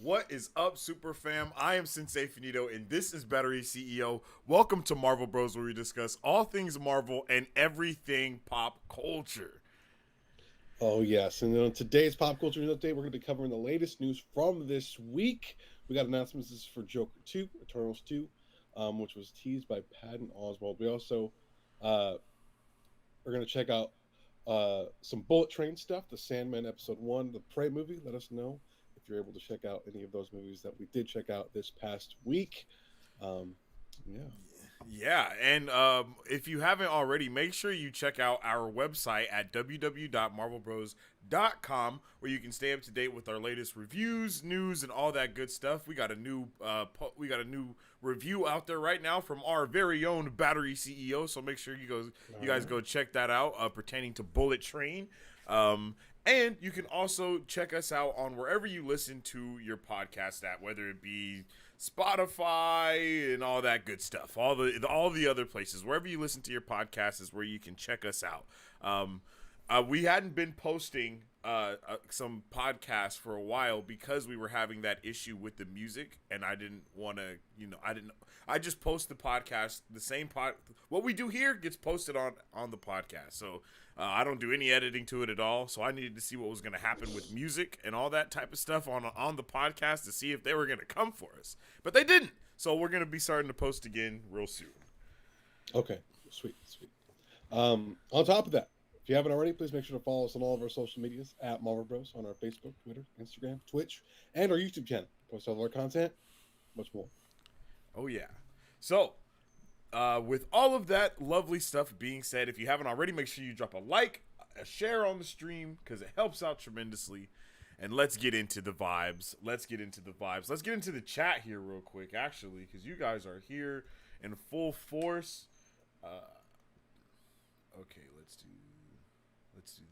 What is up, Super Fam? I am Sensei Finito, and this is Battery CEO. Welcome to Marvel Bros, where we discuss all things Marvel and everything pop culture. Oh, yes. And on today's pop culture news update, we're going to be covering the latest news from this week. We got announcements. This is for Joker 2, Eternals 2, which was teased by Patton Oswalt. We also are going to check out some Bullet Train stuff, the Sandman episode 1, the Prey movie. Let us know if you're able to check out any of those movies that we did check out this past week. Um, yeah. Yeah, and if you haven't already, make sure you check out our website at www.marvelbros.com, where you can stay up to date with our latest reviews, news, and all that good stuff. We got a new review out there right now from our very own Battery CEO, so make sure you guys go check that out, pertaining to Bullet Train. And you can also check us out on wherever you listen to your podcast at, whether it be Spotify and all that good stuff, all the other places. Wherever you listen to your podcast is where you can check us out. We hadn't been posting some podcasts for a while because we were having that issue with the music, and I didn't want to, I just post the podcast, what we do here gets posted on the podcast. So I don't do any editing to it at all. So I needed to see what was going to happen with music and all that type of stuff on the podcast to see if they were going to come for us, but they didn't. So we're going to be starting to post again real soon. Okay. Sweet. On top of that, if you haven't already, please make sure to follow us on all of our social medias at Marvel Bros on our Facebook, Twitter, Instagram, Twitch, and our YouTube channel. Post all of our content, much more. Oh, yeah. So, with all of that lovely stuff being said, if you haven't already, make sure you drop a like, a share on the stream, because it helps out tremendously. And let's get into the vibes. Let's get into the chat here real quick, actually, because you guys are here in full force. Okay, let's do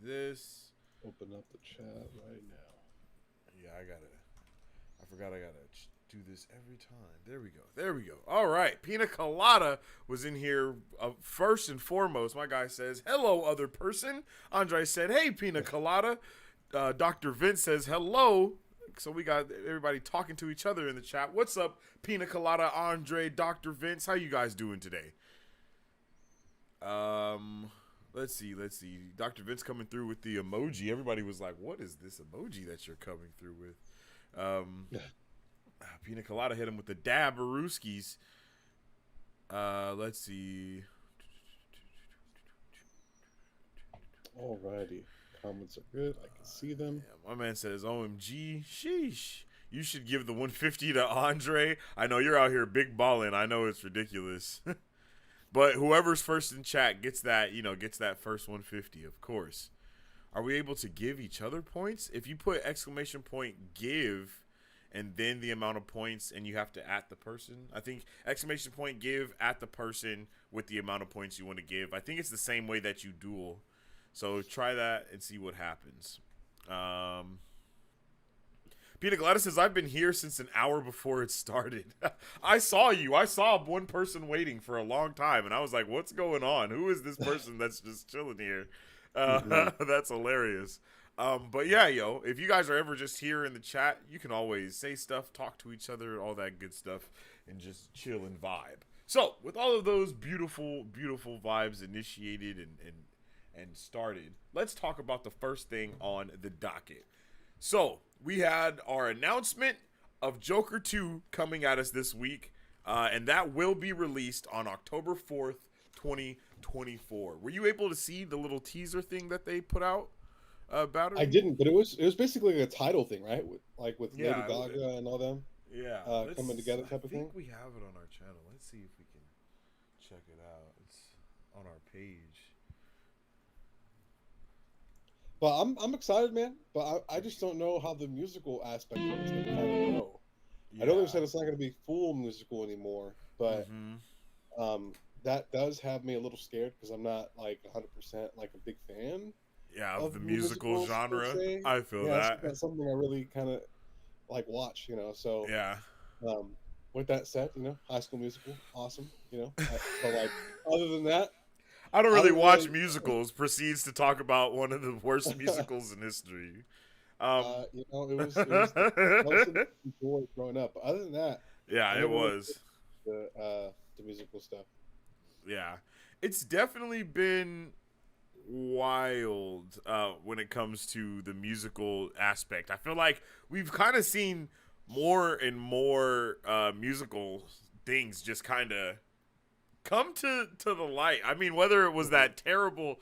this. Open up the chat right now. Yeah, I forgot I gotta do this every time. There we go. All right, Pina Colada was in here first and foremost. My guy says, hello, other person. Andre said, hey, Pina Colada. Dr. Vince says, hello. So we got everybody talking to each other in the chat. What's up, Pina Colada, Andre, Dr. Vince? How you guys doing today? Let's see. Dr. Vince coming through with the emoji. Everybody was like, what is this emoji that you're coming through with? Pina Colada hit him with the dab Baruskis. Let's see. Alrighty. Comments are good. I can see them. Yeah, my man says, OMG, sheesh. You should give the 150 to Andre. I know you're out here big balling. I know it's ridiculous. But whoever's first in chat gets that first 150, of course. Are we able to give each other points? If you put exclamation point give and then the amount of points and you have to at the person, I think exclamation point give at the person with the amount of points you want to give. I think it's the same way that you duel. So try that and see what happens. Peter Gladys says, I've been here since an hour before it started. I saw you. I saw one person waiting for a long time, and I was like, what's going on? Who is this person that's just chilling here? That's hilarious. But yeah, if you guys are ever just here in the chat, you can always say stuff, talk to each other, all that good stuff, and just chill and vibe. So, with all of those beautiful, beautiful vibes initiated and started, let's talk about the first thing on the docket. So, we had our announcement of Joker 2 coming at us this week, and that will be released on October 4th, 2024. Were you able to see the little teaser thing that they put out about it? I didn't, but it was basically a title thing, right? With Lady Gaga and all them. Yeah, coming together type of thing. I think we have it on our channel. Let's see if we can check it out. It's on our page. But I'm excited, man. But I just don't know how the musical aspect of it's going to kind of go. Yeah. I know they said it's not going to be full musical anymore, but that does have me a little scared because I'm not like 100% like a big fan. Yeah, of the musical genre. I feel that. That's something I really kind of like watch, So yeah. With that said, High School Musical, awesome, But like other than that. I don't really watch musicals. Proceeds to talk about one of the worst musicals in history. It was something to enjoy growing up. But other than that, Yeah, I it never really was. the musical stuff. Yeah, it's definitely been wild when it comes to the musical aspect. I feel like we've kind of seen more and more musical things just kind of come to the light. I mean, whether it was that terrible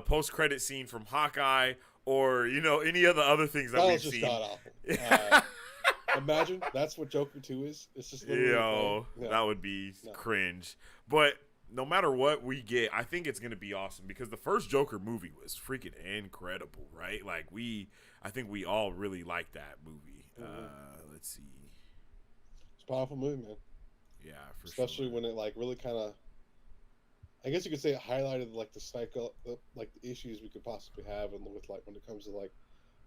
post credit scene from Hawkeye, or any of the other things that That we've was just seen. god awful. Imagine that's what Joker 2 is. It's just literally That would be cringe. But no matter what we get, I think it's gonna be awesome because the first Joker movie was freaking incredible, right? Like I think we all really liked that movie. Let's see. It's a powerful movie, man. Yeah, for Especially sure. when it like really kind of, I guess you could say it highlighted like like the issues we could possibly have, and with like when it comes to like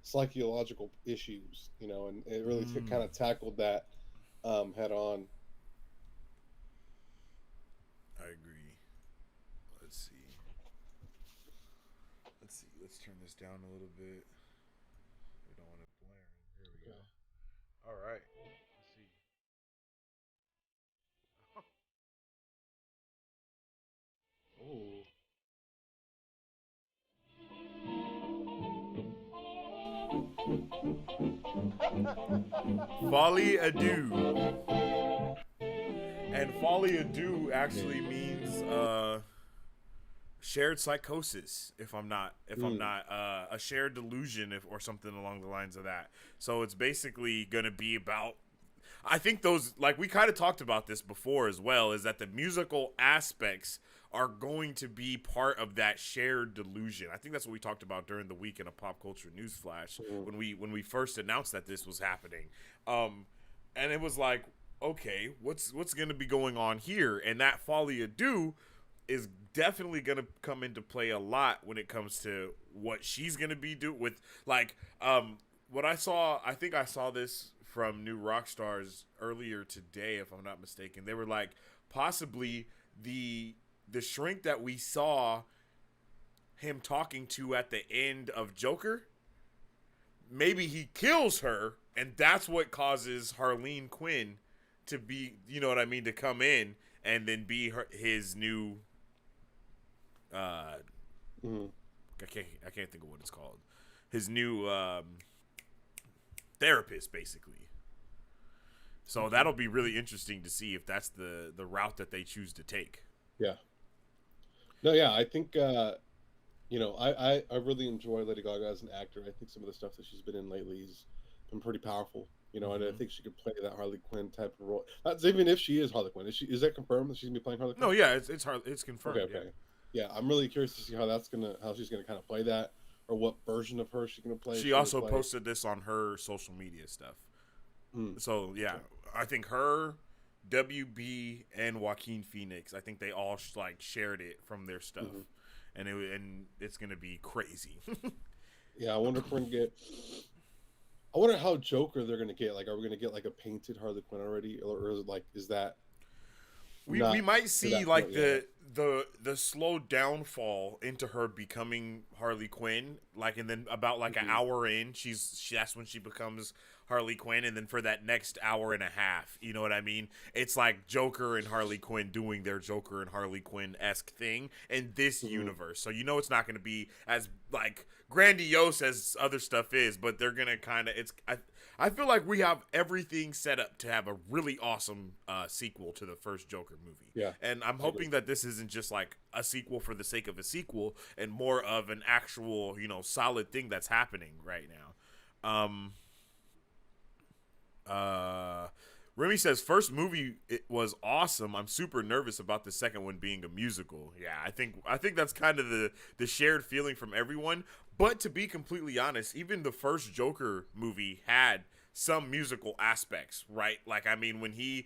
psychological issues, and it really kind of tackled that head on. I agree. Let's see. Let's see. Let's turn this down a little bit. We don't want it blaring. Here we go. All right. Let's see. Ooh. Folly Adieu. And Folly Adieu actually means shared psychosis, if I'm not a shared delusion, or something along the lines of that. So it's basically gonna be about, I think those, like we kind of talked about this before as well, is that the musical aspects are going to be part of that shared delusion. I think that's what we talked about during the week in a pop culture news flash when we first announced that this was happening. And it was like, okay, what's going to be going on here? And that Folly Adieu is definitely going to come into play a lot when it comes to what she's going to be doing with, like, what I think I saw this from New Rockstars earlier today, if I'm not mistaken. They were like, possibly the shrink that we saw him talking to at the end of Joker, maybe he kills her, and that's what causes Harleen Quinn to be, you know what I mean, to come in and then be his new I can't think of what it's called. His new therapist, basically. So that'll be really interesting to see if that's the route that they choose to take. Yeah. No, yeah, I think I really enjoy Lady Gaga as an actor. I think some of the stuff that she's been in lately has been pretty powerful. And I think she could play that Harley Quinn type of role. That's even if she is Harley Quinn. Is that confirmed that she's gonna be playing Harley Quinn? No, yeah, it's confirmed. Okay. Yeah, I'm really curious to see how she's gonna kind of play that, or what version of her she's gonna play. She also posted this on her social media stuff. So yeah, okay. I think her, WB, and Joaquin Phoenix, I think they all like shared it from their stuff, and it's gonna be crazy. Yeah, I wonder if we're gonna get. I wonder how Joker they're gonna get. Like, are we gonna get like a painted Harley Quinn already, or is it like that? We might see like the slow downfall into her becoming Harley Quinn, like, and then about like an hour in, that's when she becomes Harley Quinn, and then for that next hour and a half, you know what I mean? It's like Joker and Harley Quinn doing their Joker and Harley Quinn-esque thing in this universe. So it's not going to be as like grandiose as other stuff is, but they're going to kind of, I feel like we have everything set up to have a really awesome sequel to the first Joker movie. Yeah. And I'm hoping that this isn't just like a sequel for the sake of a sequel, and more of an actual, solid thing that's happening right now. Remy says first movie it was awesome. I'm super nervous about the second one being a musical. Yeah, I think that's kind of the shared feeling from everyone. But to be completely honest, even the first Joker movie had some musical aspects, right? Like, I mean, when he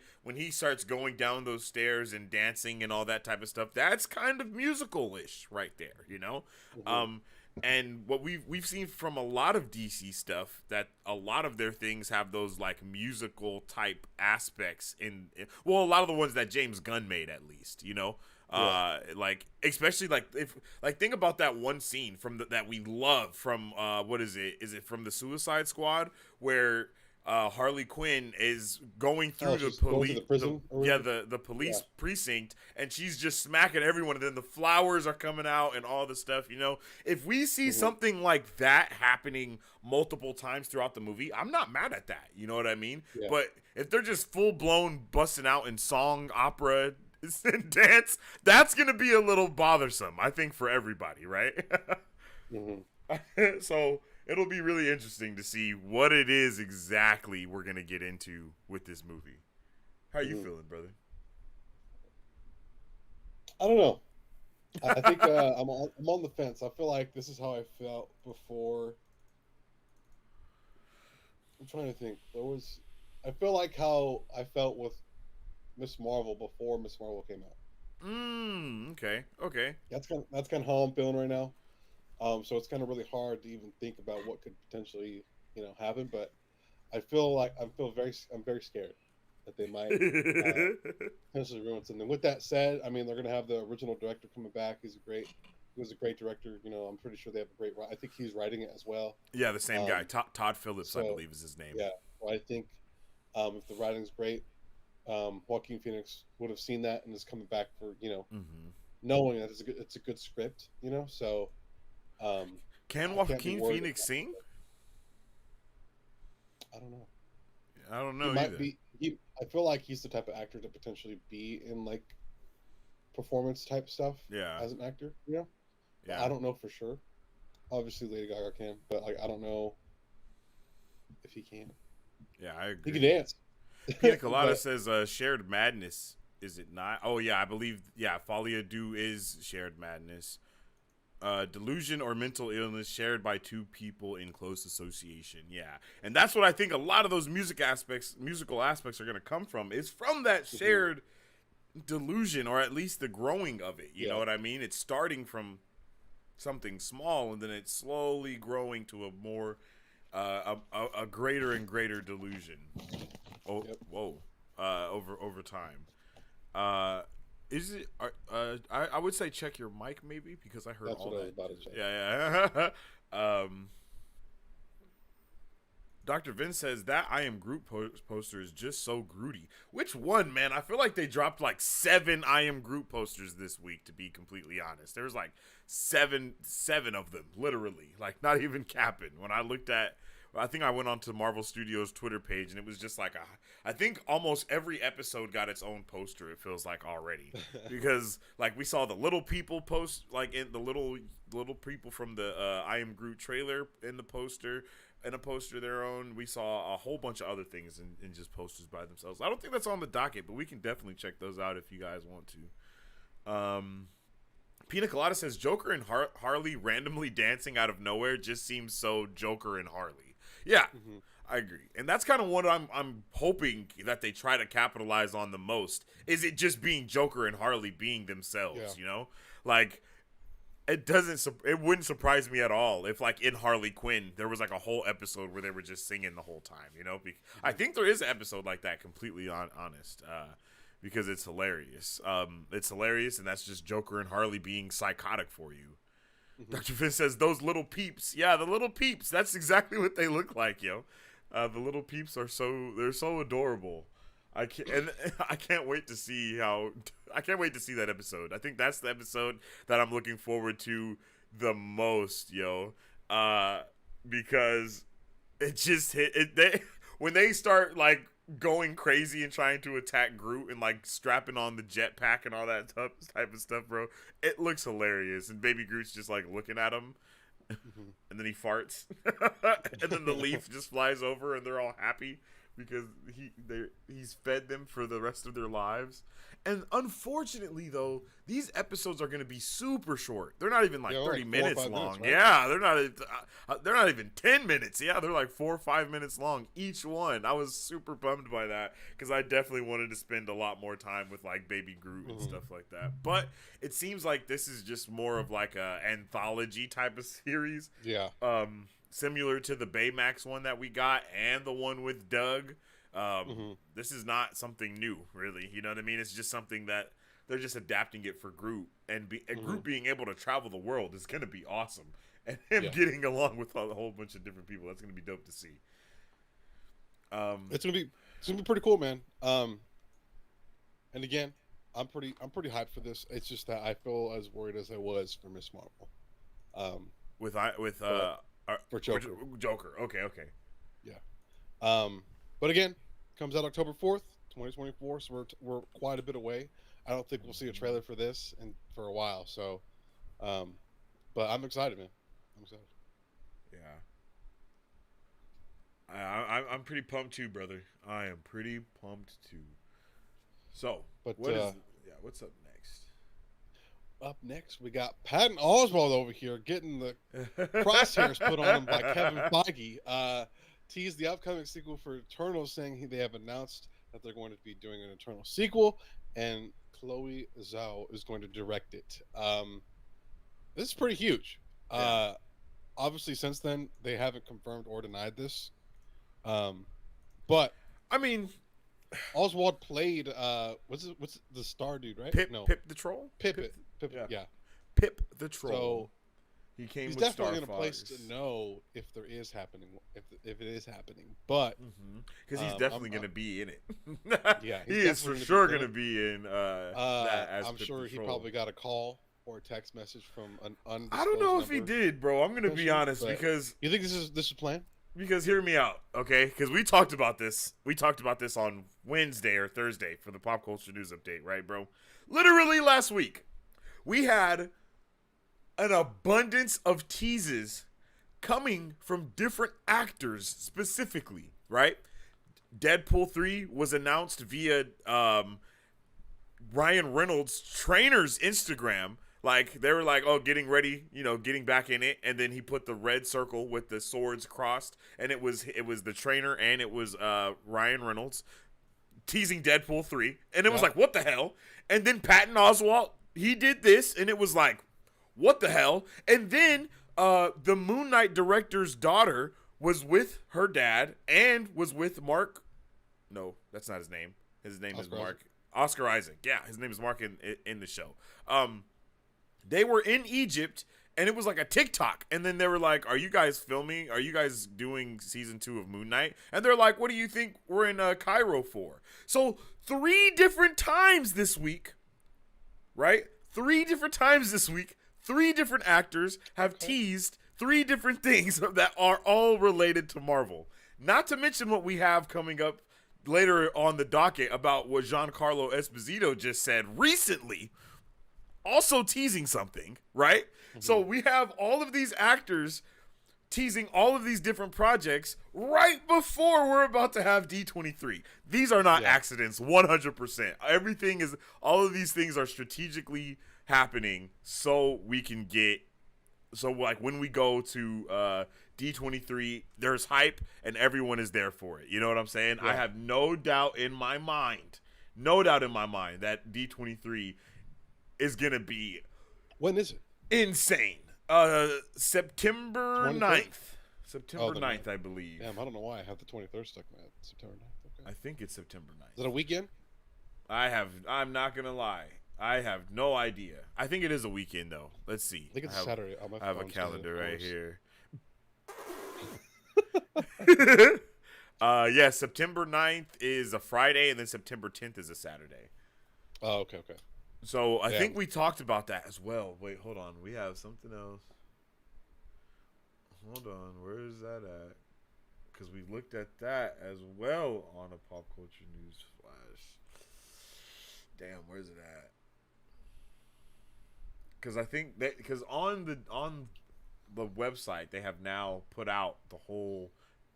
starts going down those stairs and dancing and all that type of stuff, that's kind of musical-ish right there, And what we've seen from a lot of DC stuff, that a lot of their things have those like musical type aspects a lot of the ones that James Gunn made, at least, Like especially like if like think about that one scene from that we love from what is it? Is it from the Suicide Squad where Harley Quinn is going through the she's going to police, the prison. the police precinct, and she's just smacking everyone, and then the flowers are coming out and all the stuff. You know, if we see something like that happening multiple times throughout the movie, I'm not mad at that. You know what I mean? Yeah. But if they're just full blown busting out in song, opera, and dance, that's gonna be a little bothersome, I think, for everybody, right? So it'll be really interesting to see what it is exactly we're gonna get into with this movie. How you feeling, brother? I don't know. I think I'm on the fence. I feel like this is how I felt before. I'm trying to think. I feel like how I felt with Miss Marvel before Miss Marvel came out. Okay. That's kind of how I'm feeling right now. So it's kind of really hard to even think about what could potentially, happen. But I feel like I'm very scared that they might potentially ruin something. With that said, I mean they're gonna have the original director coming back. He was a great director. I'm pretty sure they have a great. I think he's writing it as well. Yeah, the same guy, Todd Phillips, I believe is his name. Yeah, well, I think if the writing's great, Joaquin Phoenix would have seen that and is coming back for knowing that it's a good script. So. Can Joaquin Phoenix sing? I don't know. I don't know. He might be. I feel like he's the type of actor to potentially be in like performance type stuff. Yeah. As an actor, Yeah. I don't know for sure. Obviously, Lady Gaga can, but like I don't know if he can. Yeah, I agree. He can dance. Pina Colada says shared madness. Is it not? Oh yeah, I believe. Yeah, Folia Do is shared madness. Delusion or mental illness shared by two people in close association. Yeah, and that's what I think a lot of those musical aspects are going to come from. Is from that shared delusion, or at least the growing of it. You know what I mean? It's starting from something small, and then it's slowly growing to a more a greater and greater delusion. Over time. Is it? I would say check your mic maybe because I heard all that. That's what I was about to Yeah. say. Dr. Vince says that I Am Groot poster is just so Grooty. Which one, man? I feel like they dropped like 7 I Am Groot posters this week. To be completely honest, there was like seven of them, literally, like not even capping. When I looked at. I think I went onto Marvel Studios Twitter page and it was just like I think almost every episode got its own poster. It feels like already because like we saw the little people post like in the little people from the I Am Groot trailer in the poster and a poster their own. We saw a whole bunch of other things in just posters by themselves. I don't think that's on the docket, but we can definitely check those out if you guys want to. Pina Colada says Joker and Harley randomly dancing out of nowhere just seems so Joker and Harley. Yeah, I agree. And that's kind of what I'm hoping that they try to capitalize on the most. Is it just being Joker and Harley being themselves, Like, it wouldn't surprise me at all if, like, in Harley Quinn, there was, like, a whole episode where they were just singing the whole time, I think there is an episode like that, completely honest, because it's hilarious. It's hilarious, and that's just Joker and Harley being psychotic for you. Dr. Finn says, those little peeps. Yeah, the little peeps. That's exactly what they look like, yo. The little peeps are they're so adorable. I can't wait to see that episode. I think that's the episode that I'm looking forward to the most, yo. Because it just when they start, like, going crazy and trying to attack Groot and like strapping on the jetpack and all that type of stuff, bro. It looks hilarious, and Baby Groot's just like looking at him, and then he farts, and then the leaf just flies over, and they're all happy because he's fed them for the rest of their lives. And unfortunately, though, these episodes are going to be super short. They're not even like 30 minutes long. Minutes, right? Yeah, they're not even 10 minutes. Yeah, they're like 4 or 5 minutes long each one. I was super bummed by that because I definitely wanted to spend a lot more time with like Baby Groot and stuff like that. But it seems like this is just more of like a anthology type of series. Yeah. Similar to the Baymax one that we got and the one with Doug. This is not something new, really. You know what I mean? It's just something that they're just adapting it for Groot, and Groot being able to travel the world is gonna be awesome, and him getting along with a whole bunch of different people, that's gonna be dope to see. It's gonna be pretty cool, man. And again, I'm pretty hyped for this. It's just that I feel as worried as I was for Miss Marvel. For Joker. Okay. Yeah. But again, comes out October 4th, 2024. So we're quite a bit away. I don't think we'll see a trailer for this for a while. So, but I'm excited, man. I'm excited. Yeah. I'm pretty pumped too, brother. I am pretty pumped too. So, but what's up next? Up next, we got Patton Oswalt over here getting the crosshairs put on him by Kevin Feige. Teased the upcoming sequel for Eternals, saying they have announced that they're going to be doing an Eternal sequel, and Chloe Zhao is going to direct it. This is pretty huge. Yeah. Obviously, since then, they haven't confirmed or denied this. But I mean, Oswald played what's the star dude, right? Pip the Troll? Pip, yeah. Pip the Troll. So he came he's with definitely in a Starfires. place to know if there is happening, if it is happening. But because he's definitely going to be in it. Yeah, he is for sure going to be in that. As I'm Pip sure the he Troll. probably got a call or a text message from an undisclosed I don't know if number. he did, bro. I'm going to be honest, because you think this is planned? Because hear me out, okay? Because we talked about this. We talked about this on Wednesday or Thursday for the Pop Culture News Update, right, bro? Literally last week, we had an abundance of teases coming from different actors specifically, right? Deadpool 3 was announced via Ryan Reynolds' trainer's Instagram. Like, they were like, oh, getting ready, getting back in it. And then he put the red circle with the swords crossed. And it was the trainer and it was Ryan Reynolds teasing Deadpool 3. And it was like, what the hell? And then Patton Oswalt, he did this. And it was like, what the hell? And then the Moon Knight director's daughter was with her dad and was with Mark. No, that's not his name. His name is Mark. Oscar Isaac. Yeah, his name is Mark in the show. They were in Egypt, and it was like a TikTok. And then they were like, are you guys filming? Are you guys doing season 2 of Moon Knight? And they're like, what do you think we're in Cairo for? So 3 different times this week, right? 3 different times this week, 3 different actors have teased 3 different things that are all related to Marvel. Not to mention what we have coming up later on the docket about what Giancarlo Esposito just said recently, also teasing something, right? So we have all of these actors teasing all of these different projects right before we're about to have D23. These are not accidents, 100%. All of these things are strategically happening so we can like when we go to D23, there's hype and everyone is there for it. You know what I'm saying? Yeah. I have no doubt in my mind that D23 is going to be... When is it? Insane. September 9th. September 9th, I believe. Damn, I don't know why I have the 23rd stuck in my head. September 9th. Okay. I think it's September 9th. Is it a weekend? I'm not going to lie. I have no idea. I think it is a weekend, though. Let's see. I think it's Saturday. I have a calendar right here. Yeah, September 9th is a Friday, and then September 10th is a Saturday. Oh, okay. So I think we talked about that as well. Wait, hold on. We have something else. Hold on. Where is that at? Because we looked at that as well on a Pop Culture News Flash. Damn, where's it at? Because I think that on the website they have now put out the whole,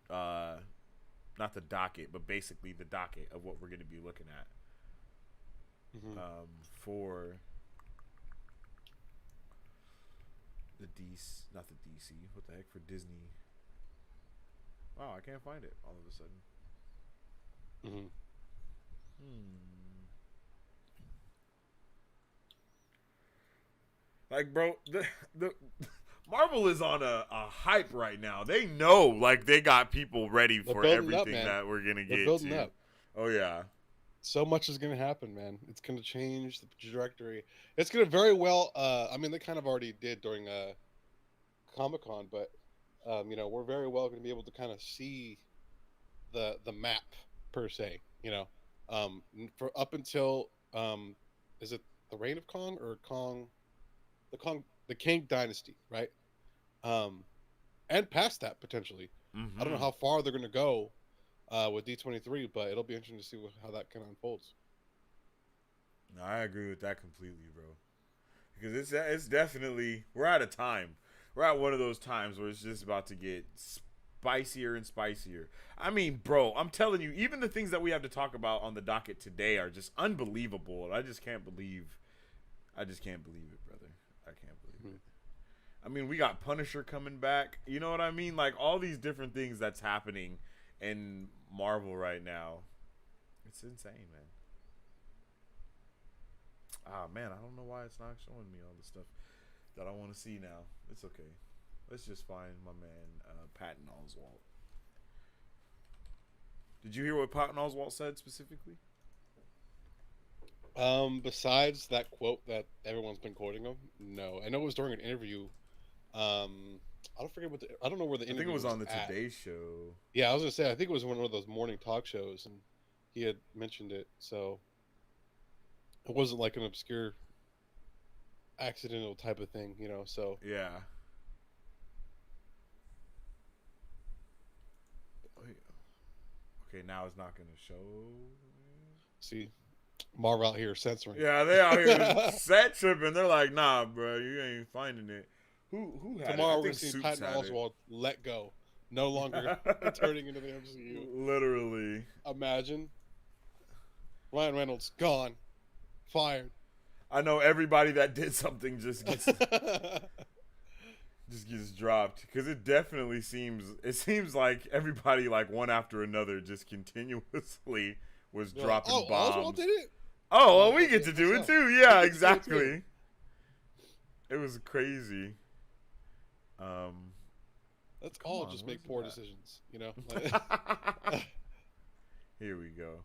not the docket, but basically the docket of what we're going to be looking at. For the DC, not the DC, what the heck, for Disney. Wow, I can't find it all of a sudden. Like, bro, the Marvel is on a hype right now. They know, like, they got people ready for everything that we're gonna get to. Up. Oh yeah. So much is going to happen, man. It's going to change the trajectory. It's going to very well. I mean, they kind of already did during Comic-Con, but we're very well going to be able to kind of see the map per se. For up until is it the Reign of Kong or the Kang Dynasty, right? And past that potentially. Mm-hmm. I don't know how far they're going to go with D23, but it'll be interesting to see how that kind of unfolds. No, I agree with that completely, bro. Because it's definitely, we're at a time. We're at one of those times where it's just about to get spicier and spicier. I mean, bro, I'm telling you, even the things that we have to talk about on the docket today are just unbelievable. I just can't believe it, brother. I can't believe it. I mean, we got Punisher coming back. You know what I mean? Like, all these different things that's happening in Marvel right now. It's insane, man. Ah, man, I don't know why it's not showing me all the stuff that I want to see now. It's okay. Let's just find my man, Patton Oswalt. Did you hear what Patton Oswalt said specifically? Besides that quote that everyone's been quoting him, no. I know it was during an interview. I don't know where the interview was. I think it was on the at. Today Show. Yeah, I was gonna say I think it was one of those morning talk shows, and he had mentioned it, so it wasn't like an obscure accidental type of thing, so yeah. Okay, now it's not gonna show. See, Marvel out here censoring. Yeah, they out here set tripping. They're like, nah, bro, you ain't finding it. Who had Tomorrow it? we're gonna see Patton Oswalt let go, no longer turning into the MCU. Literally. Imagine Ryan Reynolds gone, fired. I know everybody that did something just gets dropped, because it definitely seems like everybody, like, one after another, just continuously was dropping bombs. Oswalt did it? Oh, well, we get to do it too. Yeah, exactly. It was crazy. Let's all just make poor decisions, Here we go.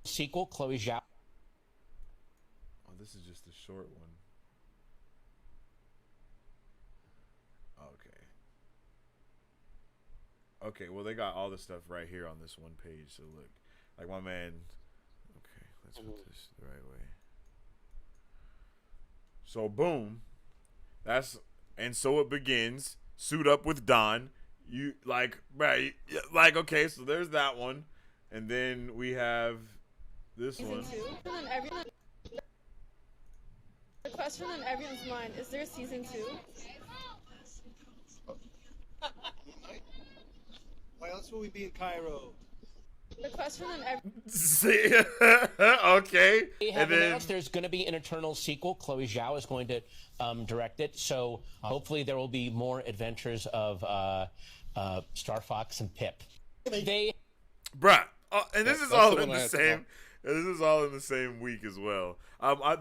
Sequel, Chloe Zhao. Oh, this is just a short one. Okay, well, they got all the stuff right here on this one page. So look, like, my man. Okay, let's put this the right way. So boom, and so it begins. Suit up with Don. You like, right? Like, okay, so there's that one, and then we have this one. The question on everyone's mind: is there a season 2? Why else would we be in Cairo? The question on okay. They have announced there's going to be an Eternal sequel. Chloe Zhao is going to direct it, so hopefully there will be more adventures of Star Fox and Pip. Bruh, and this is all in the same. This is all in the same week as well.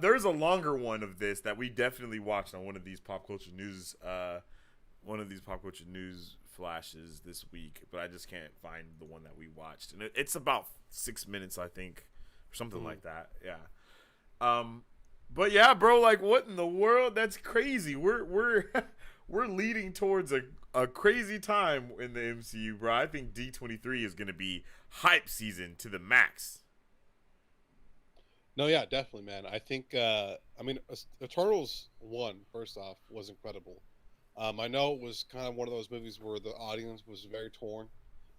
There's a longer one of this that we definitely watched on one of these pop culture news. Flashes this week, but I just can't find the one that we watched, and it's about 6 minutes, I think, or something like that. Yeah. But yeah, bro, like, what in the world? That's crazy. We're leading towards a crazy time in the MCU, bro. I think D23 is gonna be hype season to the max. No, yeah, definitely, man. I think Eternals 1, first off, was incredible. I know it was kind of one of those movies where the audience was very torn.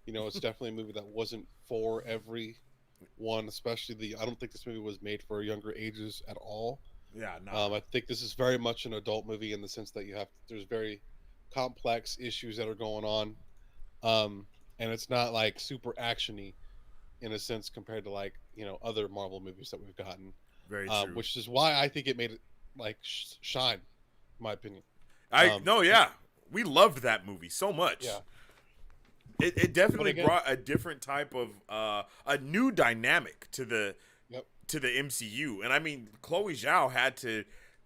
It's definitely a movie that wasn't for everyone, especially I don't think this movie was made for younger ages at all. Yeah, no. I think this is very much an adult movie in the sense that there's very complex issues that are going on. And it's not like super actiony in a sense compared to, like, other Marvel movies that we've gotten. Very true. Which is why I think it made it, like, shine, in my opinion. We loved that movie so much. Yeah, it definitely brought a different type of a new dynamic to the MCU. And I mean, Chloe Zhao had to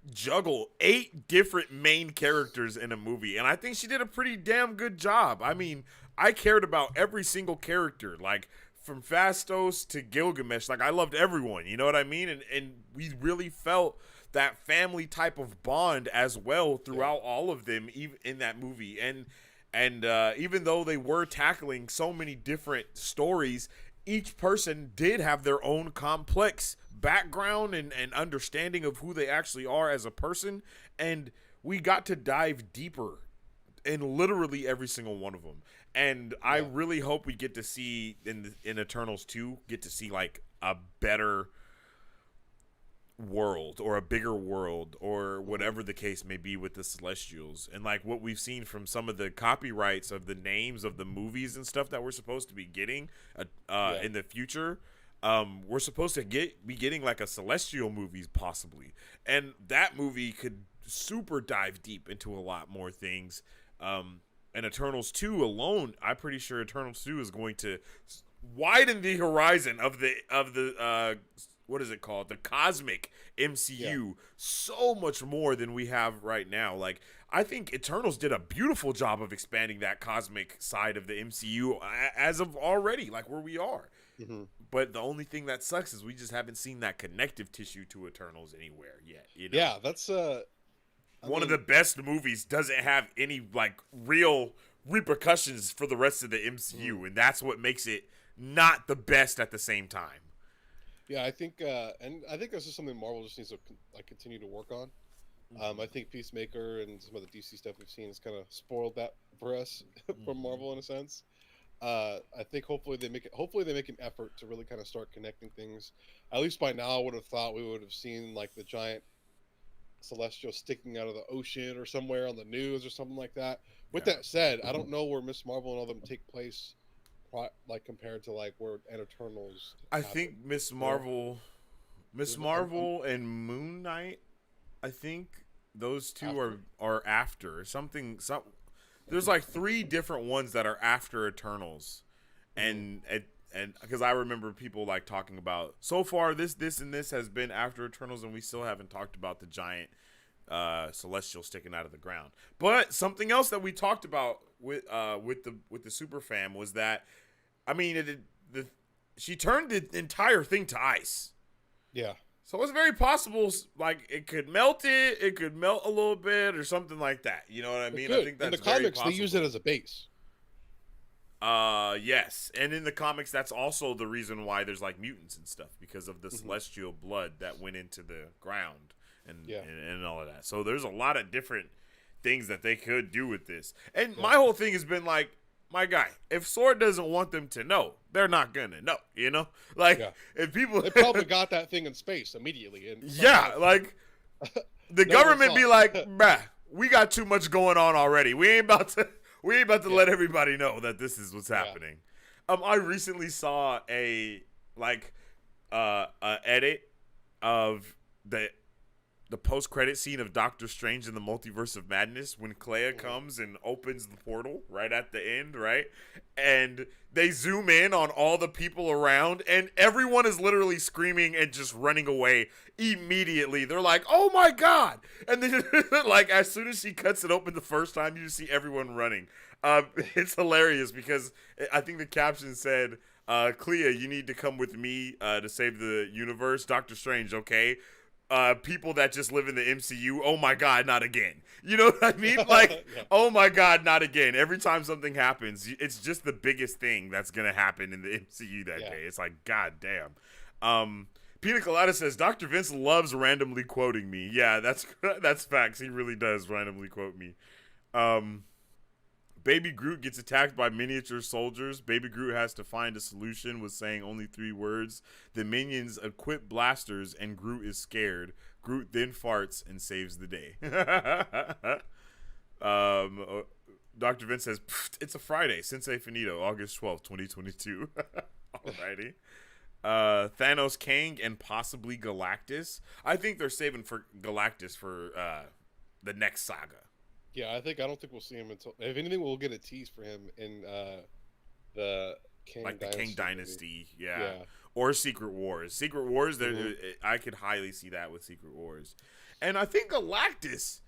juggle 8 different main characters in a movie, and I think she did a pretty damn good job. I mean, I cared about every single character, like, from Phastos to Gilgamesh, like I loved everyone, you know what I mean? And we really felt that family type of bond as well throughout all of them, even in that movie. And even though they were tackling so many different stories, each person did have their own complex background and understanding of who they actually are as a person. And we got to dive deeper in literally every single one of them. And I really hope we get to see in Eternals 2, get to see like a better world or a bigger world or whatever the case may be with the Celestials. And like what we've seen from some of the copyrights of the names of the movies and stuff that we're supposed to be getting in the future, we're supposed to be getting like a Celestial movies possibly. And that movie could super dive deep into a lot more things. And Eternals 2 alone, I'm pretty sure Eternals 2 is going to widen the horizon of the what is it called? The cosmic MCU so much more than we have right now. Like, I think Eternals did a beautiful job of expanding that cosmic side of the MCU as of already, like where we are. Mm-hmm. But the only thing that sucks is we just haven't seen that connective tissue to Eternals anywhere yet. You know? Yeah, that's one of the best movies doesn't have any like real repercussions for the rest of the MCU, and that's what makes it not the best at the same time. Yeah, I think, and I think this is something Marvel just needs to like continue to work on. I think Peacemaker and some of the DC stuff we've seen has kind of spoiled that for us from Marvel in a sense. I think hopefully they make an effort to really kind of start connecting things. At least by now, I would have thought we would have seen like the giant Celestial sticking out of the ocean or somewhere on the news or something like that. With that said, I don't know where Miss Marvel and all them take place, like compared to like where Eternals. I think Miss Marvel and Moon Knight. I think those two are after something. There's like 3 different ones that are after Eternals, and because I remember people like talking about so far this and this has been after Eternals, and we still haven't talked about the giant Celestial sticking out of the ground. But something else that we talked about with the super fam was that, I mean, she turned the entire thing to ice. Yeah. So it's very possible, like it could melt a little bit or something like that. You know what I mean? I think that's in the comics they use it as a base. Yes, and in the comics, that's also the reason why there's like mutants and stuff, because of the celestial blood that went into the ground and all of that. So there's a lot of different things that they could do with this. And my whole thing has been like, my guy, if Sword doesn't want them to know, they're not gonna know. You know, like if people they probably got that thing in space immediately. And like the government be like, bruh, we got too much going on already. We ain't about to let everybody know that this is what's happening. I recently saw a edit of the post-credit scene of Doctor Strange in the Multiverse of Madness when Clea comes and opens the portal right at the end, right? And they zoom in on all the people around, and everyone is literally screaming and just running away immediately. They're like, oh my God! And then, like, as soon as she cuts it open the first time, you see everyone running. It's hilarious because I think the caption said, Clea, you need to come with me to save the universe. Doctor Strange, okay? People that just live in the MCU, oh my God, not again. You know what I mean? Like, oh my God, not again. Every time something happens, it's just the biggest thing that's going to happen in the MCU that day. It's like, God damn. Pina Colada says, Dr. Vince loves randomly quoting me. Yeah, that's facts. He really does randomly quote me. Baby Groot gets attacked by miniature soldiers. Baby Groot has to find a solution with saying only 3 words. The minions equip blasters and Groot is scared. Groot then farts and saves the day. Dr. Vince says, it's a Friday. Sensei Finito, August 12th, 2022. Alrighty. Thanos, Kang, and possibly Galactus. I think they're saving for Galactus for the next saga. Yeah, I don't think we'll see him until, if anything, we'll get a tease for him in the Kang Dynasty. The Kang Dynasty, yeah. Or Secret Wars. Secret Wars, I could highly see that with Secret Wars. And I think Galactus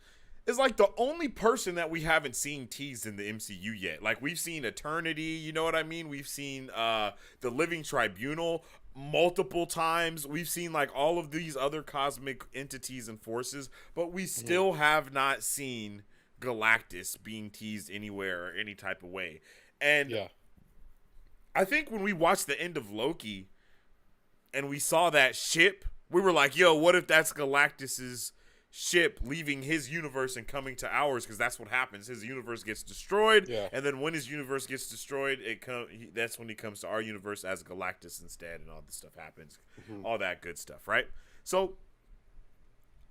is like the only person that we haven't seen teased in the MCU yet. Like we've seen Eternity, you know what I mean? We've seen the Living Tribunal multiple times. We've seen like all of these other cosmic entities and forces, but we still have not seen Galactus being teased anywhere or any type of way. And I think when we watched the end of Loki and we saw that ship, we were like, yo, what if that's Galactus's ship leaving his universe and coming to ours? Because that's what happens. His universe gets destroyed, and then when his universe gets destroyed, that's when he comes to our universe as Galactus instead, and all this stuff happens. All that good stuff, right? So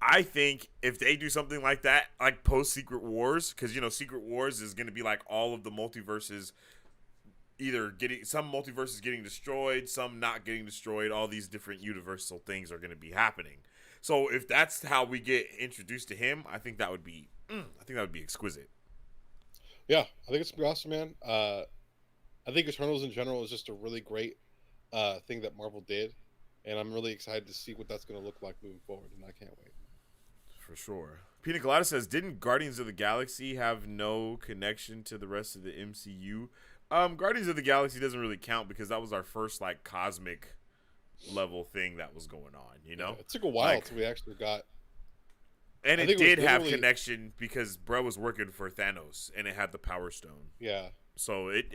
I think if they do something like that, like post Secret Wars, because, you know, Secret Wars is going to be like all of the multiverses, either some multiverses getting destroyed, some not getting destroyed. All these different universal things are going to be happening. So if that's how we get introduced to him, I think that would be exquisite. Yeah, I think it's gonna be awesome, man. I think Eternals in general is just a really great thing that Marvel did, and I'm really excited to see what that's gonna look like moving forward, and I can't wait. For sure. Pina Colada says, didn't Guardians of the Galaxy have no connection to the rest of the MCU? Guardians of the Galaxy doesn't really count because that was our first like cosmic level thing that was going on, you know? It took a while till we actually got, and it did have connection because bro was working for Thanos and it had the Power Stone. So it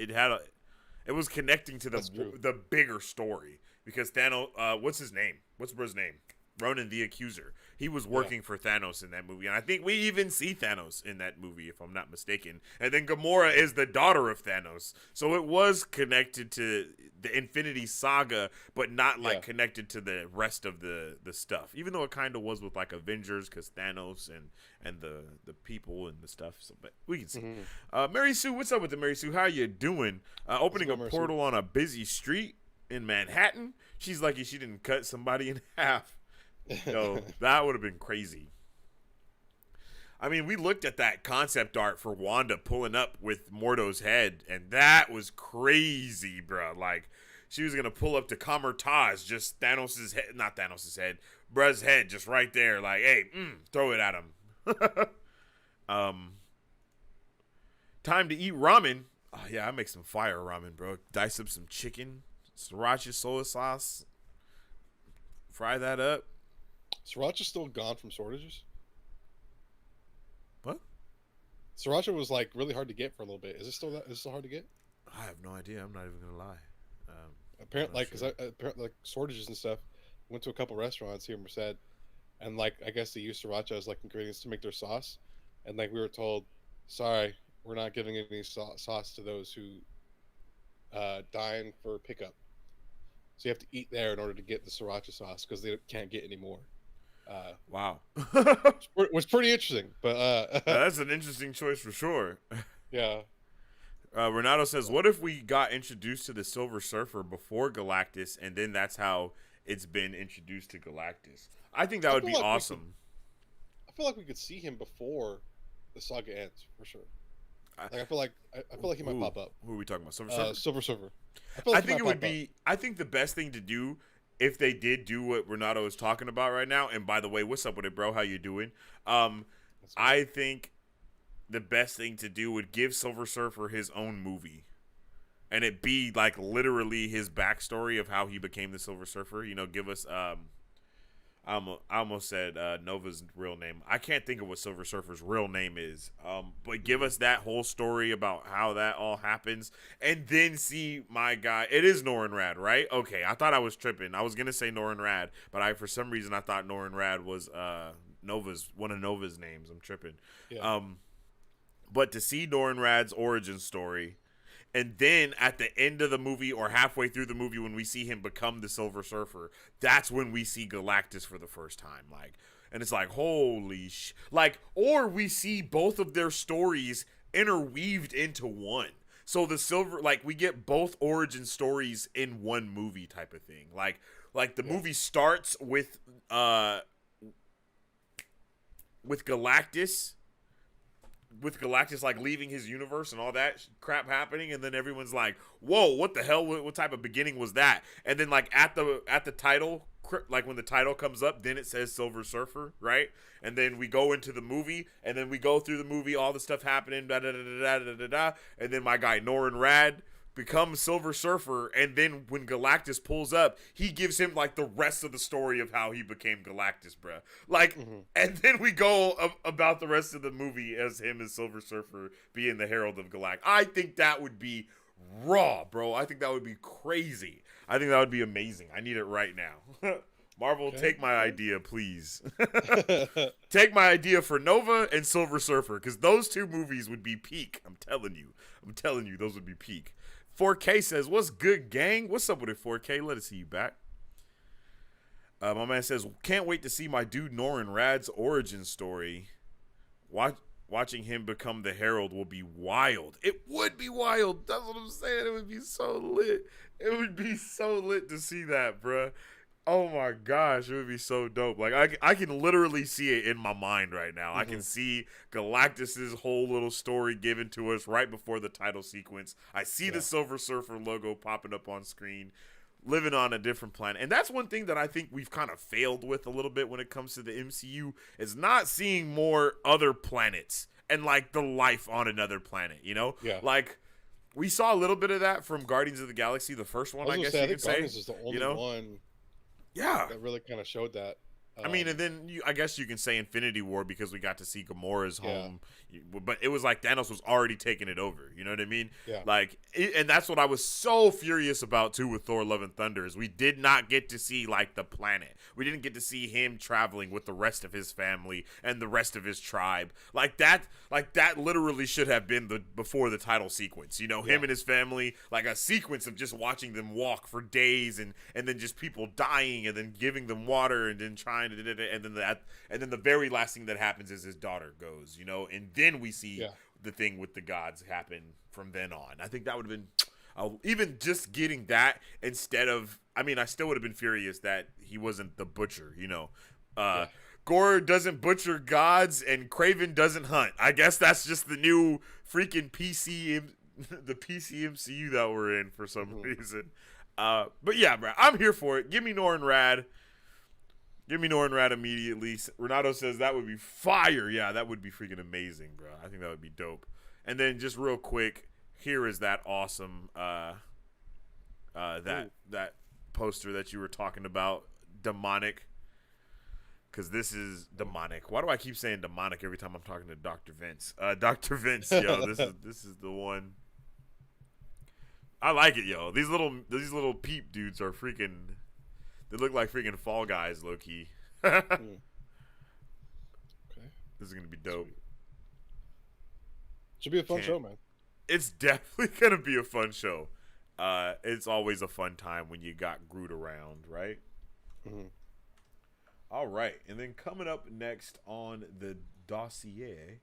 was connecting to the bigger story because Thanos, what's his name? What's bro's name? Ronan the Accuser. He was working for Thanos in that movie. And I think we even see Thanos in that movie, if I'm not mistaken. And then Gamora is the daughter of Thanos. So it was connected to the Infinity Saga, but not like connected to the rest of the stuff. Even though it kind of was with like Avengers, because Thanos and the people and the stuff. So, but we can see. Mary Sue, what's up with the Mary Sue? How you doing? Opening a portal on a busy street in Manhattan. She's lucky she didn't cut somebody in half. Yo, that would have been crazy. I mean, we looked at that concept art for Wanda pulling up with Mordo's head, and that was crazy, bro. Like, she was going to pull up to Kamertaj, just Thanos' head, not Thanos' head, bruh's head, just right there. Like, hey, throw it at him. Time to eat ramen. Oh, yeah, I make some fire ramen, bro. Dice up some chicken, sriracha soy sauce, fry that up. Sriracha's still gone from shortages? What? Sriracha was like really hard to get for a little bit. Is it still hard to get? I have no idea. I'm not even gonna lie. Apparently, apparently, like shortages and stuff. Went to a couple restaurants here in Merced, and like I guess they use sriracha as like ingredients to make their sauce, and like we were told, sorry, we're not giving any sauce to those who dine for pickup. So you have to eat there in order to get the sriracha sauce because they can't get any more. Wow. It was pretty interesting, but that's an interesting choice for sure. Yeah. Renato says, what if we got introduced to the Silver Surfer before Galactus, and then that's how it's been introduced to Galactus? I think that would be awesome. I feel like we could see him before the saga ends, for sure. I feel like he might pop up. Who are we talking about? Silver Surfer? Silver Surfer. I think it would be. I think the best thing to do if they did do what Renato is talking about right now. And by the way, what's up with it, bro? How you doing? I think the best thing to do would give Silver Surfer his own movie, and it be like literally his backstory of how he became the Silver Surfer. You know, give us. I almost said Nova's real name. I can't think of what Silver Surfer's real name is. But give us that whole story about how that all happens, and then see my guy. It is Norrin Rad, right? Okay, I thought I was tripping. I was gonna say Norrin Rad, but for some reason I thought Norrin Rad was one of Nova's names. I'm tripping. Yeah. But to see Norrin Rad's origin story. And then at the end of the movie or halfway through the movie when we see him become the Silver Surfer, that's when we see Galactus for the first time. Like, and it's like, holy or we see both of their stories interweaved into one. So we get both origin stories in one movie type of thing. Like the movie starts with Galactus. With Galactus like leaving his universe and all that crap happening, and then everyone's like, "Whoa, what the hell? What type of beginning was that?" And then like at the title like when the title comes up, then it says Silver Surfer, right? And then we go into the movie, and then we go through the movie, all the stuff happening, da da da da da da da, and then my guy Norrin Rad becomes Silver Surfer, and then when Galactus pulls up, he gives him like the rest of the story of how he became Galactus, bruh. Like, and then we go about the rest of the movie as him as Silver Surfer being the Herald of Galactus. I think that would be raw, bro. I think that would be crazy. I think that would be amazing. I need it right now. Marvel, take my idea, please. Take my idea for Nova and Silver Surfer, because those two movies would be peak. I'm telling you, those would be peak. 4K says, what's good, gang? What's up with it, 4K? Let us see you back. My man says, can't wait to see my dude Norrin Rad's origin story. Watching him become the Herald will be wild. It would be wild. That's what I'm saying. It would be so lit. It would be so lit to see that, bruh. Oh my gosh, it would be so dope. Like I can literally see it in my mind right now. I can see Galactus's whole little story given to us right before the title sequence. I see the Silver Surfer logo popping up on screen, living on a different planet. And that's one thing that I think we've kind of failed with a little bit when it comes to the MCU, is not seeing more other planets and like the life on another planet, you know? Yeah. Like we saw a little bit of that from Guardians of the Galaxy, the first one, I guess you could say. Guardians is the only one. Yeah, that really kind of showed that. I mean, and then I guess you can say Infinity War because we got to see Gamora's home, but it was like Thanos was already taking it over. You know what I mean? Yeah. Like, and that's what I was so furious about too with Thor: Love and Thunder, is we did not get to see like the planet. We didn't get to see him traveling with the rest of his family and the rest of his tribe. Like that literally should have been before the title sequence. You know, him and his family, like a sequence of just watching them walk for days and then just people dying and then giving them water and then trying to, and then the very last thing that happens is his daughter goes, you know, and then we see the thing with the gods happen from then on. I think that would have been even just getting that instead of, I mean, I still would have been furious that he wasn't the butcher, you know. Gore doesn't butcher gods and Kraven doesn't hunt. I guess that's just the new freaking the PC MCU that we're in for some reason. But yeah, bro, I'm here for it. Give me Norrin Rad. Give me Norrin Rad immediately. Renato says that would be fire. Yeah, that would be freaking amazing, bro. I think that would be dope. And then just real quick, here is that awesome that poster that you were talking about, demonic. Because this is demonic. Why do I keep saying demonic every time I'm talking to Dr. Vince? Dr. Vince, yo, this is the one. I like it, yo. These little peep dudes are freaking. They look like freaking Fall Guys, low key. Okay. This is gonna be dope. Sweet. Should be a fun show, man. It's definitely gonna be a fun show. It's always a fun time when you got Groot around, right? All right, and then coming up next on the dossier,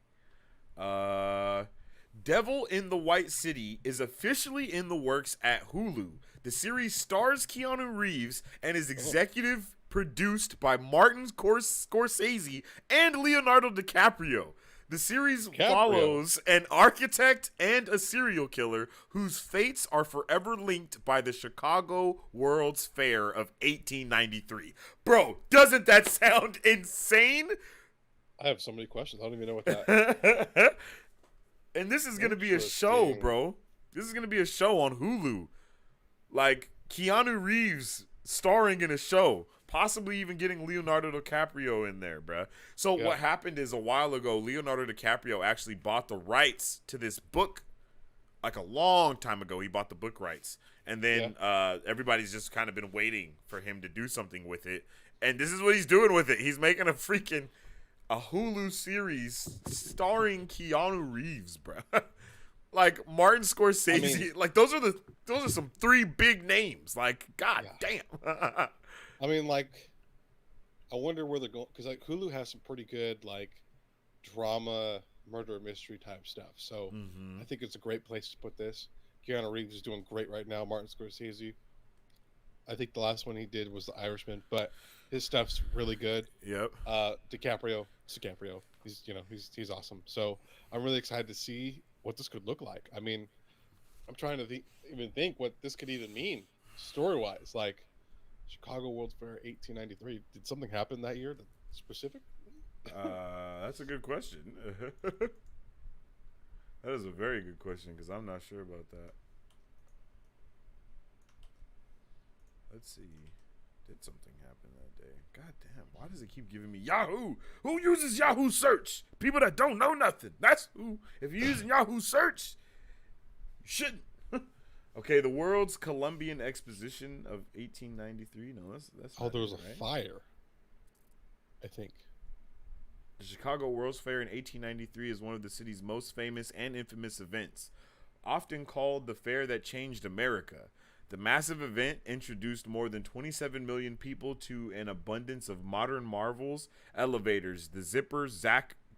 Devil in the White City is officially in the works at Hulu. The series stars Keanu Reeves and is executive produced by Martin Scorsese and Leonardo DiCaprio. The series follows an architect and a serial killer whose fates are forever linked by the Chicago World's Fair of 1893. Bro, doesn't that sound insane? I have so many questions. I don't even know what that. And this is going to be a show, bro. This is going to be a show on Hulu. Like, Keanu Reeves starring in a show. Possibly even getting Leonardo DiCaprio in there, bruh. So what happened is a while ago, Leonardo DiCaprio actually bought the rights to this book. Like a long time ago, he bought the book rights. And then everybody's just kind of been waiting for him to do something with it. And this is what he's doing with it. He's making a Hulu series starring Keanu Reeves, bruh. Like Martin Scorsese, like those are some three big names. Like, god damn. I mean, like, I wonder where they're going, because like Hulu has some pretty good like drama, murder mystery type stuff. So I think it's a great place to put this. Keanu Reeves is doing great right now. Martin Scorsese, I think the last one he did was The Irishman, but his stuff's really good. Yep. DiCaprio. He's awesome. So I'm really excited to see what this could look like. I mean, I'm trying to even think what this could even mean story-wise. Like, Chicago World's Fair 1893. Did something happen that year? Specific? That's a good question. That is a very good question because I'm not sure about that. Let's see. Did something happen that day? God damn, why does it keep giving me Yahoo? Who uses Yahoo search? People that don't know nothing. That's who. If you're using Yahoo search, you shouldn't. Okay, the World's Columbian Exposition of 1893. No, that's Oh, there was a right? fire, I think. The Chicago World's Fair in 1893 is one of the city's most famous and infamous events, often called the fair that changed America. The massive event introduced more than 27 million people to an abundance of modern marvels, elevators, the zippers,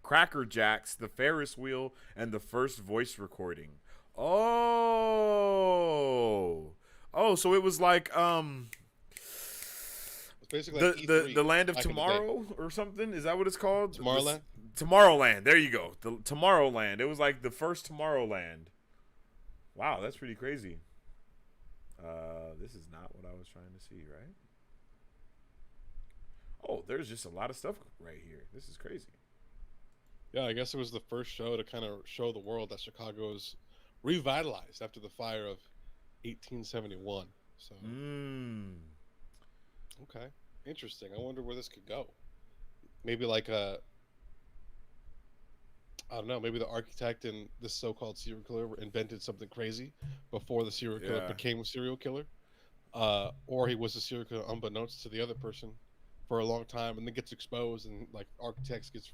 Cracker Jacks, the Ferris wheel, and the first voice recording. Oh, so it was like Basically like E3 the land of back in the tomorrow or something. Is that what it's called? Tomorrowland? Tomorrowland. There you go. The Tomorrowland. It was like the first Tomorrowland. Wow, that's pretty crazy. This is not what I was trying to see, right? Oh, there's just a lot of stuff right here. This is crazy. Yeah, I guess it was the first show to kind of show the world that Chicago is revitalized after the fire of 1871. So, okay, interesting. I wonder where this could go. Maybe like I don't know. Maybe the architect and this so-called serial killer invented something crazy before the serial killer became a serial killer, or he was a serial killer unbeknownst to the other person for a long time, and then gets exposed, and like architects gets,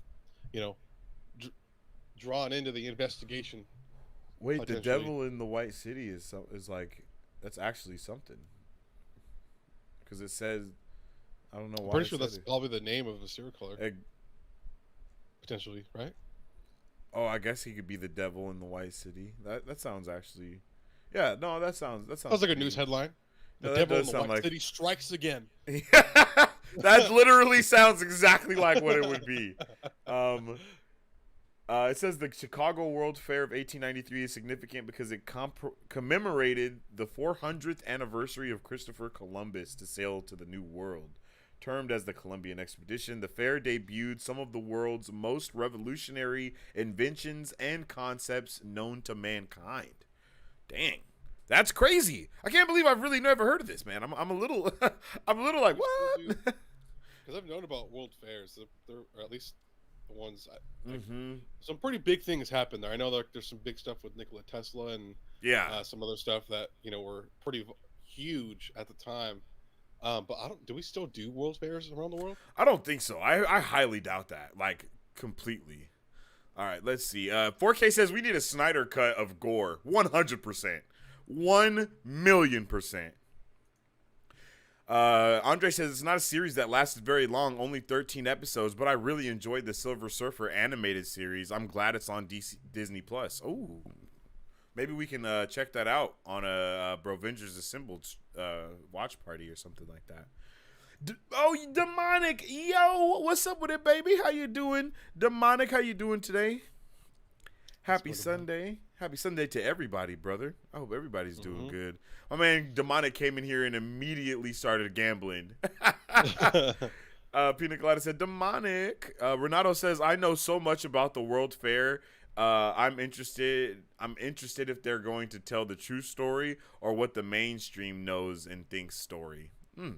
drawn into the investigation. Wait, the Devil in the White City is like that's actually something because it says I don't know why. I'm pretty sure that's probably the name of the serial killer. Potentially, right? Oh, I guess he could be the Devil in the White City. That sounds actually, yeah. No, that sounds like a news headline. The Devil in the White City strikes again. That literally sounds exactly like what it would be. It says the Chicago World Fair of 1893 is significant because it commemorated the 400th anniversary of Christopher Columbus to sail to the New World. Termed as the Columbian Expedition, the fair debuted some of the world's most revolutionary inventions and concepts known to mankind. Dang, that's crazy! I can't believe I've really never heard of this, man. I'm a little, I'm a little like what? Because I've known about world fairs, or at least the ones. Some pretty big things happen there. I know there's some big stuff with Nikola Tesla and some other stuff that were pretty huge at the time. But do we still do world fairs around the world? I don't think so. I highly doubt that, like completely. All right, let's see. 4K says we need a Snyder cut of gore. 100%, 1,000,000%. Andre says it's not a series that lasted very long, only 13 episodes, but I really enjoyed the Silver Surfer animated series. I'm glad it's on Disney Plus. Oh, maybe we can check that out on a Brovengers Assembled watch party or something like that. Demonic, yo, what's up with it, baby? How you doing, Demonic? How you doing today? Happy Sunday. Happy Sunday to everybody, brother. I hope everybody's doing good. My man Demonic came in here and immediately started gambling. Pina Colada said, Demonic. Renato says, I know so much about the World Fair. I'm interested if they're going to tell the true story or what the mainstream knows and thinks story.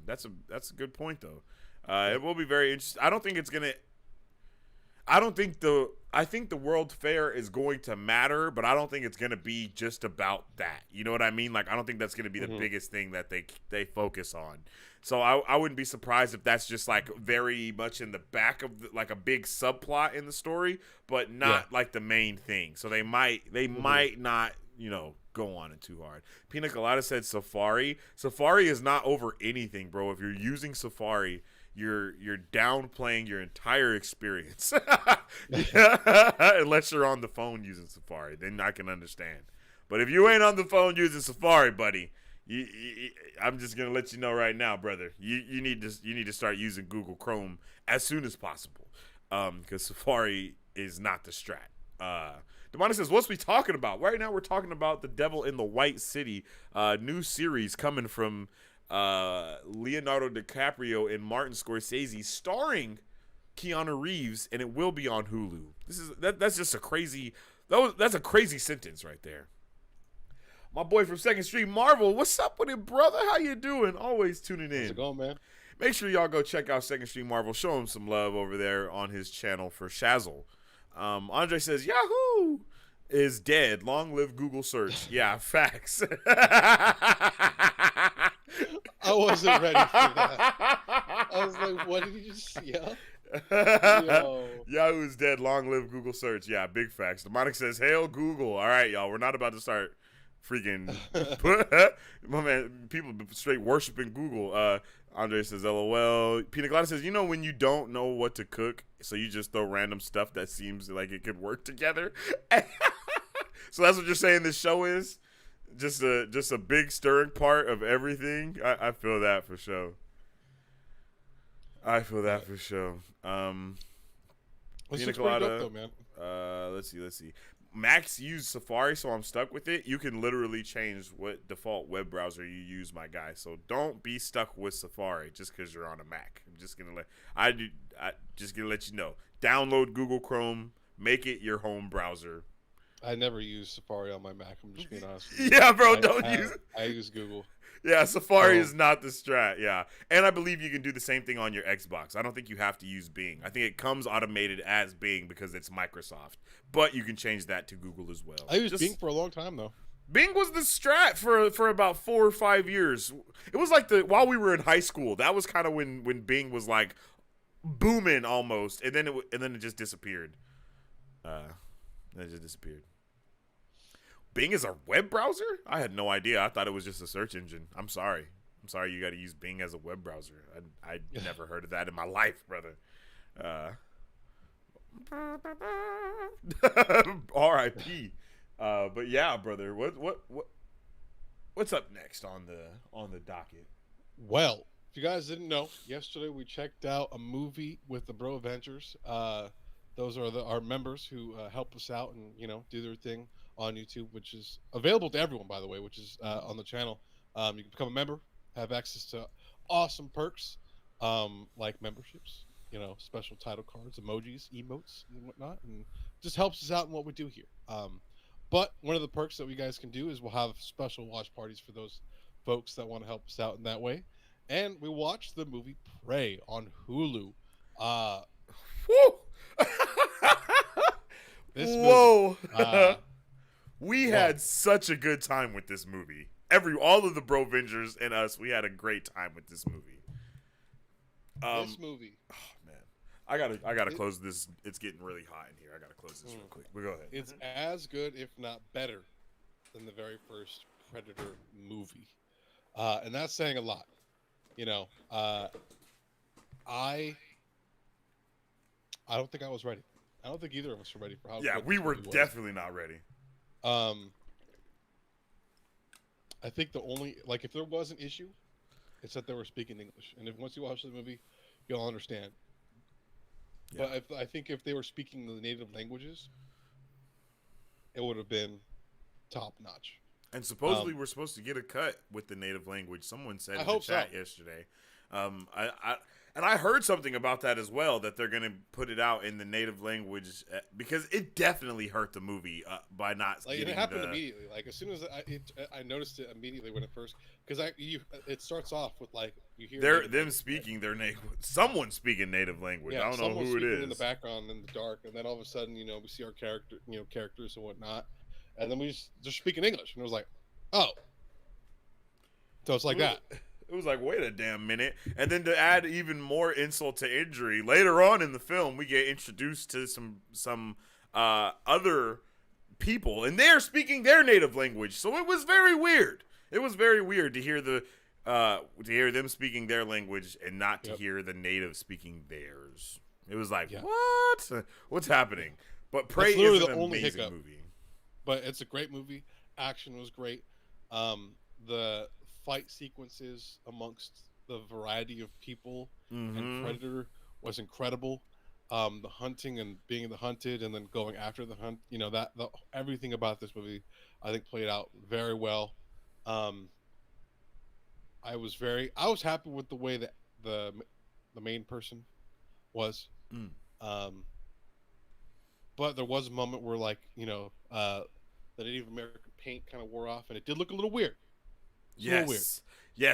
That's a good point, though. It will be very interesting. I think the World Fair is going to matter, but I don't think it's going to be just about that. You know what I mean? Like, I don't think that's going to be the biggest thing that they focus on. So I wouldn't be surprised if that's just like very much in the back of like a big subplot in the story, but not like the main thing. So they might not, go on it too hard. Pina Colada said Safari. Safari is not over anything, bro. If you're using Safari, you're downplaying your entire experience. Unless you're on the phone using Safari, then I can understand. But if you ain't on the phone using Safari, buddy, I'm just gonna let you know right now, brother. You need to start using Google Chrome as soon as possible, because Safari is not the strat. Demona says, "What's we talking about right now? We're talking about the Devil in the White City, new series coming from Leonardo DiCaprio and Martin Scorsese starring Keanu Reeves, and it will be on Hulu. That's just a crazy. That's a crazy sentence right there. My boy from Second Street Marvel, what's up with it, brother? How you doing? Always tuning in. How's it going, man? Make sure y'all go check out Second Street Marvel. Show him some love over there on his channel for Shazzle. Andre says, Yahoo is dead. Long live Google search. Yeah, facts. I wasn't ready for that. I was like, what did you just yell? Yo. Yahoo's dead. Long live Google search. Yeah, big facts. Demonic says, hail Google. All right, y'all. We're not about to start freaking my man, people straight worshiping Google. Andre says, LOL. Pina Colada says, when you don't know what to cook, so you just throw random stuff that seems like it could work together. So that's what you're saying this show is? Just a big stirring part of everything? I feel that for sure. Let's just bring it up, though, man. Let's see. Max used Safari, so I'm stuck with it. You can literally change what default web browser you use, my guy. So don't be stuck with Safari just because you're on a Mac. I'm just gonna let you know. Download Google Chrome, make it your home browser. I never use Safari on my Mac. I'm just being honest with you. Yeah, bro, don't use it. I use Google. Yeah, Safari is not the strat. Yeah, and I believe you can do the same thing on your Xbox. I don't think you have to use Bing. I think it comes automated as Bing because it's Microsoft. But you can change that to Google as well. I used Bing for a long time, though. Bing was the strat for about 4 or 5 years. It was like while we were in high school. That was kind of when Bing was like booming almost, and then it just disappeared. Bing is a web browser? I had no idea. I thought it was just a search engine. I'm sorry you got to use Bing as a web browser. I never heard of that in my life, brother. R.I.P. But yeah, brother. What's up next on the docket? Well, if you guys didn't know, yesterday we checked out a movie with the Bro Avengers. Those are our members who help us out and do their thing on YouTube, which is available to everyone, by the way, which is on the channel. You can become a member, have access to awesome perks, like memberships, special title cards, emojis, emotes, and whatnot, and just helps us out in what we do here. But one of the perks that we guys can do is we'll have special watch parties for those folks that want to help us out in that way. And we watched the movie Prey on Hulu. Whoa! We had such a good time with this movie. All of the Brovengers and us, we had a great time with this movie. This movie. Oh man, I gotta close this. It's getting really hot in here. I gotta close this real quick. But go ahead. It's as good, if not better, than the very first Predator movie, and that's saying a lot. I don't think I was ready. I don't think either of us were ready for how. Yeah, we were definitely not ready. I think the only if there was an issue, it's that they were speaking English, and once you watch the movie, you'll understand. Yeah. But I think if they were speaking the native languages, it would have been top notch. And supposedly we're supposed to get a cut with the native language. Someone said in the chat yesterday. I heard something about that as well, that they're going to put it out in the native language because it definitely hurt the movie by not getting it happened immediately. As soon as I noticed it immediately when it first, because it starts off with you hear them speaking their native, someone speaking native language. Yeah, I don't know who it is in the background in the dark, and then all of a sudden we see our characters and whatnot, and then they're speaking English, and it was like, oh, so it's like that. It was like, wait a damn minute. And then to add even more insult to injury, later on in the film, we get introduced to some other people, and they're speaking their native language. So it was very weird. It was very weird to hear them speaking their language and not to hear the native speaking theirs. It was like, what? What's happening? But Prey is an amazing movie. But it's a great movie. Action was great. The fight sequences amongst the variety of people and Predator was incredible. The hunting and being the hunted and then going after the hunt, everything about this movie I think played out very well. I I was happy with the way that the main person was. But there was a moment where, like, the Native American paint kind of wore off, and it did look a little weird. Yes,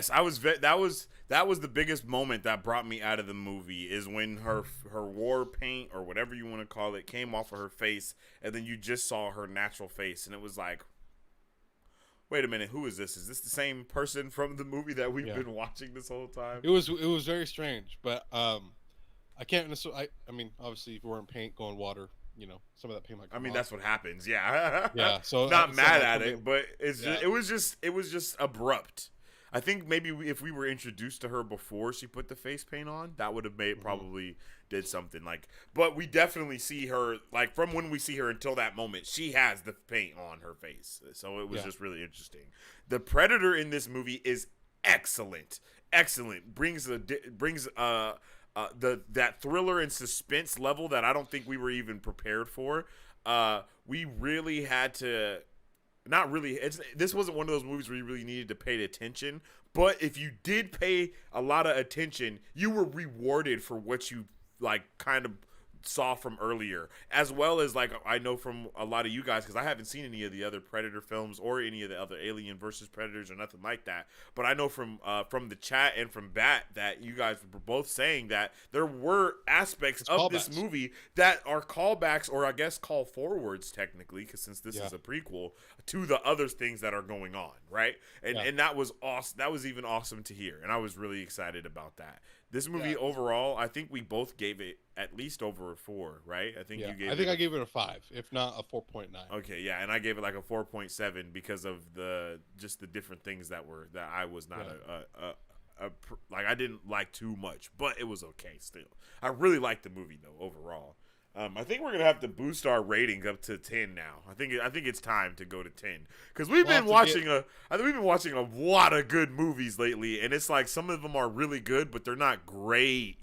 I was. That was the biggest moment that brought me out of the movie, is when her war paint, or whatever you want to call it, came off of her face, and then you just saw her natural face, and it was like, wait a minute, who is this? Is this the same person from the movie that we've been watching this whole time? It was very strange, but I can't necessarily. I mean, obviously, if you're wearing paint, going water, some of that paint might come off. That's what happens. Yeah. Yeah. So not mad at it, but it was just abrupt. I think maybe if we were introduced to her before she put the face paint on, that would have probably did something. But we definitely see her, from when we see her until that moment, she has the paint on her face. So it was just really interesting. The Predator in this movie is excellent. Brings that thriller and suspense level that I don't think we were even prepared for. We really had to. Not really. This wasn't one of those movies where you really needed to pay attention. But if you did pay a lot of attention, you were rewarded for what you kind of saw from earlier, as well as I know from a lot of you guys, because I haven't seen any of the other Predator films or any of the other Alien versus Predators or nothing like that. But I know from the chat and from Bat that you guys were both saying that there were aspects of this movie that are callbacks, or I guess call forwards technically, because since this is a prequel to the other things that are going on, right? And that was awesome. That was even awesome to hear, and I was really excited about that. This movie overall, I think we both gave it at least over a 4, right? I think you gave. I gave it a 5, if not a 4.9. Okay, yeah, and I gave it a 4.7 because of the different things that I was not I didn't like too much, but it was okay still. I really liked the movie though overall. I think we're gonna have to boost our rating up to 10 now. I think it's time to go to 10 because we've been watching a lot of good movies lately, and it's some of them are really good, but they're not great,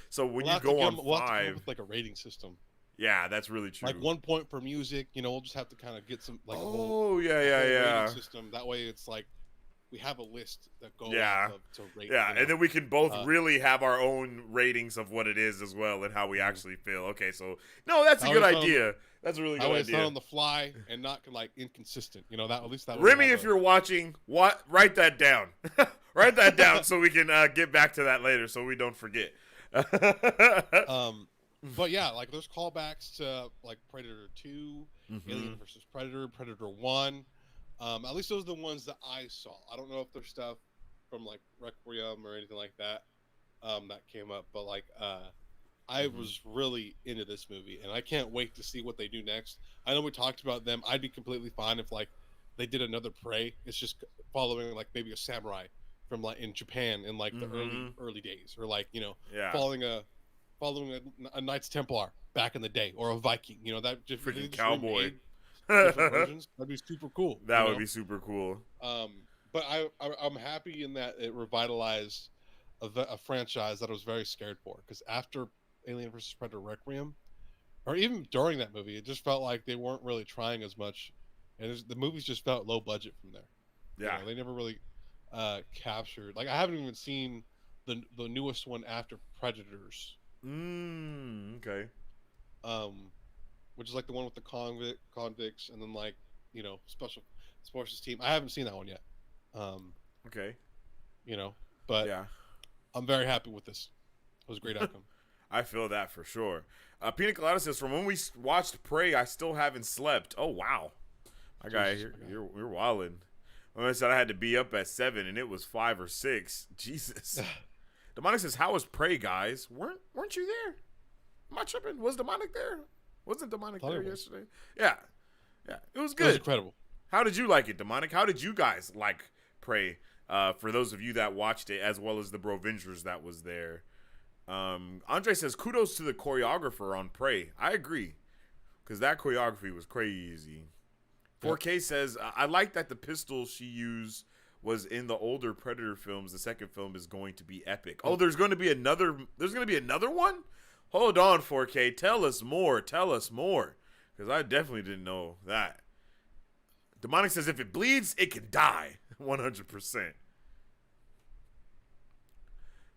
So when you go on 5, we'll have to come up with a rating system. Yeah, that's really true. 1 point for music, we'll just have to kind of get some a whole rating system. That way, it's we have a list that goes to rate. Yeah, and then we can both really have our own ratings of what it is as well and how we actually feel. Okay, so that's a good idea. That's a really good idea. It's not on the fly and not inconsistent. That at least that. Remy, if you're watching, write that down. Write that down so we can get back to that later, so we don't forget. But yeah, there's callbacks to Predator 2, Alien versus Predator, Predator 1. At least those are the ones that I saw. I don't know if there's stuff from Requiem or anything like that that came up, but I was really into this movie, and I can't wait to see what they do next. I know we talked about them. I'd be completely fine if they did another Prey. It's just following maybe a samurai from in Japan in the early days, or following a Knights Templar back in the day, or a Viking. That just freaking cowboy. Different versions. That'd be super cool. That would be super cool. But I'm happy in that it revitalized a franchise that I was very scared for, because after Alien vs. Predator Requiem, or even during that movie, it just felt like they weren't really trying as much, and the movies just felt low budget from there. Yeah, they never really captured. I haven't even seen the newest one after Predators. Okay. Which is the one with the convicts, and then special forces team. I haven't seen that one yet. Okay. But I'm very happy with this. It was a great outcome. I feel that for sure. Pina Colada says, from when we watched Prey, I still haven't slept. Oh wow, my guy, you're wildin'. When I said I had to be up at 7, and it was 5 or 6. Jesus. Demonic says, how was Prey, guys? Weren't you there? Am I tripping? Was Demonic there? Wasn't Demonic there yesterday? Yeah. It was good. It was incredible. How did you like it, Demonic? How did you guys like Prey? For those of you that watched it, as well as the Brovengers that was there. Andre says, kudos to the choreographer on Prey. I agree, because that choreography was crazy. 4K says, I like that the pistol she used was in the older Predator films. The second film is going to be epic. Oh, there's going to be another one? Hold on, 4K. Tell us more. Because I definitely didn't know that. Demonic says, if it bleeds, it can die. 100%.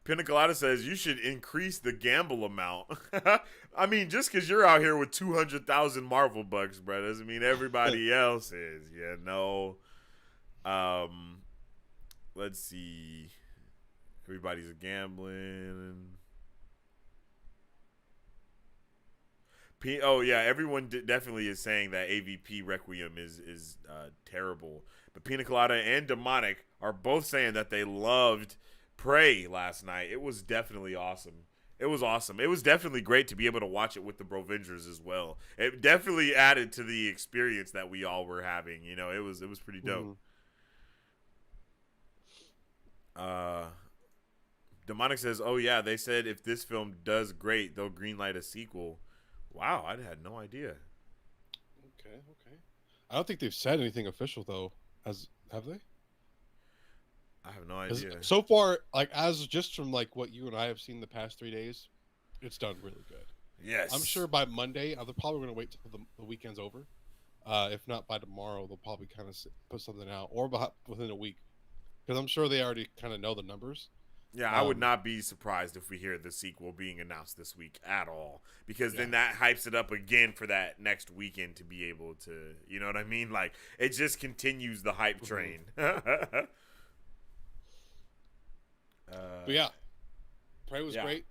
Pina Colada says you should increase the gamble amount. I mean, just because you're out here with 200,000 Marvel bucks, bro, doesn't mean everybody else is. You know. Let's see. Everybody's gambling. Oh yeah, everyone definitely is saying that AVP Requiem is terrible. But Pina Colada and Demonic are both saying that they loved Prey last night. It was definitely awesome. It was awesome. It was definitely great to be able to watch it with the Brovengers as well. It definitely added to the experience that we all were having. You know, it was pretty dope. Demonic says, "Oh yeah, they said if this film does great, they'll greenlight a sequel." Wow, I had no idea. Okay. I don't think they've said anything official though. Have they? I have no idea. So far, like as just from like what you and I have seen the past 3 days, it's done really good. Yes. I'm sure by Monday, they're probably going to wait till the weekend's over. If not by tomorrow, they'll probably kind of put something out, or within a week, because I'm sure they already kind of know the numbers. Yeah, I would not be surprised if we hear the sequel being announced this week at all, because then that hypes it up again for that next weekend to be able to, you know what I mean? Like, it just continues the hype train. But yeah, Prey was great.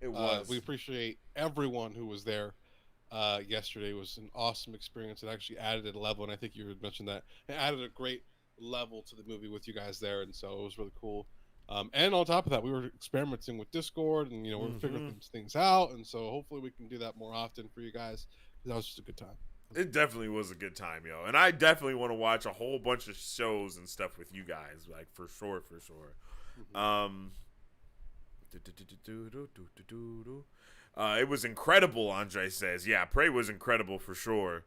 It was. We appreciate everyone who was there. Yesterday was an awesome experience. It actually added a level, and I think you had mentioned that. It added a great level to the movie with you guys there, and so it was really cool. And on top of that, we were experimenting with Discord, and we're figuring things out, and so hopefully we can do that more often for you guys. That was just a good time. It definitely was a good time, yo, and I definitely want to watch a whole bunch of shows and stuff with you guys, like for sure. It was incredible. Andre says, "Yeah, Prey was incredible for sure."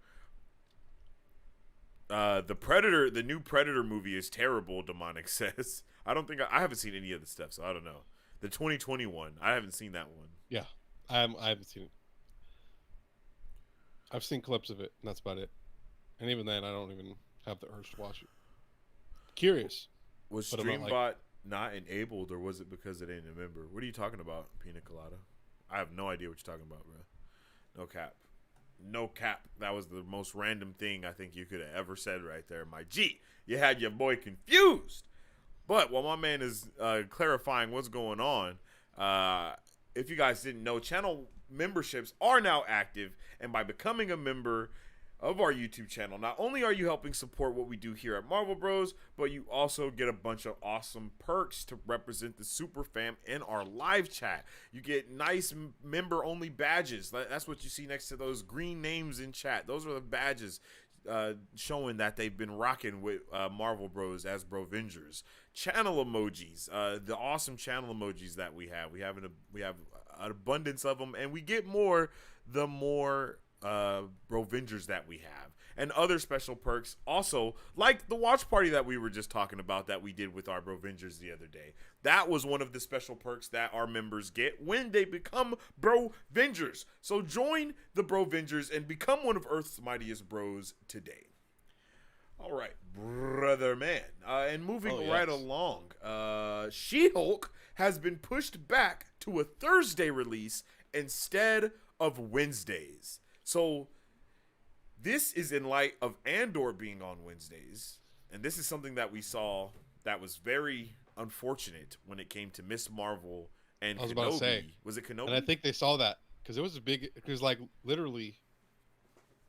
The new Predator movie is terrible. Demonic says. I haven't seen any of the stuff, so I don't know. The 2021, I haven't seen that one. Yeah, I haven't seen it. I've seen clips of it, and that's about it. And even then, I don't even have the urge to watch it. Curious. Was Streambot not enabled, or was it because it ain't a member? What are you talking about, Pina Colada? I have no idea what you're talking about, bro. No cap. No cap. That was the most random thing I think you could have ever said right there, my G. You had your boy confused. But while my man is clarifying what's going on, if you guys didn't know, channel memberships are now active. And by becoming a member of our YouTube channel, not only are you helping support what we do here at Marvel Bros, but you also get a bunch of awesome perks to represent the Super Fam in our live chat. You get nice member-only badges. That's what you see next to those green names in chat. Those are the badges showing that they've been rocking with Marvel Bros as Brovengers. Channel emojis, the awesome channel emojis that we have. We have an abundance of them, and we get more the more Brovengers that we have, and other special perks also, like the watch party that we were just talking about that we did with our Brovengers the other day. That was one of the special perks that our members get when they become Brovengers. So join the Brovengers and become one of Earth's mightiest bros today. All right, brother man. And moving right along, She-Hulk has been pushed back to a Thursday release instead of Wednesdays. So this is in light of Andor being on Wednesdays, and this is something that we saw that was very unfortunate when it came to Miss Marvel and Kenobi. About to say, was it Kenobi? And I think they saw that because it was a big, because like literally,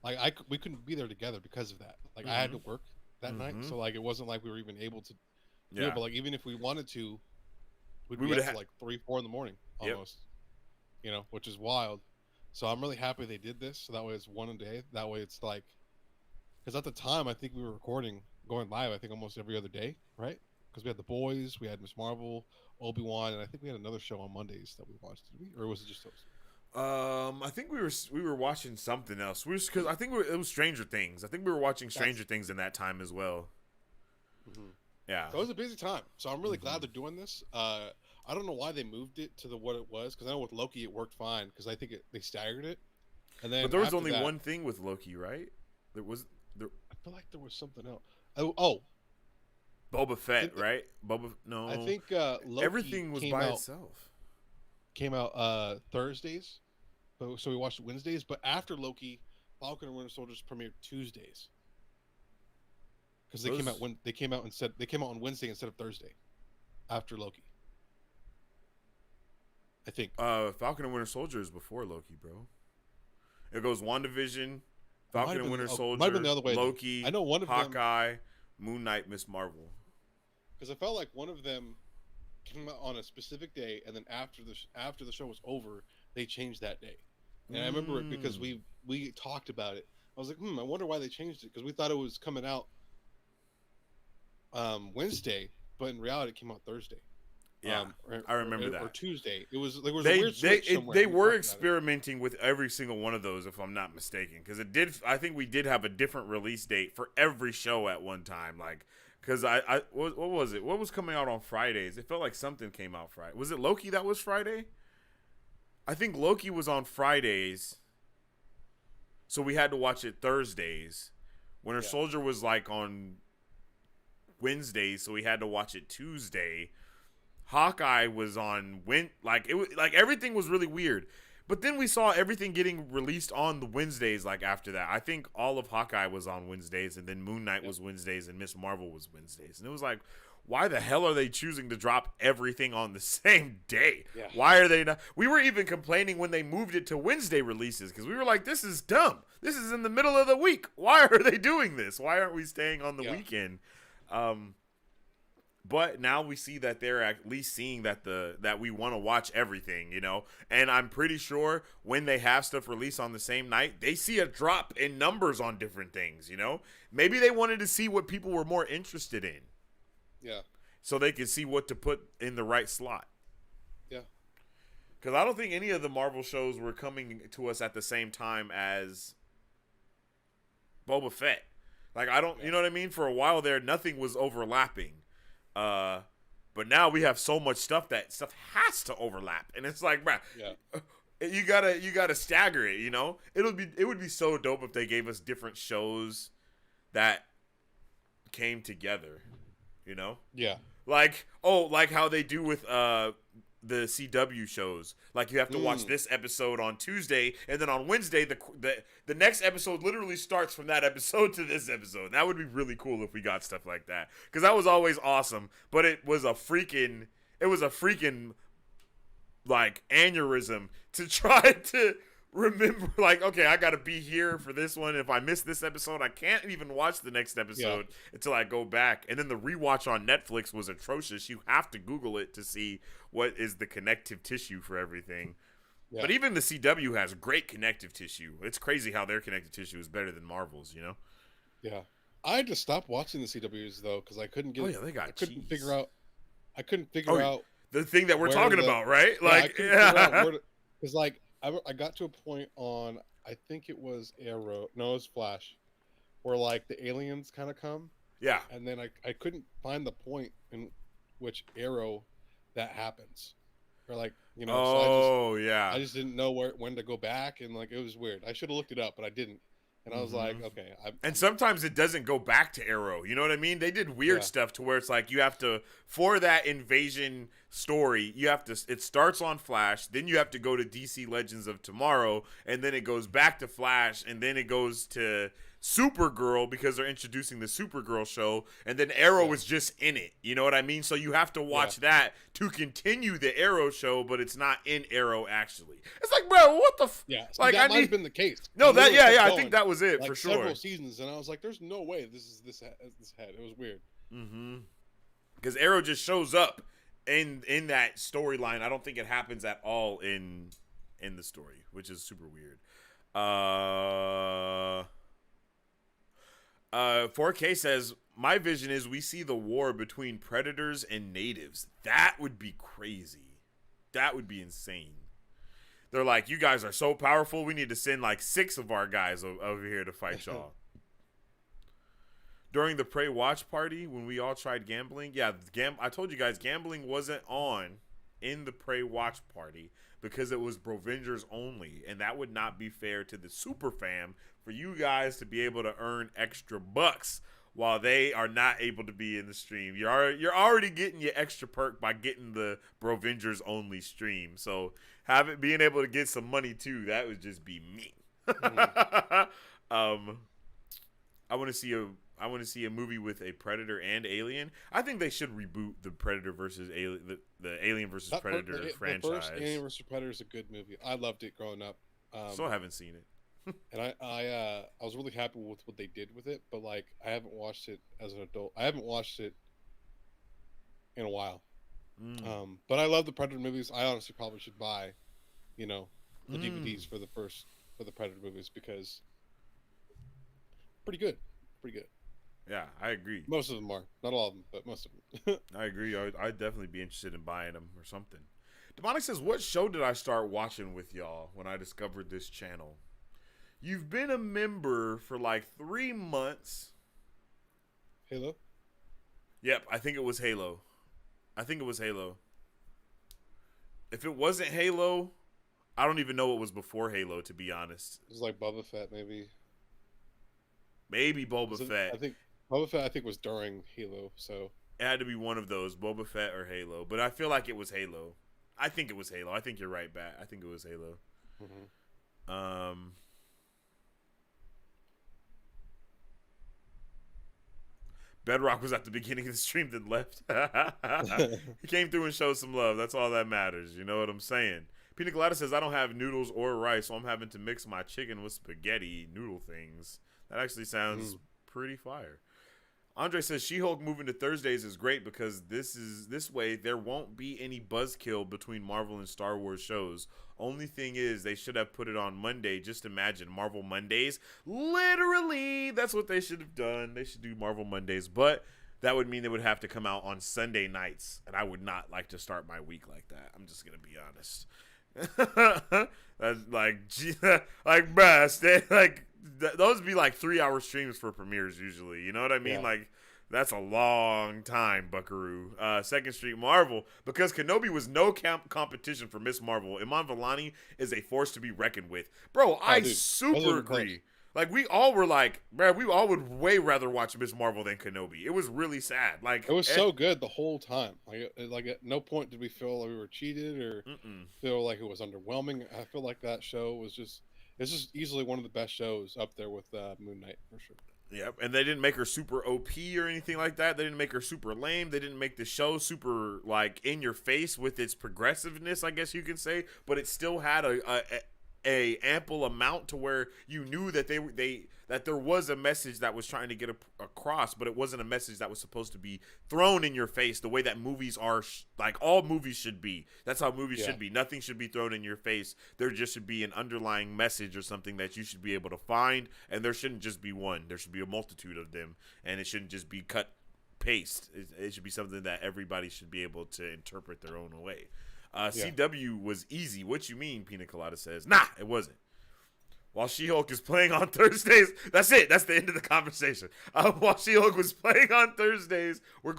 like we couldn't be there together because of that. Like I had to work that night, so like it wasn't like we were even able to do it. But like even if we wanted to, we would be up to like 3-4 in the morning almost. Which is wild. So I'm really happy they did this. So that way it's one a day. That way it's like, because at the time I think we were going live, I think almost every other day, right? Because we had The Boys, we had Miss Marvel, Obi-Wan, and I think we had another show on Mondays that we watched. Did we? Or was it just those? I think we were watching something else. Because I think it was Stranger Things. I think we were watching Stranger Things in that time as well. Yeah. So it was a busy time. So I'm really glad they're doing this. I don't know why they moved it to what it was, because I know with Loki it worked fine, because I think they staggered it. And then, but there was only one thing with Loki, right? I feel like there was something else. Boba Fett, right? No. I think Loki everything was by itself. Came out Thursdays, so we watched Wednesdays. But after Loki, Falcon and Winter Soldiers premiered Tuesdays because they came out on Wednesday instead of Thursday after Loki. I think Falcon and Winter Soldier is before Loki, bro. It goes WandaVision, Falcon and Winter Soldier, might have been the other way, Loki, I know one of Hawkeye, Moon Knight, Miss Marvel. Because I felt like one of them came out on a specific day, and then after the show was over, they changed that day. And I remember it because we talked about it. I was like, I wonder why they changed it, because we thought it was coming out Wednesday, but in reality, it came out Thursday. Yeah, I remember that. Or Tuesday. There was a weird switch somewhere. They were experimenting with every single one of those, if I'm not mistaken, because I think we did have a different release date for every show at one time, like. Because what was it? What was coming out on Fridays? It felt like something came out Friday. Was it Loki that was Friday? I think Loki was on Fridays, so we had to watch it Thursdays. Winter Soldier was like on Wednesdays, so we had to watch it Tuesday. Hawkeye was on everything was really weird. But then we saw everything getting released on the Wednesdays, like, after that. I think all of Hawkeye was on Wednesdays, and then Moon Knight was Wednesdays, and Miss Marvel was Wednesdays. And it was like, why the hell are they choosing to drop everything on the same day? Yeah. Why are they not? We were even complaining when they moved it to Wednesday releases, because we were like, this is dumb. This is in the middle of the week. Why are they doing this? Why aren't we staying on the weekend? But now we see that they're at least seeing that we want to watch everything, you know? And I'm pretty sure when they have stuff released on the same night, they see a drop in numbers on different things, you know? Maybe they wanted to see what people were more interested in. Yeah. So they could see what to put in the right slot. Yeah. Because I don't think any of the Marvel shows were coming to us at the same time as Boba Fett. Like, you know what I mean? For a while there, nothing was overlapping. But now we have so much stuff that stuff has to overlap, and it's like, bruh, you gotta stagger it. You know, it would be so dope if they gave us different shows that came together. You know, like how they do with the CW shows. Like, you have to watch this episode on Tuesday, and then on Wednesday the next episode literally starts from that episode to this episode. That would be really cool if we got stuff like that, because that was always awesome. But it was a freaking like aneurysm to try to remember, like, okay, I gotta be here for this one. If I miss this episode, I can't even watch the next episode until I go back. And then the rewatch on Netflix was atrocious. You have to Google it to see what is the connective tissue for everything. But even the CW has great connective tissue. It's crazy how their connective tissue is better than Marvel's, you know? Yeah. I had to stop watching the CWs, though, because I couldn't get I couldn't figure out the thing that we're talking about, right? Like, because like I got to a point on, I think it was Arrow, no, it was Flash, where like the aliens kind of come. Yeah. And then I couldn't find the point in which Arrow that happens. Or like, you know, I just didn't know when to go back, and like, it was weird. I should have looked it up, but I didn't. And I was like, okay. And sometimes it doesn't go back to Arrow. You know what I mean? They did weird stuff to where it's like you have to, for that invasion story, it starts on Flash, then you have to go to DC Legends of Tomorrow, and then it goes back to Flash, and then it goes to Supergirl because they're introducing the Supergirl show, and then Arrow is just in it. You know what I mean? So you have to watch that to continue the Arrow show, but it's not in Arrow actually. It's like, bro, what the like, that might have been the case. No, that I think that was it, like, for sure. Several seasons, and I was like, there's no way this is this head. It was weird. Because Arrow just shows up in that storyline. I don't think it happens at all in the story, which is super weird. 4K says, my vision is we see the war between predators and natives. That would be crazy. That would be insane. They're like, you guys are so powerful, we need to send like 6 of our guys over here to fight y'all. During the Prey watch party, when we all tried gambling, I told you guys gambling wasn't on in the Prey watch party because it was Brovengers only, and that would not be fair to the super fam for you guys to be able to earn extra bucks while they are not able to be in the stream. You're already getting your extra perk by getting the Brovengers only stream. So being able to get some money too, that would just be me. I want to see a movie with a Predator and Alien. I think they should reboot the Predator versus Alien, the Alien versus Predator franchise. The first Alien versus Predator is a good movie. I loved it growing up. Still haven't seen it. And I was really happy with what they did with it, but like I haven't watched it as an adult. I haven't watched it in a while. But I love the Predator movies. I honestly probably should buy, the DVDs for the Predator movies because pretty good. Yeah, I agree. Most of them are. Not all of them, but most of them. I agree. I'd definitely be interested in buying them or something. Demonic says, what show did I start watching with y'all when I discovered this channel? You've been a member for like 3 months. Halo? Yep, I think it was Halo. If it wasn't Halo, I don't even know what was before Halo, to be honest. It was like Boba Fett, maybe. Maybe Boba Fett. I think Boba Fett was during Halo, so it had to be one of those, Boba Fett or Halo. But I feel like it was Halo. I think it was Halo. I think you're right, Bat. I think it was Halo. Bedrock was at the beginning of the stream, then left. He came through and showed some love. That's all that matters. You know what I'm saying? Pina Colada says, I don't have noodles or rice, so I'm having to mix my chicken with spaghetti noodle things. That actually sounds pretty fire. Andre says, She-Hulk moving to Thursdays is great because this way there won't be any buzzkill between Marvel and Star Wars shows. Only thing is they should have put it on Monday. Just imagine Marvel Mondays. Literally, that's what they should have done. They should do Marvel Mondays, but that would mean they would have to come out on Sunday nights, and I would not like to start my week like that. I'm just gonna be honest. That's like best. Those be like 3-hour streams for premieres usually. You know what I mean? Yeah. Like that's a long time, Buckaroo. Second Street Marvel, because Kenobi was no competition for Miss Marvel. Iman Vellani is a force to be reckoned with, bro. Dude, super agree. Like we all were like, bro, we all would way rather watch Miss Marvel than Kenobi. It was really sad. Like it was so good the whole time. Like at no point did we feel like we were cheated or feel like it was underwhelming. I feel like that show was it's just easily one of the best shows up there with Moon Knight for sure. Yep, and they didn't make her super OP or anything like that. They didn't make her super lame. They didn't make the show super like in your face with its progressiveness, I guess you can say. But it still had a ample amount to where you knew that that there was a message that was trying to get across, but it wasn't a message that was supposed to be thrown in your face the way that movies are, like all movies should be. That's how movies should be. Nothing should be thrown in your face. There just should be an underlying message or something that you should be able to find, and there shouldn't just be one. There should be a multitude of them, and it shouldn't just be cut, paste. It should be something that everybody should be able to interpret their own way. CW was easy. What you mean? Pina Colada says. Nah, it wasn't. While She-Hulk is playing on Thursdays, that's it. That's the end of the conversation. While She-Hulk was playing on Thursdays, we're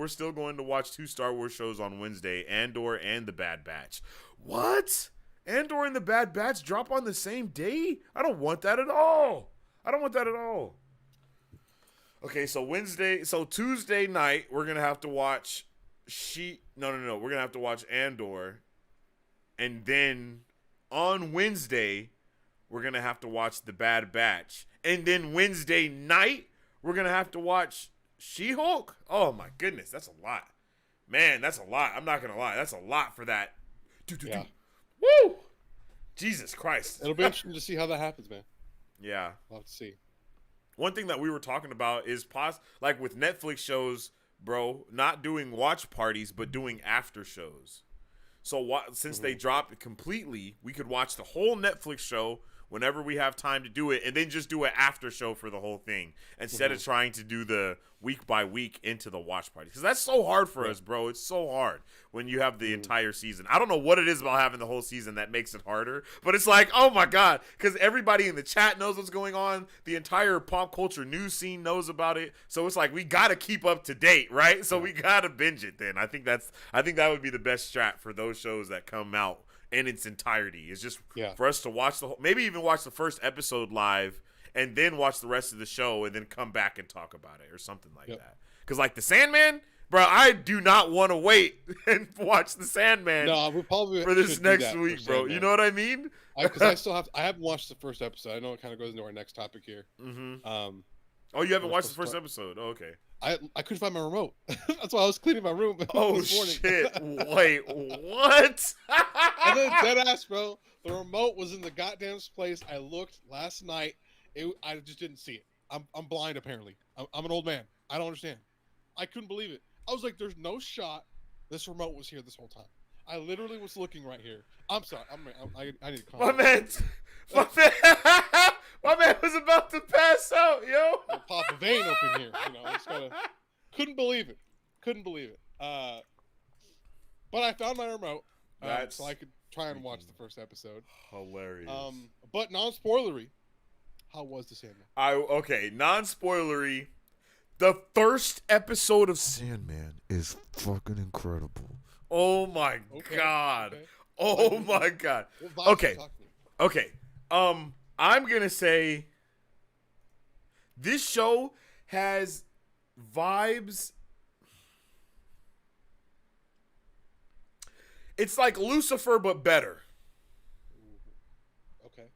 still going to watch 2 Star Wars shows on Wednesday, Andor and The Bad Batch. What? Andor and The Bad Batch drop on the same day? I don't want that at all. Okay, so Tuesday night we're gonna have to watch we're gonna have to watch Andor, and then on Wednesday we're gonna have to watch The Bad Batch, and then Wednesday night we're gonna have to watch She-Hulk. Oh my goodness, that's a lot, man. That's a lot. I'm not gonna lie, that's a lot for that. Yeah. Woo! Jesus Christ. It'll be interesting to see how that happens, man. Yeah, We'll have to see. one thing that we were talking about is like with Netflix shows, bro, not doing watch parties, but doing after shows. So since they dropped it completely, we could watch the whole Netflix show whenever we have time to do it, and then just do an after show for the whole thing instead of trying to do the week by week into the watch party. Because that's so hard for us, bro. It's so hard when you have the entire season. I don't know what it is about having the whole season that makes it harder, but it's like, oh my God, because everybody in the chat knows what's going on. The entire pop culture news scene knows about it. So it's like, we got to keep up to date, right? So we got to binge it then. I think that would be the best strat for those shows that come out in its entirety. Is just for us to watch maybe even watch the first episode live and then watch the rest of the show and then come back and talk about it or something like Yep. that. Because like the Sandman, bro, I do not want to wait and watch the Sandman No, we probably for this should do next that for week, bro. You Sandman. know what I mean? Because I haven't watched the first episode. I know it kind of goes into our next topic here. Mm-hmm. Oh, you haven't watched the first episode? Oh, okay. I couldn't find my remote. That's why I was cleaning my room. Oh this morning. shit! Wait, what? And then dead ass, bro. The remote was in the goddamn place. I looked last night. I just didn't see it. I'm blind apparently. I'm an old man. I don't understand. I couldn't believe it. I was like, "There's no shot this remote was here this whole time." I literally was looking right here. I'm sorry. I need to calm My down. my man was about to pass out, yo. I'll pop a vein open here. You know, I just couldn't believe it. Couldn't believe it. But I found my remote, so I could try and watch the first episode. Hilarious. But non-spoilery. How was the Sandman? Okay, non-spoilery. The first episode of Sandman is fucking incredible. Oh my god. Okay. Oh my god. What vibes Okay. are you talking about? Okay. I'm gonna say this show has vibes. It's like Lucifer, but better. Okay.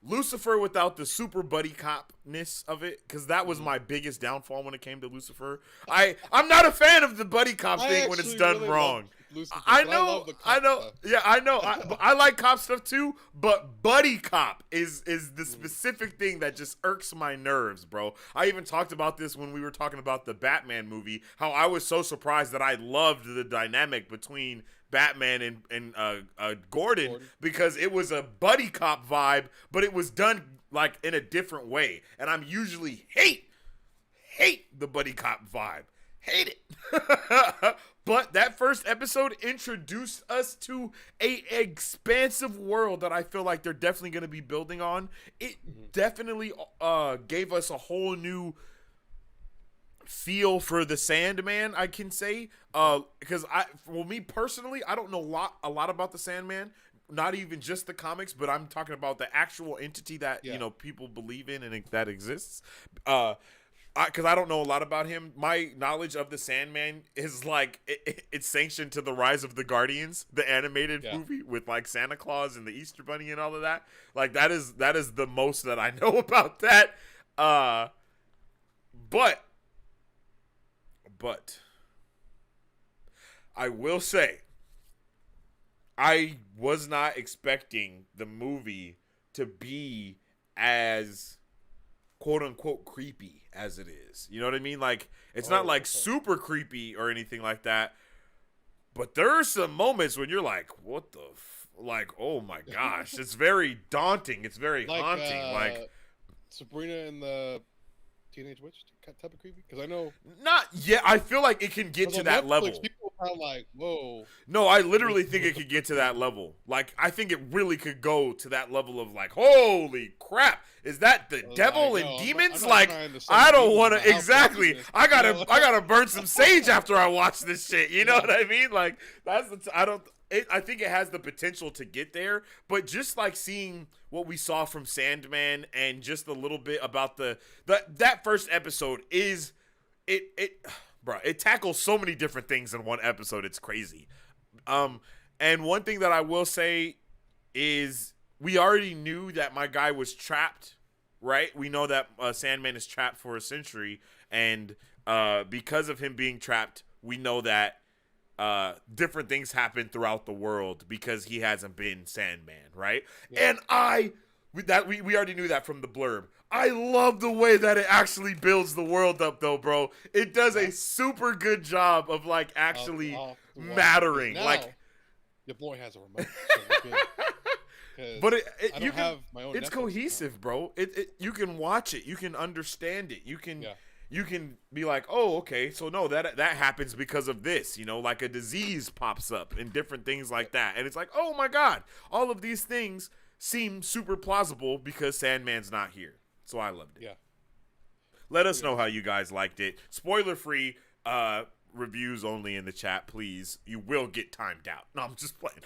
Lucifer without the super buddy copness of it, because that was my biggest downfall when it came to Lucifer. I'm not a fan of the buddy cop thing when it's actually done really wrong. love Lucifer, I but know, love the I cop know, stuff. yeah, I know. I like cop stuff too, but buddy cop is the specific thing that just irks my nerves, bro. I even talked about this when we were talking about the Batman movie, how I was so surprised that I loved the dynamic between Batman and Gordon because it was a buddy cop vibe, but it was done like in a different way. And I'm usually hate the buddy cop vibe. Hate it. But that first episode introduced us to a expansive world that I feel like they're definitely going to be building on. It definitely gave us a whole new feel for the Sandman, I can say. Because me personally, I don't know a lot about the Sandman. Not even just the comics, but I'm talking about the actual entity that people believe in and that exists. Because I don't know a lot about him. My knowledge of the Sandman is like it's sanctioned to the Rise of the Guardians, the animated movie with like Santa Claus and the Easter Bunny and all of that. Like that is the most that I know about that. But I will say I was not expecting the movie to be as quote unquote creepy as it is. You know what I mean? Like it's not like super creepy or anything like that. But there are some moments when you're like, what the like, oh my gosh. It's very daunting. It's very haunting. Like Sabrina and the Teenage Witch type of creepy? Because I know not yet. I feel like it can get to that Netflix, level. People are like, whoa. No, I literally think it could get to that level. Like, I think it really could go to that level of like, holy crap, is that the devil and demons? I'm not like, I don't want to exactly. I gotta burn some sage after I watch this shit. You know what I mean? Like, that's the. I think it has the potential to get there, but just like seeing what we saw from Sandman and just a little bit about that first episode is bro, it tackles so many different things in one episode. It's crazy. And one thing that I will say is we already knew that my guy was trapped, right? We know that Sandman is trapped for a century, and because of him being trapped, we know that different things happen throughout the world because he hasn't been Sandman, right? Yeah. And we already knew that from the blurb. I love the way that it actually builds the world up, though, bro. It does a super good job of like actually mattering. Now, like your boy has a remote. So but you can have my own. It's Netflix cohesive, bro. You can watch it. You can understand it. You can. Yeah. You can be like, oh, okay, so no, that happens because of this, like a disease pops up and different things like that. And it's like, oh my God, all of these things seem super plausible because Sandman's not here. So I loved it. Yeah. Let us know how you guys liked it. Spoiler free, reviews only in the chat, please. You will get timed out. No, I'm just playing.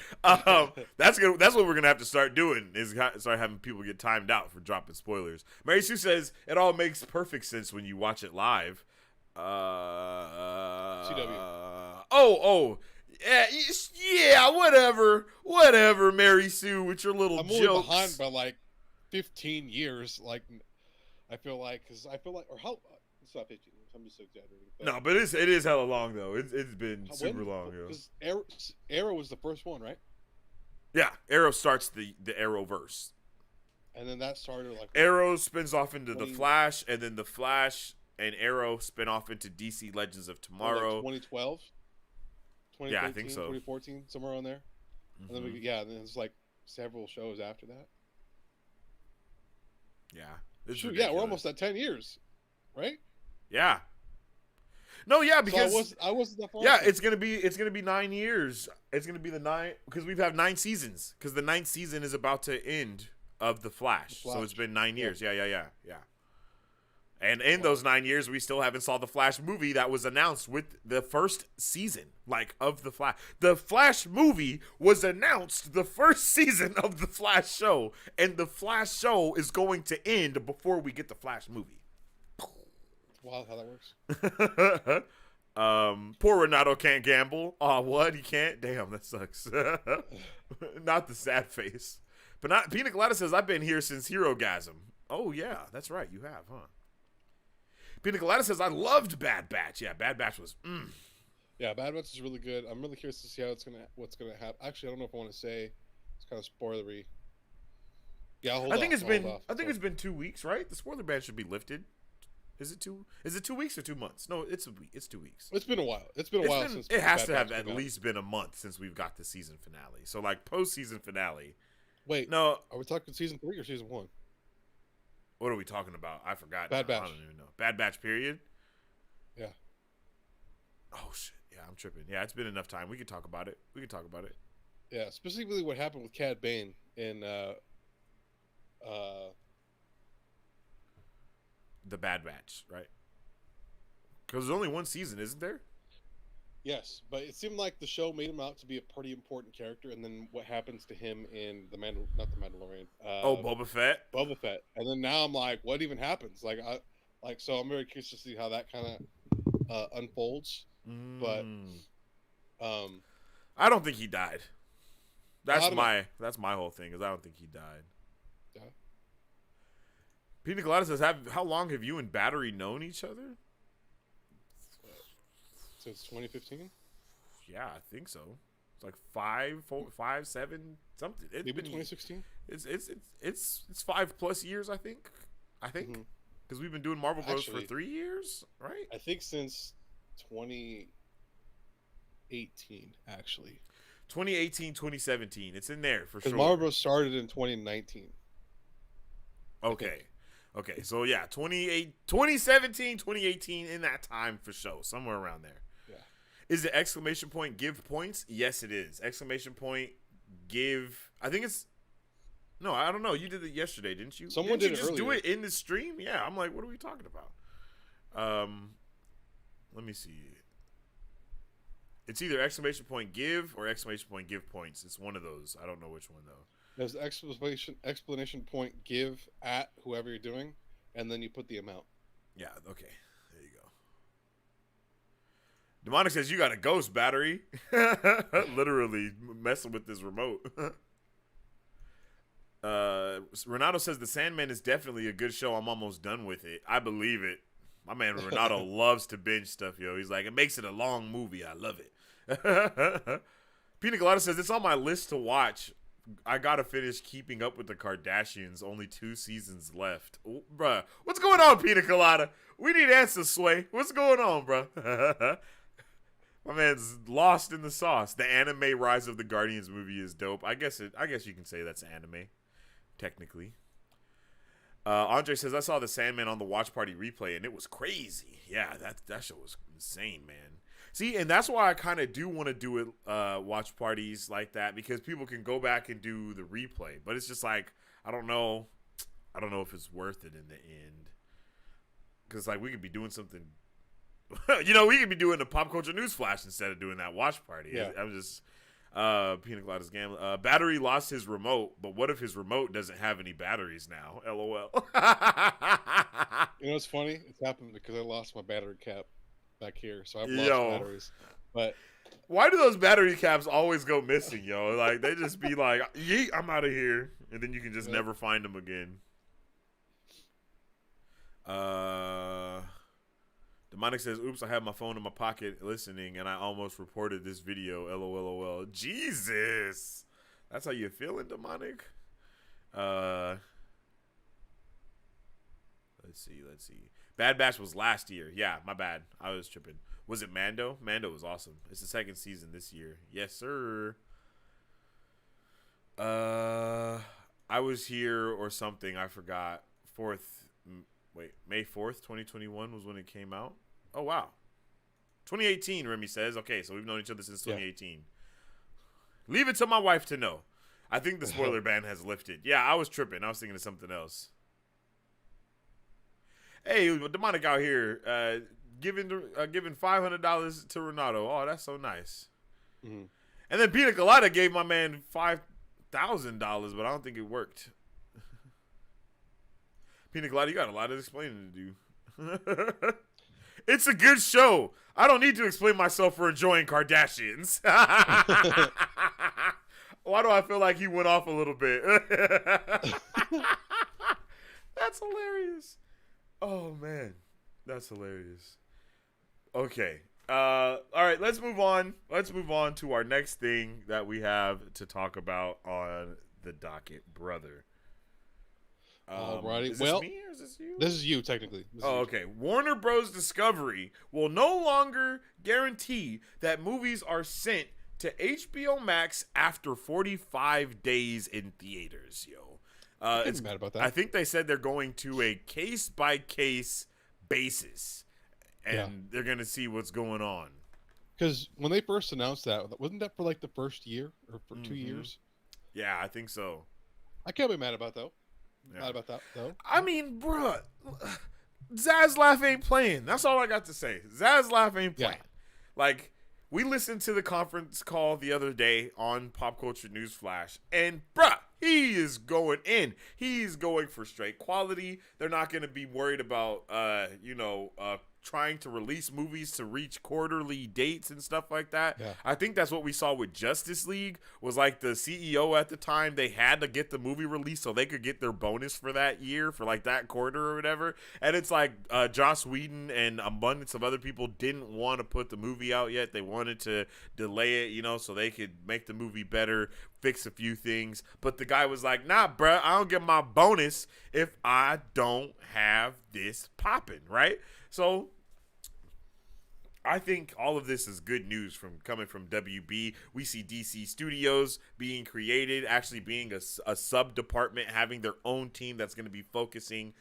That's what we're gonna have to start doing is start having people get timed out for dropping spoilers. Mary Sue says it all makes perfect sense when you watch it live. CW. Yeah, whatever, Mary Sue, with your little I'm jokes. only behind by like 15 years. Like, I feel like, or how? It's not 15 years. I'm just exaggerating. No, but it is hella long though. It's been super long. Because Arrow was the first one, right? Yeah, Arrow starts the Arrowverse. And then that started like Arrow spins off into the Flash, and then the Flash and Arrow spin off into DC Legends of Tomorrow. Like 2012. Yeah, I think so. 2014, somewhere on there. Mm-hmm. And then and then it's like several shows after that. Yeah. Shoot, yeah, we're almost at 10 years, right? Yeah. No, yeah, because so I wasn't that far. Yeah, it's gonna be 9 years. It's gonna be the 9 because we've had 9 seasons. Because the 9th season is about to end of the Flash. So it's been 9 years. Yeah. And in those 9 years, we still haven't saw the Flash movie that was announced with the first season, like, of the Flash. The Flash movie was announced the first season of the Flash show, and the Flash show is going to end before we get the Flash movie. Wow, how that works. Poor Renato can't gamble. Oh, what? He can't? Damn, that sucks. Not the sad face. But Pina Colada says, I've been here since Herogasm. Oh, yeah, that's right. You have, huh? Pina Colada says, I loved Bad Batch. Yeah, Bad Batch was, Yeah, Bad Batch is really good. I'm really curious to see what's gonna happen. Actually, I don't know if I want to say. It's kind of spoilery. Yeah, I think it's been 2 weeks, right? The spoiler ban should be lifted. Is it 2 weeks or 2 months? No, it's 2 weeks. It's been a while. Since it has Bad to have Batch at least been a month since we've got the season finale. So like post-season finale. Wait, no, are we talking season 3 or season 1? What are we talking about? I forgot. Bad Batch. I don't even know. Bad Batch period? Yeah. Oh, shit. Yeah, I'm tripping. Yeah, it's been enough time. We can talk about it. Yeah, specifically what happened with Cad Bane in the Bad Batch, right? Because there's only one season, isn't there? Yes, but it seemed like the show made him out to be a pretty important character, and then what happens to him in not the Mandalorian. Boba Fett. Boba Fett, and then now I'm like, what even happens? So I'm very curious to see how that kind of unfolds. But I don't think he died. That's my whole thing. Is I don't think he died. Yeah. Pina Colada says, how long have you and Battery known each other? Since 2015? Yeah, I think so. It's like 5, 7, something. Maybe 2016. It's 5+ years, I think. Because we've been doing Marvel Bros for 3 years, right? I think since 2018, actually. 2018, 2017. It's in there for sure. Because Marvel Bros started in 2019. Okay. So yeah, 2017, 2018, in that time for sure, somewhere around there. Yeah. Is the exclamation point give points? Yes, it is. Exclamation point give. I think it's. No, I don't know. You did it yesterday, didn't you? Someone didn't did you it just earlier. do it in the stream? Yeah, I'm like, what are we talking about? Let me see. It's either exclamation point give or exclamation point give points. It's one of those. I don't know which one though. There's explanation point give at whoever you're doing, and then you put the amount. Yeah, okay. There you go. Demonic says, you got a ghost battery. Literally messing with this remote. Renato says, the Sandman is definitely a good show. I'm almost done with it. I believe it. My man Renato loves to binge stuff, yo. He's like, it makes it a long movie. I love it. Pina Colada says, it's on my list to watch. I gotta finish Keeping Up with the Kardashians. Only 2 seasons left. Ooh, bruh. What's going on, Pina Colada? We need answers, Sway. What's going on, bruh? My man's lost in the sauce. The anime Rise of the Guardians movie is dope. I guess you can say that's anime, technically. Andre says, I saw the Sandman on the Watch Party replay, and it was crazy. Yeah, that show was insane, man. See, and that's why I kind of do want to do it, watch parties like that, because people can go back and do the replay. But it's just like, I don't know if it's worth it in the end. Because, like, we could be doing something You know, we could be doing a pop culture news flash instead of doing that watch party. Yeah. I'm just Pina Colada's gambling. Battery lost his remote, but what if his remote doesn't have any batteries now? LOL. You know what's funny? It's happened because I lost my battery cap back here, so I've lost Yo. batteries. But Why do those battery caps always go missing, yo? Like, they just be like, yeet, I'm out of here. And then you can just never find them again. Demonic says, oops, I had my phone in my pocket listening, and I almost reported this video. LOL. Jesus. That's how you feeling, Demonic? Let's see. Bad Batch was last year. Yeah, my bad. I was tripping. Was it Mando? Mando was awesome. It's the second season this year. Yes, sir. I was here or something. I forgot. May 4th, 2021 was when it came out. Oh, wow. 2018, Remy says. Okay, so we've known each other since 2018. Leave it to my wife to know. I think the spoiler ban has lifted. Yeah, I was tripping. I was thinking of something else. Hey, Demonic out here giving $500 to Renato. Oh, that's so nice. Mm-hmm. And then Pina Colada gave my man $5,000, but I don't think it worked. Pina Colada, you got a lot of explaining to do. It's a good show. I don't need to explain myself for enjoying Kardashians. Why do I feel like he went off a little bit? That's hilarious. Oh, man. That's hilarious. Okay. All right, let's move on. Let's move on to our next thing that we have to talk about on the docket, brother. Alrighty. Is Well, this me or is this you? this is you, technically. Okay. Warner Bros. Discovery will no longer guarantee that movies are sent to HBO Max after 45 days in theaters, yo. It's mad about that. I think they said they're going to a case-by-case basis, and they're going to see what's going on. Because when they first announced that, wasn't that for like the first year or for 2 years? Yeah, I think so. I can't be mad about that. Yeah. Mad about that, though. I mean, bruh, Zaslav ain't playing. That's all I got to say. Zaslav ain't playing. Like, we listened to the conference call the other day on Pop Culture News Flash, and bruh, he is going in. He's going for straight quality. They're not going to be worried about, trying to release movies to reach quarterly dates and stuff like that. Yeah. I think that's what we saw with Justice League. Was like the CEO at the time, they had to get the movie released so they could get their bonus for that year, for like that quarter or whatever. And it's like Joss Whedon and abundance of other people didn't want to put the movie out yet. They wanted to delay it, so they could make the movie better, fix a few things. But the guy was like, nah, bruh, I don't get my bonus if I don't have this popping, right? So I think all of this is good news coming from WB. We see DC Studios being created, actually being a sub-department, having their own team that's going to be focusing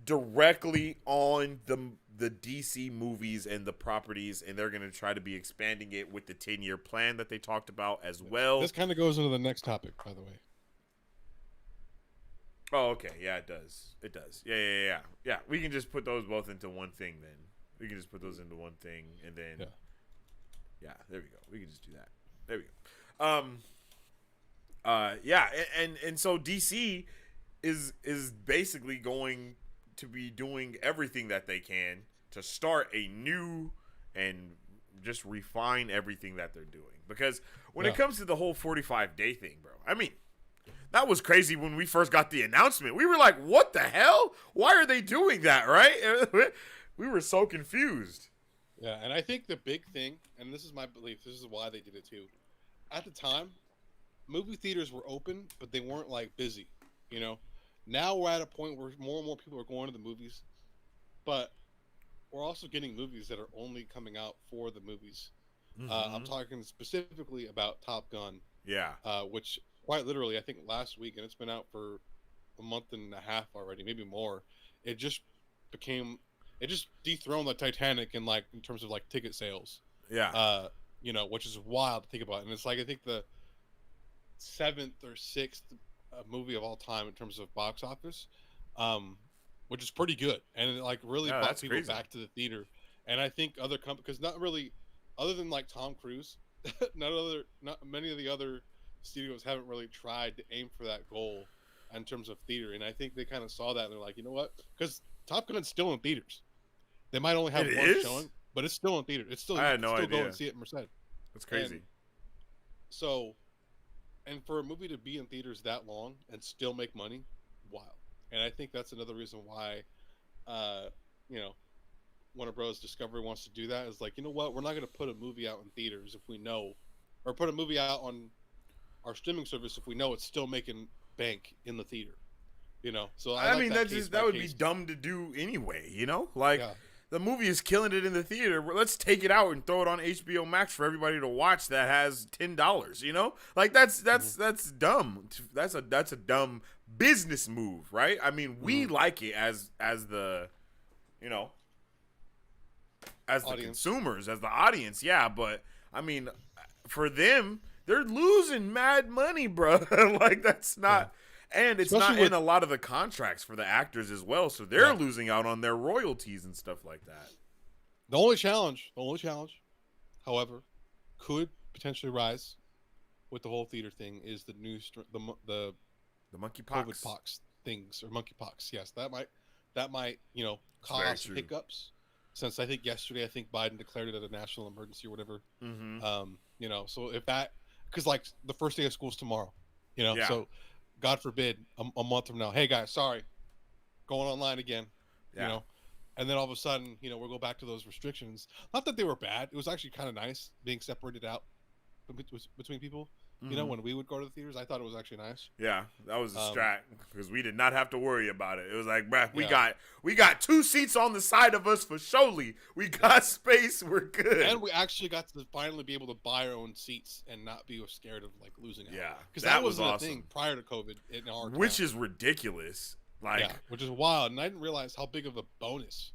directly on the DC movies and the properties, and they're going to try to be expanding it with the 10-year plan that they talked about as well. This kind of goes into the next topic, by the way. Oh, okay. Yeah, it does. It does. Yeah. We can just put those both into one thing then. We can just put those into one thing, and then there we go. We can just do that. There we go. And so DC is basically going to be doing everything that they can to start a new and just refine everything that they're doing. Because when it comes to the whole 45-day thing, bro, I mean, that was crazy when we first got the announcement. We were like, what the hell? Why are they doing that, right? We were so confused. Yeah, and I think the big thing, and this is my belief, this is why they did it too. At the time, movie theaters were open, but they weren't like busy, Now we're at a point where more and more people are going to the movies, but we're also getting movies that are only coming out for the movies. Mm-hmm. I'm talking specifically about Top Gun. Yeah. Which quite literally, I think last week, and it's been out for a month and a half already, maybe more. It just dethroned the Titanic in terms of like ticket sales. Yeah. Which is wild to think about. And it's like, I think the 7th or 6th movie of all time in terms of box office, which is pretty good. And it really brought people back to the theater. And I think other companies, because not really, other than like Tom Cruise, not many of the other studios haven't really tried to aim for that goal in terms of theater. And I think they kind of saw that and they're like, you know what? Because Top Gun's still in theaters. They might only have It one is? showing, but it's still in theater. It's still I had no still go idea. and see it in Merced. That's crazy. And so, and for a movie to be in theaters that long and still make money, wild. And I think that's another reason why, you know, Warner Bros. Discovery wants to do that. Is like, you know what? We're not going to put a movie out in theaters if we know, or put a movie out on our streaming service if we know it's still making bank in the theater. You know, so I like mean, that that would be dumb to do anyway. You know, like the movie is killing it in the theater. Let's take it out and throw it on HBO Max for everybody to watch. That has $10. You know, like that's dumb. That's a dumb business move, right? I mean, we like it as the, you know, as the consumers, as the audience, yeah. But I mean, for them, they're losing mad money, bro. Like that's not. And it's Especially not in a lot of the contracts for the actors as well, so they're losing out on their royalties and stuff like that. The only challenge, however, could potentially rise with the whole theater thing is the new the monkeypox COVID pox things or monkeypox. Yes, that might cause some hiccups. Since I think Biden declared it as a national emergency or whatever. Mm-hmm. So if that, because like the first day of school is tomorrow, so. God forbid, a month from now, hey guys, sorry, going online again, and then all of a sudden, we'll go back to those restrictions. Not that they were bad; it was actually kind of nice being separated out between people. Mm-hmm. When we would go to the theaters, I thought it was actually nice. Yeah, that was a strat because we did not have to worry about it. It was like, bruh, we got 2 seats on the side of us for surely. We got space. We're good. And we actually got to finally be able to buy our own seats and not be scared of like losing out. Yeah, because that wasn't awesome. A thing prior to COVID in our which is ridiculous. Like, which is wild, and I didn't realize how big of a bonus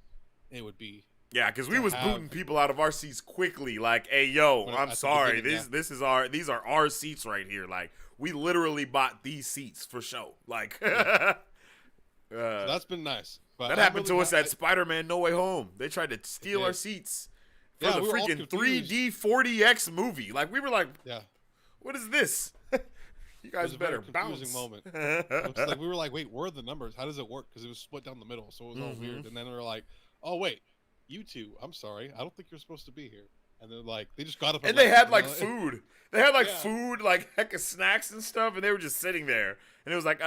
it would be. Yeah, because we was booting people out of our seats quickly. Like, hey, yo, I'm sorry. These are our seats right here. Like, we literally bought these seats for show. Like, so that's been nice. But that happened to us at Spider-Man No Way Home. They tried to steal our seats for the freaking 3D 40X movie. Like, we were like, what is this? You guys better bounce. Moment. Like, we were like, wait, where are the numbers? How does it work? Because it was split down the middle, so it was all weird. And then we were like, oh wait. You two, I'm sorry, I don't think you're supposed to be here. And they're like, they just got up. And they had like food. They had like food, like heck of snacks and stuff, and they were just sitting there. And it was like,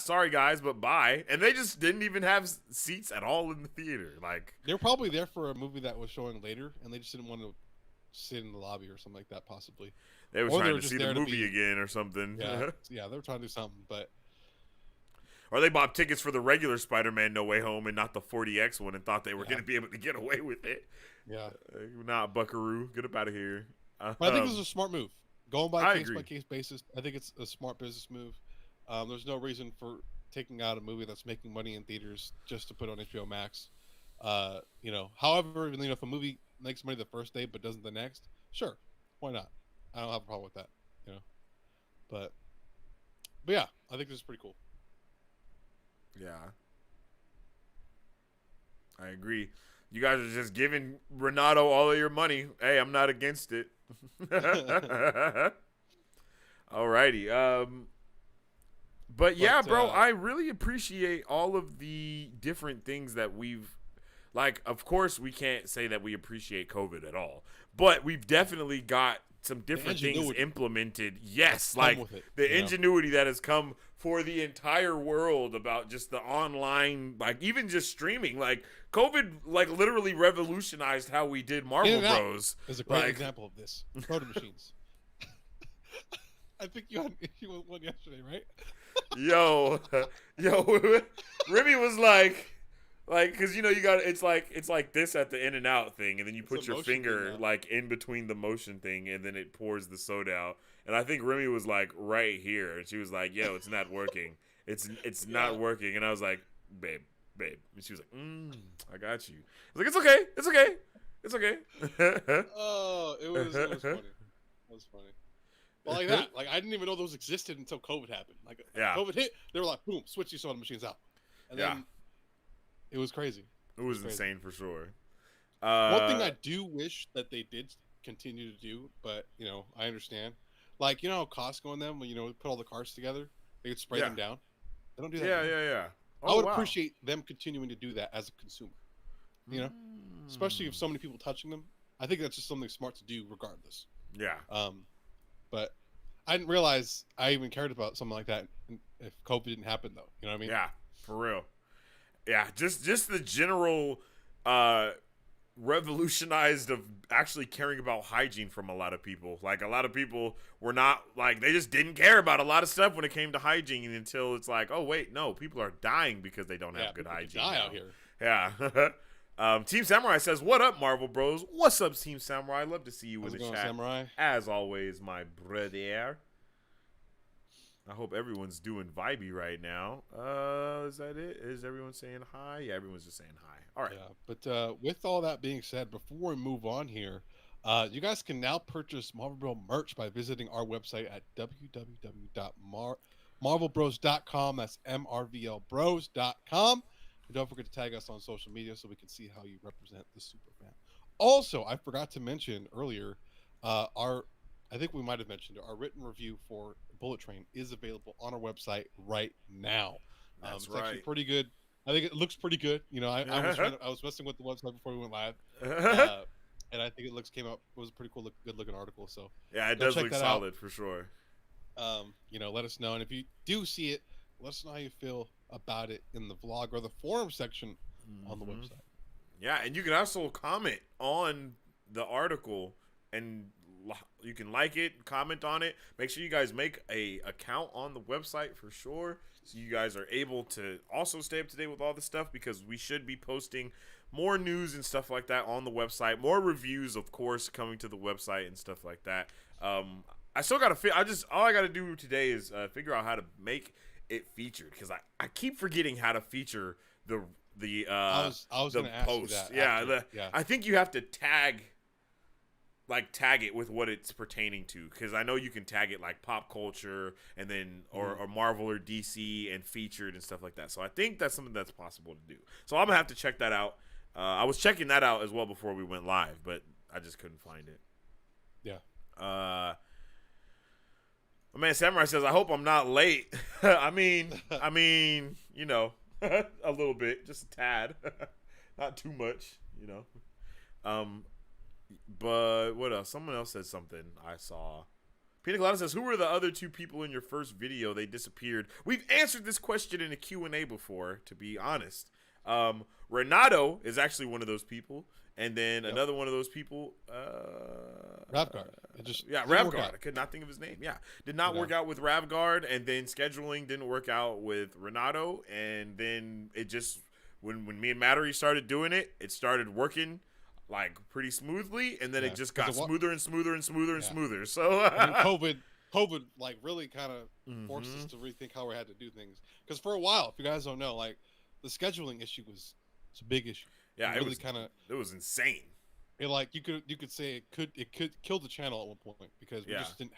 sorry guys, but bye. And they just didn't even have seats at all in the theater. Like, they were probably there for a movie that was showing later, and they just didn't want to sit in the lobby or something like that, possibly. They were trying to see the movie again or something. Yeah, they were trying to do something, but. Or they bought tickets for the regular Spider-Man No Way Home and not the 40X one and thought they were going to be able to get away with it. Yeah. Nah, buckaroo. Get up out of here. But I think this is a smart move. Going by case-by-case basis, I think it's a smart business move. There's no reason for taking out a movie that's making money in theaters just to put on HBO Max. However, if a movie makes money the first day but doesn't the next, sure. Why not? I don't have a problem with that. But yeah, I think this is pretty cool. Yeah. I agree. You guys are just giving Renato all of your money. Hey, I'm not against it. Alrighty. But yeah, bro, I really appreciate all of the different things that we've, like, of course we can't say that we appreciate COVID at all, but we've definitely got some different things implemented. Yes, like the ingenuity that has come for the entire world about just the online, like even just streaming. Like COVID, like literally revolutionized how we did Marvel Bros. Is a great example of this. Proto machines. I think you had one yesterday, right? yo, Remy was like, because you got it's like this at the in and out thing, and then you put your finger like in between the motion thing, and then it pours the soda out. And I think Remy was like right here, and she was like, "Yo, it's not working. It's not working." And I was like, "Babe," and she was like, "I got you." I was like, "It's okay." Oh, it was funny. It was funny. Well, like that. Like I didn't even know those existed until COVID happened. Like COVID hit, they were like, "Boom, switch these soda machines out," and then it was crazy. It was insane for sure. One thing I do wish that they did continue to do, but I understand. Like how Costco and them, put all the carts together, they could spray them down. They don't do that. Yeah. I would appreciate them continuing to do that as a consumer. Especially if so many people touching them. I think that's just something smart to do, regardless. Yeah. But I didn't realize I even cared about something like that if COVID didn't happen, though. You know what I mean? Yeah, for real. Yeah, just the general revolutionized of actually caring about hygiene from a lot of people. Like, a lot of people were not, like, they just didn't care about a lot of stuff when it came to hygiene until it's like, oh, wait, no, people are dying because they don't have good hygiene. Die out here. Yeah. Team Samurai says, what up, Marvel Bros? What's up, Team Samurai? Love to see you in the chat. Samurai? As always, my brother. I hope everyone's doing vibey right now. Is that it? Is everyone saying hi? Yeah, everyone's just saying hi. All right. Yeah, but with all that being said, before we move on here, you guys can now purchase Marvel Bros merch by visiting our website at www.marvelbros.com. That's MRVLbros.com. And don't forget to tag us on social media so we can see how you represent the super fan. Also, I forgot to mention earlier, I think we might have mentioned it, our written review for Bullet Train is available on our website right now. That's it's right. actually pretty good. I think it looks pretty good. I was messing with the website before we went live, and I think it was a pretty cool, good looking article. So yeah, it does look solid for sure. Let us know, and if you do see it, let us know how you feel about it in the vlog or the forum section on the website. Yeah, and you can also comment on the article, and you can like it, comment on it. Make sure you guys make a account on the website for sure, so you guys are able to also stay up to date with all the stuff, because we should be posting more news and stuff like that on the website, more reviews, of course, coming to the website and stuff like that. I still gotta all I gotta do today is figure out how to make it featured, because I keep forgetting how to feature the I was the gonna ask you post. that I think you have to tag it with what it's pertaining to, because I know you can tag it like pop culture and then or Marvel or DC and featured and stuff like that. So I think that's something that's possible to do. So I'm gonna have to check that out. I was checking that out as well before we went live, but I just couldn't find it. Yeah. My man Samurai says, I hope I'm not late. I mean, a little bit, just a tad, not too much, But what else? Someone else said something I saw. Pina Colada says, who were the other two people in your first video? They disappeared. We've answered this question in a Q&A before, to be honest. Renato is actually one of those people. And then another one of those people, Ravguard. Ravguard. I could not think of his name. Yeah, did not work out with Ravguard, and then scheduling didn't work out with Renato, and then it just when me and Mattery started doing it, it started working like pretty smoothly, and then it just got smoother and smoother and smoother and smoother. So COVID like really kind of forced us to rethink how we had to do things, because for a while, if you guys don't know, like the scheduling issue was a big issue. Yeah, it really kind of. It was insane. It like you could say it could kill the channel at one point, because we just couldn't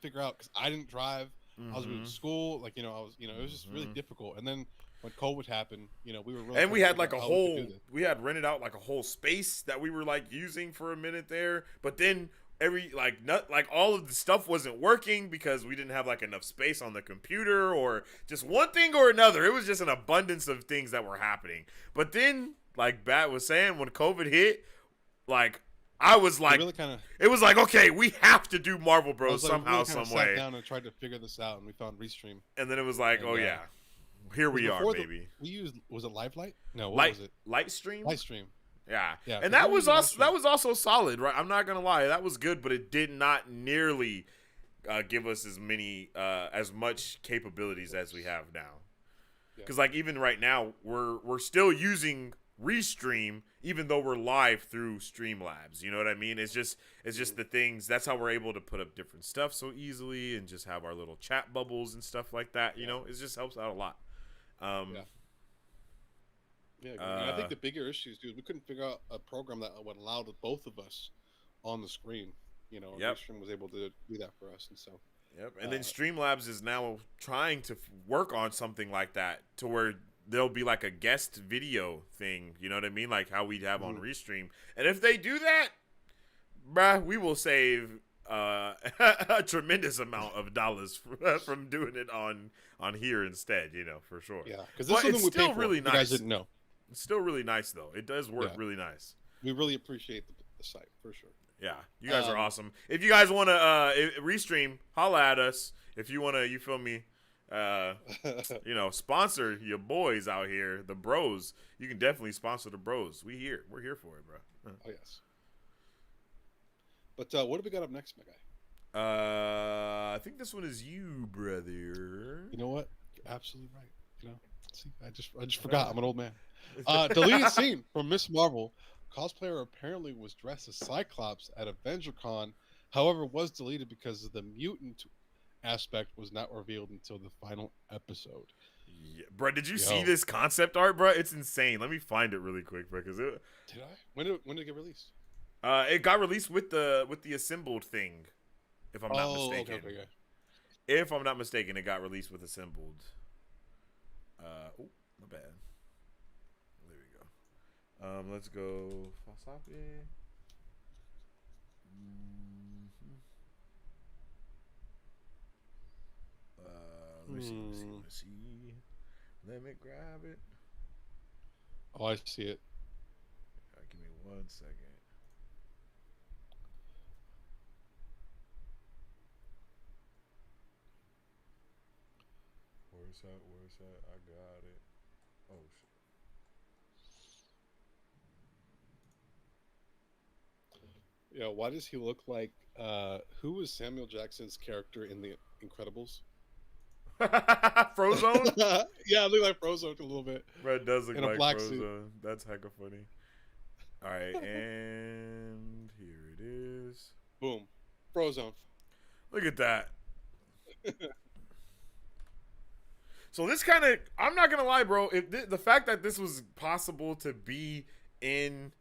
figure out, because I didn't drive. I was in school, like it was just really difficult. And then when COVID happened, we were really, and we had like we had rented out like a whole space that we were like using for a minute there, but then all of the stuff wasn't working because we didn't have like enough space on the computer, or just one thing or another. It was just an abundance of things that were happening. But then, like Bat was saying, when COVID hit, like I was like, it was like, okay, we have to do Marvel Bros somehow, some way. Sat down and tried to figure this out, and we found Restream. And then it was like, here we are, baby. We used, was it Live Light? No, what was it? Lightstream. Lightstream. Yeah, and that was also solid, right? I'm not gonna lie, that was good, but it did not nearly give us as much capabilities as we have now. Because like even right now, we're still using Restream, even though we're live through Streamlabs. You know what I mean? It's just the things. That's how we're able to put up different stuff so easily, and just have our little chat bubbles and stuff like that. You know, it just helps out a lot. I think the bigger issues, dude, we couldn't figure out a program that would allow both of us on the screen. Restream was able to do that for us, and so. Yep, and then Streamlabs is now trying to work on something like that, to where there'll be like a guest video thing. You know what I mean? Like how we'd have on Restream. And if they do that, bruh, we will save a tremendous amount of dollars from doing it on here instead. You know, for sure. Yeah, because this is something we pay for. Really you nice. guys didn't know. It's still really nice though. It does work really nice. We really appreciate the site for sure. Yeah, you guys are awesome. If you guys want to Restream, holla at us. If you want to, you feel me, you know, sponsor your boys out here, the bros. You can definitely sponsor the bros. We're here for it, bro. Oh yes. But what do we got up next, my guy? I think this one is you, brother. You know what? You're absolutely right. You know, see, I just forgot. I'm an old man. Deleted scene from Miss Marvel. Cosplayer apparently was dressed as Cyclops at AvengerCon, however, was deleted because the mutant aspect was not revealed until the final episode. Yeah, bro, did you see this concept art, bro? It's insane. Let me find it really quick, bro. Did I? When did it get released? It got released with the assembled thing, if I'm not mistaken. Okay. If I'm not mistaken, it got released with assembled. Oh, not bad. Let's go Wasabi. Let me see. Let me grab it. Oh, I see it. Give me 1 second. Where's that? I got it. Oh, shit. Yeah, why does he look like who was Samuel Jackson's character in The Incredibles? Frozone? Yeah, it looked like Frozone a little bit. Bro, it does look in like a black Frozone. suit. That's hecka funny. All right, and here it is. Boom. Frozone. Look at that. So this kind of, I'm not gonna lie, bro. If the fact that this was possible to be in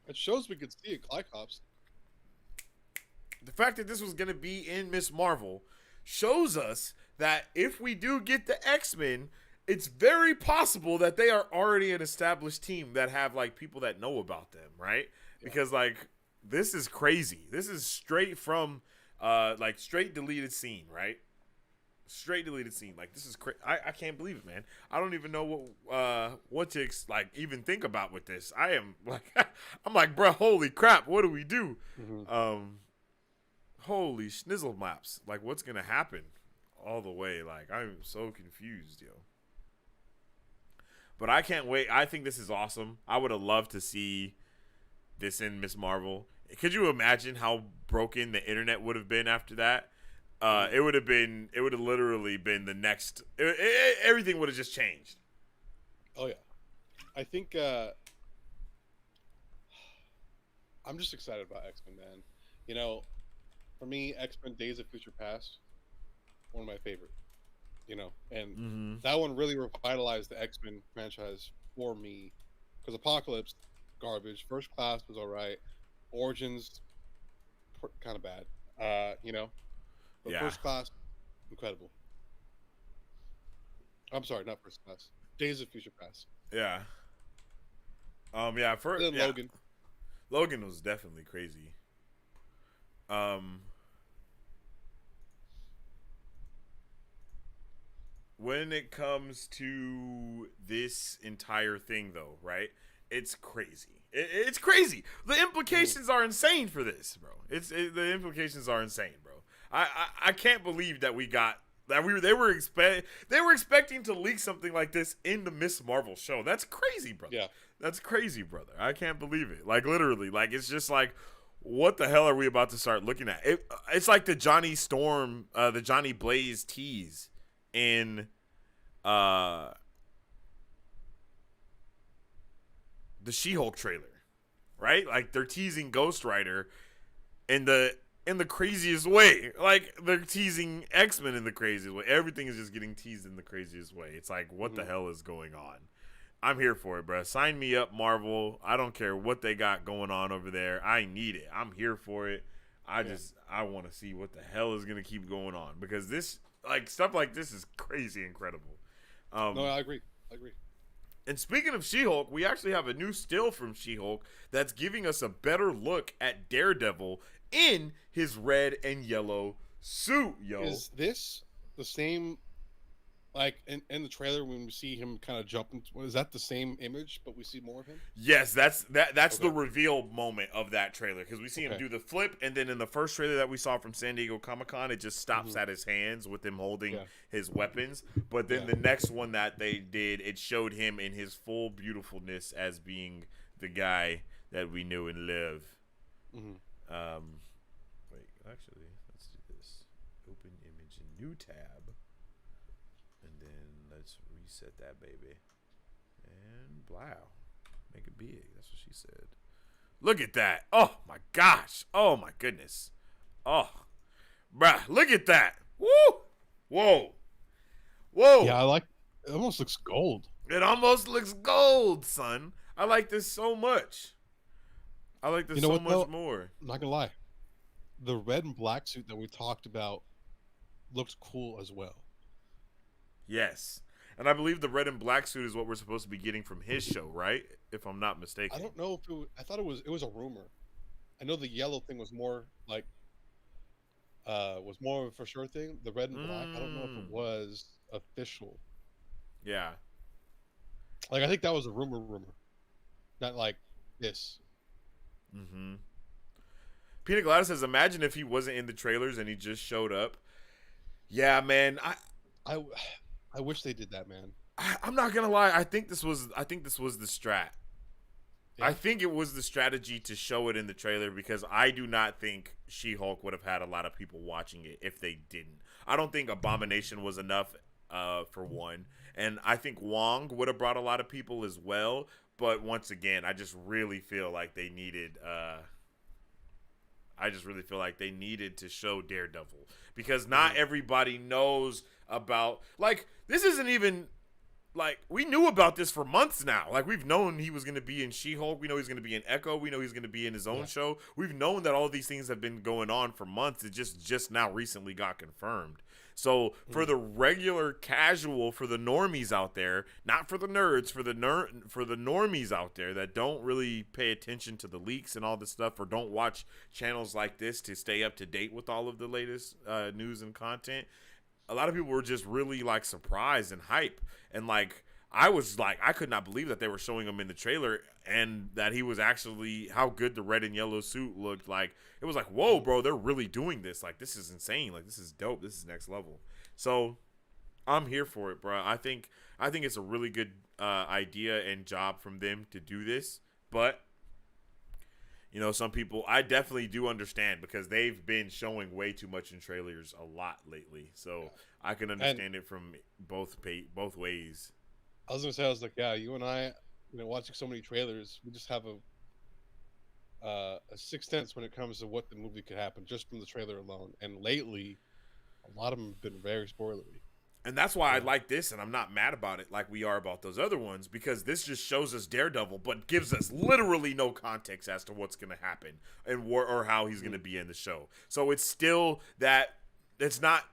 it shows we could see it, Cyclops. The fact that this was gonna be in Miss Marvel shows us that if we do get the X-Men, it's very possible that they are already an established team that have like people that know about them, right? Yeah. Because like this is crazy. This is straight from like straight deleted scene, right? Straight deleted scene. Like this is crazy. I can't believe it, man. I don't even know what to like even think about with this. I am like I'm like, bro, holy crap, what do we do? Holy schnizzle maps. Like what's gonna happen all the way? Like I'm so confused, yo. But I can't wait. I think this is awesome. I would have loved to see this in Miss Marvel. Could you imagine how broken the internet would have been after that? It would have literally been the next, everything would have just changed. Oh yeah. I think, I'm just excited about X-Men, man. You know, for me, X-Men Days of Future Past, one of my favorite, you know, and that one really revitalized the X-Men franchise for me, because Apocalypse, garbage. First Class was all right. Origins, kind of bad, you know. But yeah. First Class, incredible. I'm sorry, not First Class. Days of Future Past. Yeah. Yeah. Logan. Logan was definitely crazy. When it comes to this entire thing, though, right? It's crazy. It's crazy. The implications are insane for this, bro. The implications are insane, bro. I can't believe that we got that they were expecting to leak something like this in the Miss Marvel show. That's crazy, brother. Yeah. That's crazy, brother. I can't believe it. Like literally, like it's just like what the hell are we about to start looking at? It's like the Johnny Storm, the Johnny Blaze tease in the She-Hulk trailer, right? Like they're teasing Ghost Rider in the craziest way. Like they're teasing X-Men in the craziest way. Everything is just getting teased in the craziest way. It's like, what the hell is going on? I'm here for it, bro. Sign me up, Marvel. I don't care what they got going on over there. I need it. I'm here for it. I want to see what the hell is gonna keep going on, because this stuff like this is crazy incredible. No, I agree. And speaking of She-Hulk, we actually have a new still from She-Hulk that's giving us a better look at Daredevil in his red and yellow suit, yo. Is this the same, like in the trailer when we see him kind of jumping? Is that the same image, but we see more of him? Yes, that's Okay. the reveal moment of that trailer, because we see him Okay. do the flip, and then in the first trailer that we saw from San Diego Comic-Con, it just stops at his hands with him holding his weapons. But then the next one that they did, it showed him in his full beautifulness as being the guy that we knew and love. Wait, actually, let's do this. Open image in new tab, and then let's reset that baby. And wow, make it big. That's what she said. Look at that. Oh my gosh. Oh my goodness. Oh, bruh, look at that. Woo. Whoa. Whoa. Yeah, I like. It almost looks gold. It almost looks gold, son. I like this so much. I like this so much more. I'm not gonna lie. The red and black suit that we talked about looked cool as well. Yes. And I believe the red and black suit is what we're supposed to be getting from his show, right? If I'm not mistaken. I don't know if I thought it was a rumor. I know the yellow thing was more like was more of a for sure thing. The red and black, I don't know if it was official. Yeah. Like I think that was a rumor. Not like this. Mm-hmm. Peanut Gladys says, imagine if he wasn't in the trailers and he just showed up. Yeah, man. I wish they did that, man. I'm not gonna lie. I think this was the strat. Yeah. I think it was the strategy to show it in the trailer, because I do not think She-Hulk would have had a lot of people watching it if they didn't. I don't think Abomination was enough for one, and I think Wong would have brought a lot of people as well. But once again, I just really feel like they needed. I just really feel like they needed to show Daredevil, because not everybody knows about, like, this isn't even, like, we knew about this for months now. Like, we've known he was going to be in She-Hulk. We know he's going to be in Echo. We know he's going to be in his own show. We've known that all these things have been going on for months. It just now recently got confirmed. So for the regular casual, for the normies out there, not for the nerds, for the normies out there that don't really pay attention to the leaks and all this stuff, or don't watch channels like this to stay up to date with all of the latest news and content, a lot of people were just really like surprised and hype. And like, I was like, I could not believe that they were showing him in the trailer, and that he was actually, how good the red and yellow suit looked. Like, it was like, whoa, bro, they're really doing this. Like, this is insane. Like, this is dope. This is next level. So I'm here for it, bro. I think it's a really good idea and job from them to do this. But, you know, some people, I definitely do understand, because they've been showing way too much in trailers a lot lately. So I can understand it from both ways. I was gonna say, I was like, yeah, you and I, you know, watching so many trailers, we just have a sixth sense when it comes to what the movie could happen just from the trailer alone. And lately, a lot of them have been very spoilery. And that's why I like this, and I'm not mad about it like we are about those other ones, because this just shows us Daredevil, but gives us literally no context as to what's going to happen and or how he's going to be in the show. So it's still that, it's not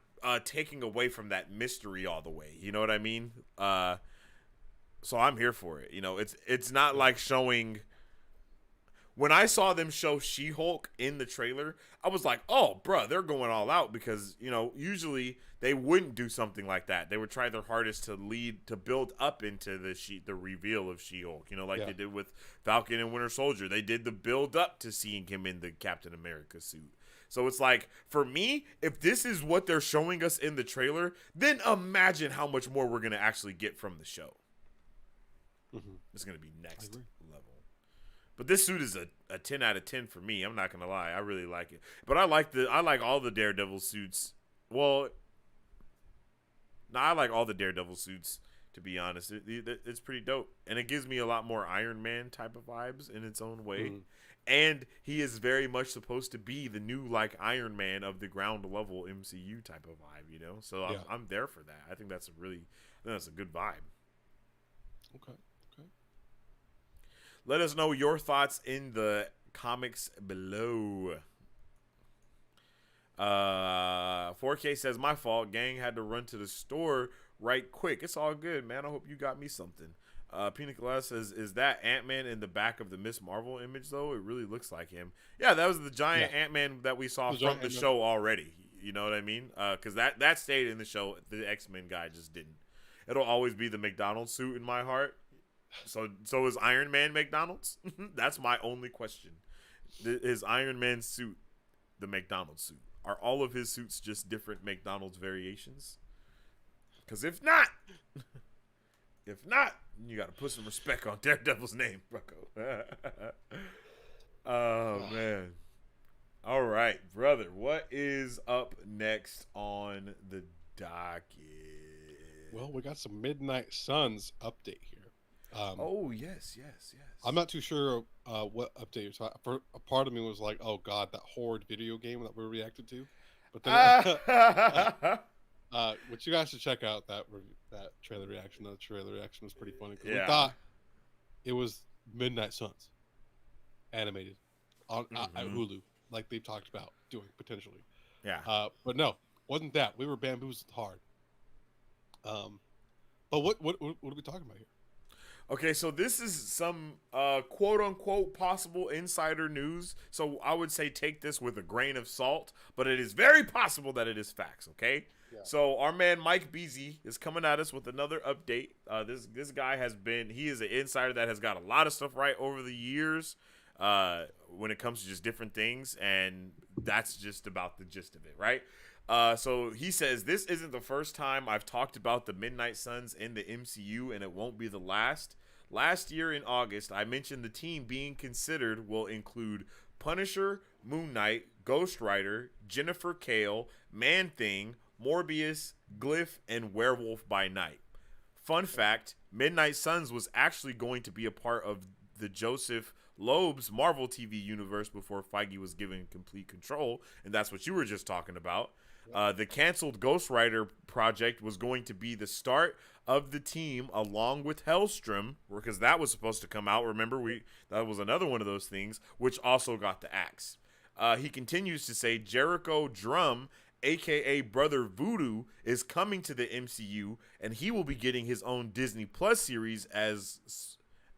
taking away from that mystery all the way. You know what I mean? So I'm here for it. You know, it's not like showing. When I saw them show She-Hulk in the trailer, I was like, oh, bruh, they're going all out, because, you know, usually they wouldn't do something like that. They would try their hardest to build up into the reveal of She-Hulk, you know, like they did with Falcon and Winter Soldier. They did the build up to seeing him in the Captain America suit. So it's like, for me, if this is what they're showing us in the trailer, then imagine how much more we're going to actually get from the show. It's going to be next level. But this suit is a 10 out of 10 for me. I'm not gonna lie, I really like it. But I like all the Daredevil suits. Well, I like all the Daredevil suits, to be honest. It's pretty dope, and it gives me a lot more Iron Man type of vibes in its own way. And he is very much supposed to be the new like Iron Man of the ground level MCU type of vibe, you know. So I'm there for that. I think that's a good vibe. Okay. Let us know your thoughts in the comments below. 4K says, my fault. Gang had to run to the store right quick. It's all good, man. I hope you got me something. Pina Colada says, is that Ant-Man in the back of the Miss Marvel image, though? It really looks like him. Yeah, that was the giant Ant-Man that we saw from the show already. You know what I mean? Because that stayed in the show. The X-Men guy just didn't. It'll always be the McDonald's suit in my heart. So is Iron Man McDonald's? That's my only question. Is Iron Man's suit the McDonald's suit? Are all of his suits just different McDonald's variations? Because if not, you got to put some respect on Daredevil's name, Rucko. Oh, man. All right, brother. What is up next on the docket? Well, we got some Midnight Suns update here. Oh, yes. I'm not too sure what update you're talking. For a part of me was like, "Oh God, that horrid video game that we reacted to." But then, which you guys should check out that trailer reaction. That trailer reaction was pretty funny. We thought it was Midnight Suns animated on at Hulu, like they've talked about doing potentially. Yeah. But no, wasn't that. We were bamboozled hard. But what are we talking about here? Okay, so this is some quote-unquote possible insider news. So I would say take this with a grain of salt, but it is very possible that it is facts, okay? Yeah. So our man Mike Beasy is coming at us with another update. This guy he is an insider that has got a lot of stuff right over the years when it comes to just different things, and that's just about the gist of it, right? So he says, this isn't the first time I've talked about the Midnight Suns in the MCU, and it won't be the last. Last year in August, I mentioned the team being considered will include Punisher, Moon Knight, Ghost Rider, Jennifer Kale, Man-Thing, Morbius, Glyph, and Werewolf by Night. Fun fact, Midnight Suns was actually going to be a part of the Joseph Loeb's Marvel TV universe before Feige was given complete control, and that's what you were just talking about. The canceled Ghost Rider project was going to be the start of the team along with Hellstrom, because that was supposed to come out. Remember, that was another one of those things, which also got the axe. He continues to say Jericho Drum, a.k.a. Brother Voodoo, is coming to the MCU, and he will be getting his own Disney Plus series as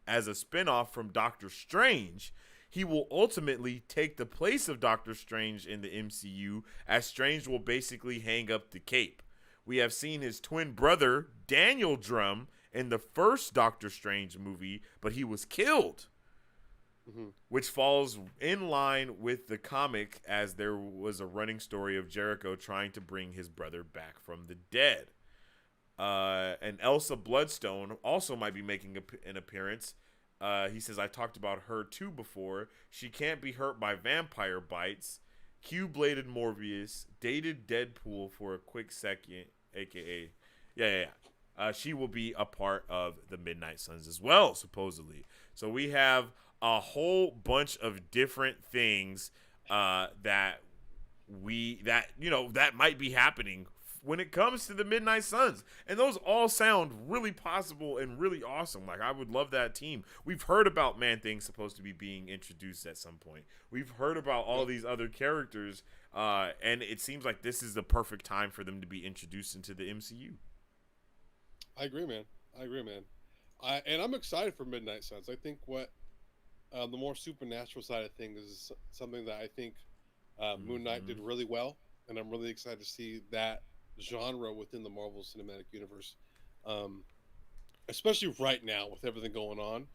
a spinoff from Doctor Strange. He will ultimately take the place of Doctor Strange in the MCU, as Strange will basically hang up the cape. We have seen his twin brother, Daniel Drum, in the first Doctor Strange movie, but he was killed, which falls in line with the comic, as there was a running story of Jericho trying to bring his brother back from the dead. And Elsa Bloodstone also might be making an appearance. He says, I talked about her too before. She can't be hurt by vampire bites. Q-bladed Morbius, dated Deadpool for a quick second, aka, she will be a part of the Midnight Suns as well, supposedly. So we have a whole bunch of different things that might be happening when it comes to the Midnight Suns. And those all sound really possible and really awesome. Like, I would love that team. We've heard about Man-Thing supposed to be being introduced at some point. We've heard about all these other characters, and it seems like this is the perfect time for them to be introduced into the MCU. I agree, man. And I'm excited for Midnight Suns. I think the more supernatural side of things is something that I think Moon Knight did really well, and I'm really excited to see that genre within the Marvel Cinematic Universe, especially right now with everything going on.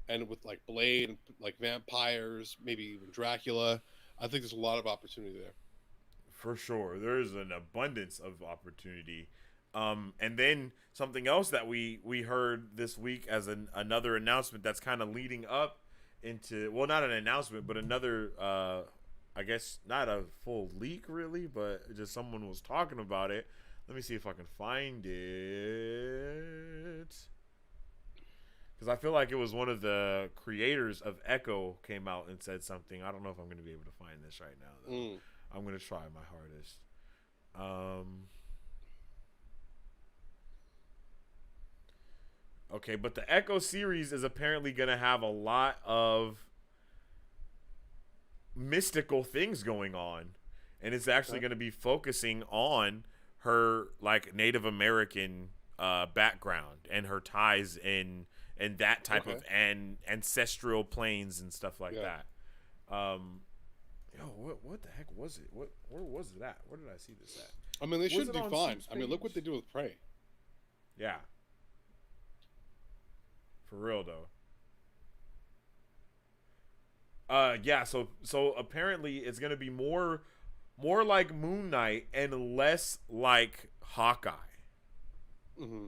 And with like Blade and like vampires, maybe even Dracula, I think there's a lot of opportunity there. For sure, there's an abundance of opportunity. And then something else that we heard this week as another announcement that's kind of leading up into, well, not an announcement, but another I guess not a full leak really, but just someone was talking about it. Let me see if I can find it, because I feel like it was one of the creators of Echo came out and said something. I don't know if I'm going to be able to find this right now, though. I'm going to try my hardest. Okay, but the Echo series is apparently going to have a lot of mystical things going on, and it's actually going to be focusing on her like Native American background and her ties in that type of ancestral planes and stuff like that. Yo, what the heck was it? Where was it at? Where did I see this at? I mean, they should do fine. I mean, look what they do with Prey. Yeah. For real though. Yeah, so apparently it's gonna be more like Moon Knight and less like Hawkeye. Mm-hmm.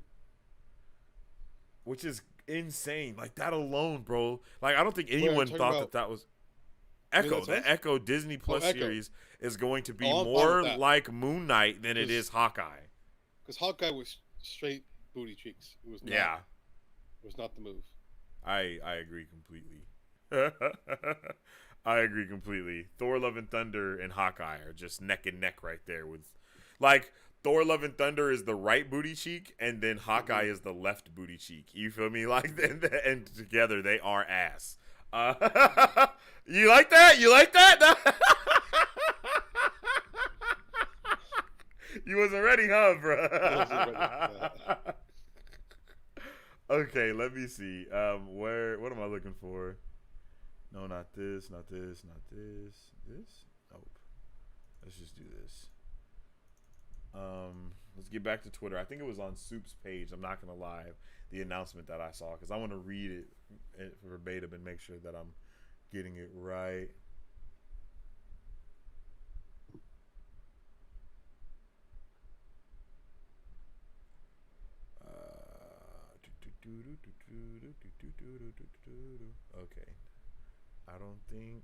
Which is insane. Like that alone, bro. Like I don't think anyone thought that was Echo. The Echo Disney Plus series is going to be more like Moon Knight than it is Hawkeye. Because Hawkeye was straight booty cheeks. It was not, it was not the move. I agree completely. I agree completely. Thor: Love and Thunder and Hawkeye are just neck and neck right there. With like Thor: Love and Thunder is the right booty cheek, and then Hawkeye is the left booty cheek. You feel me? Like and together they are ass. You like that? You like that? You wasn't ready, huh, bro? Okay, let me see. What am I looking for? No, not this, not this, not this. This? Nope. Let's just do this. Let's get back to Twitter. I think it was on Soup's page. I'm not gonna lie, the announcement that I saw, because I want to read it verbatim and make sure that I'm getting it right. Okay. I don't think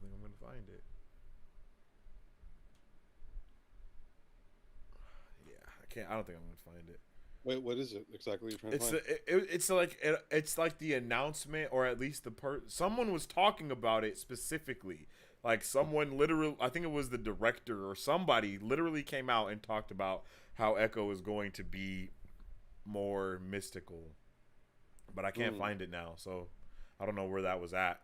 I'm gonna find it. Yeah, I don't think I'm gonna find it. Wait, what is it exactly you're trying to find? It's like the announcement, or at least someone was talking about it specifically. Like someone literally, I think it was the director or somebody literally came out and talked about how Echo is going to be more mystical. But I can't find it now, so I don't know where that was at.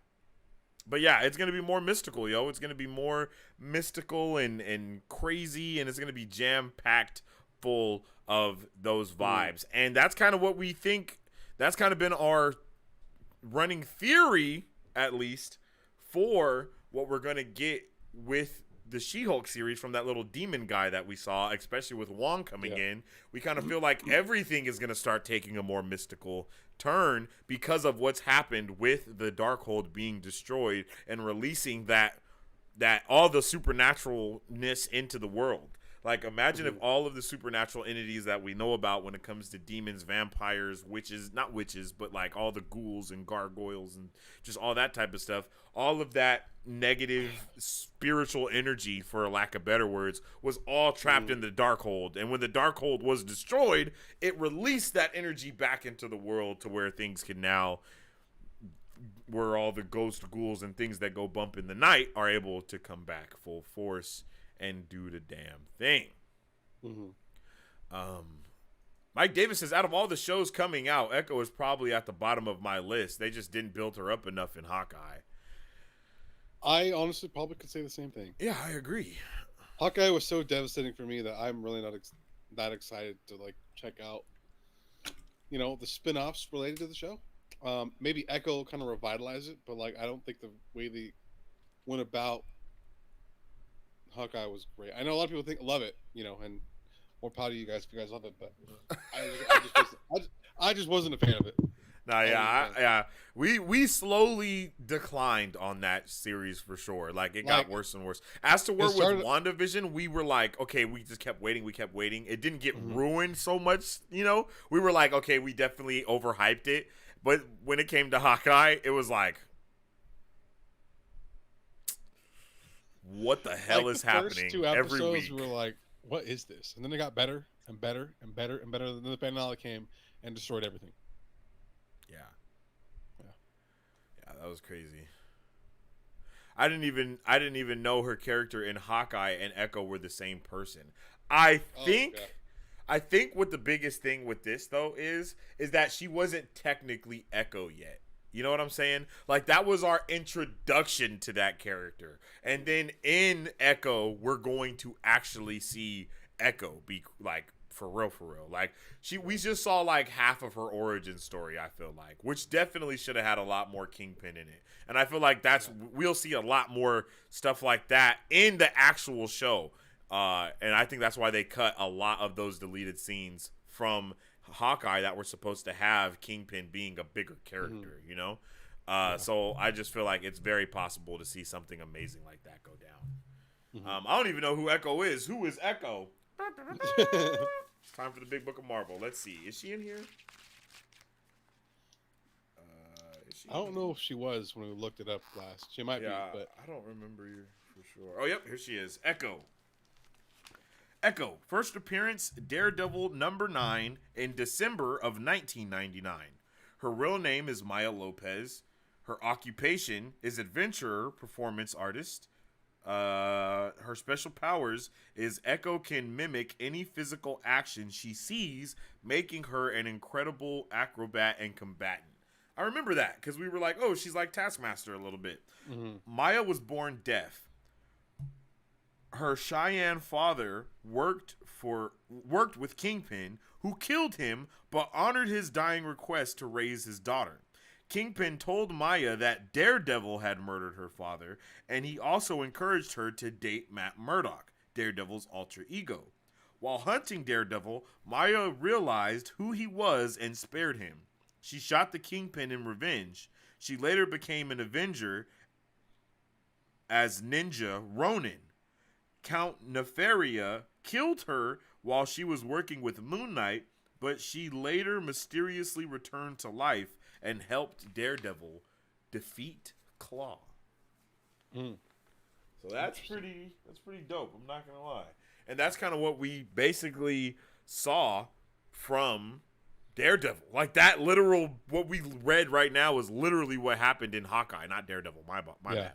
But yeah, it's going to be more mystical, yo. It's going to be more mystical and crazy, and it's going to be jam-packed full of those vibes. And that's kind of what we think. That's kind of been our running theory, at least, for what we're going to get with the She-Hulk series from that little demon guy that we saw, especially with Wong coming in. We kind of feel like everything is going to start taking a more mystical turn because of what's happened with the Darkhold being destroyed and releasing that all the supernaturalness into the world. Like, imagine if all of the supernatural entities that we know about when it comes to demons, vampires, witches, not witches, but like all the ghouls and gargoyles and just all that type of stuff, all of that negative spiritual energy, for lack of better words, was all trapped in the Darkhold. And when the Darkhold was destroyed, it released that energy back into the world to where things can now, where all the ghost ghouls and things that go bump in the night are able to come back full force and do the damn thing. Mike Davis says, out of all the shows coming out, Echo is probably at the bottom of my list. They just didn't build her up enough in Hawkeye. I honestly probably could say the same thing. Yeah, I agree. Hawkeye was so devastating for me that I'm really not that excited to like check out, the spin-offs related to the show. Maybe Echo kind of revitalize it, but like I don't think the way they went about Hawkeye was great. I know a lot of people love it, and more proud of you guys if you guys love it, but I just wasn't a fan of it. Nah, yeah. We slowly declined on that series for sure. Like it got worse and worse. As to where with WandaVision, we were like, okay, we just kept waiting. It didn't get ruined so much, We were like, okay, we definitely overhyped it. But when it came to Hawkeye, it was like, what the hell is happening? First two every episodes, week? We were like, what is this? And then it got better and better and better and better. Then the finale came and destroyed everything. Yeah, that was crazy. I didn't even know her character in Hawkeye and Echo were the same person. I think what the biggest thing with this though is that she wasn't technically Echo yet. You know what I'm saying? Like, that was our introduction to that character. And then in Echo, we're going to actually see Echo be, like, for real. Like, we just saw, like, half of her origin story, I feel like, which definitely should have had a lot more Kingpin in it. And I feel like we'll see a lot more stuff like that in the actual show. And I think that's why they cut a lot of those deleted scenes from Hawkeye that were supposed to have Kingpin being a bigger character, you know? So I just feel like it's very possible to see something amazing like that go down. I don't even know who Echo is. Who is Echo? It's time for the big book of Marvel. Let's see. Is she in here? I don't know if she was when we looked it up last. She might be, but I don't remember you for sure. Oh, yep, here she is. Echo. Echo, first appearance, Daredevil #9 in December of 1999. Her real name is Maya Lopez. Her occupation is adventurer, performance artist. Her special powers is Echo can mimic any physical action she sees, making her an incredible acrobat and combatant. I remember that because we were like, oh, she's like Taskmaster a little bit. Maya was born deaf. Her Cheyenne father worked with Kingpin, who killed him but honored his dying request to raise his daughter. Kingpin told Maya that Daredevil had murdered her father, and he also encouraged her to date Matt Murdock, Daredevil's alter ego. While hunting Daredevil, Maya realized who he was and spared him. She shot the Kingpin in revenge. She later became an Avenger as Ninja Ronin. Count Nefaria killed her while she was working with Moon Knight, but she later mysteriously returned to life and helped Daredevil defeat Claw. So that's pretty dope, I'm not gonna lie. And that's kind of what we basically saw from Daredevil. Like, that literal, what we read right now is literally what happened in Hawkeye, not Daredevil, my bad.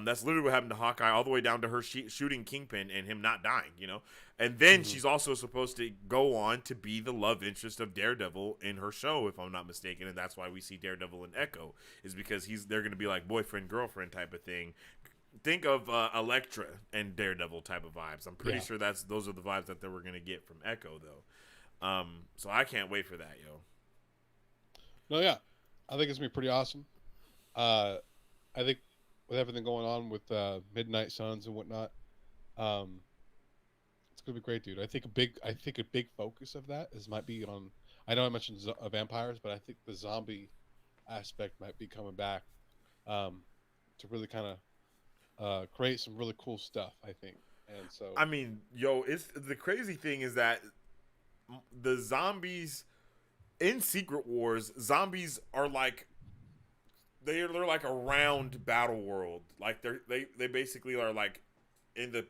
That's literally what happened to Hawkeye, all the way down to her shooting Kingpin and him not dying, you know? And then she's also supposed to go on to be the love interest of Daredevil in her show, if I'm not mistaken. And that's why we see Daredevil in Echo, is because they're going to be like boyfriend, girlfriend type of thing. Think of Elektra and Daredevil type of vibes. I'm pretty sure those are the vibes that they were going to get from Echo, though. So I can't wait for that, yo. No, yeah. I think it's going to be pretty awesome. I think with everything going on with Midnight Suns and whatnot, it's gonna be great, dude. I think a big focus of that might be on. I know I mentioned vampires, but I think the zombie aspect might be coming back to really kind of create some really cool stuff. I think, and so I mean, yo, it's the crazy thing is that the zombies in Secret Wars, zombies are like. They're like around Battle World, like they basically are like in the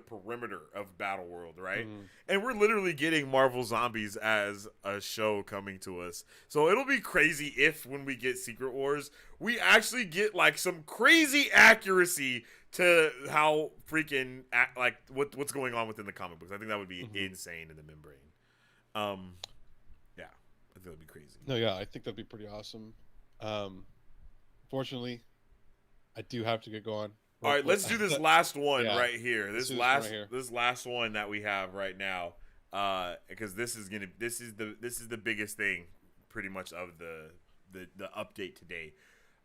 perimeter of Battle World, right? And we're literally getting Marvel Zombies as a show coming to us, so it'll be crazy if when we get Secret Wars, we actually get like some crazy accuracy to how freaking like what's going on within the comic books. I think that would be insane in the membrane. Yeah, I think that'd be crazy. No, yeah, I think that'd be pretty awesome. Fortunately, I do have to get going. All right, let's do this last one right here. This last one that we have right now, because this is the biggest thing, pretty much of the update today.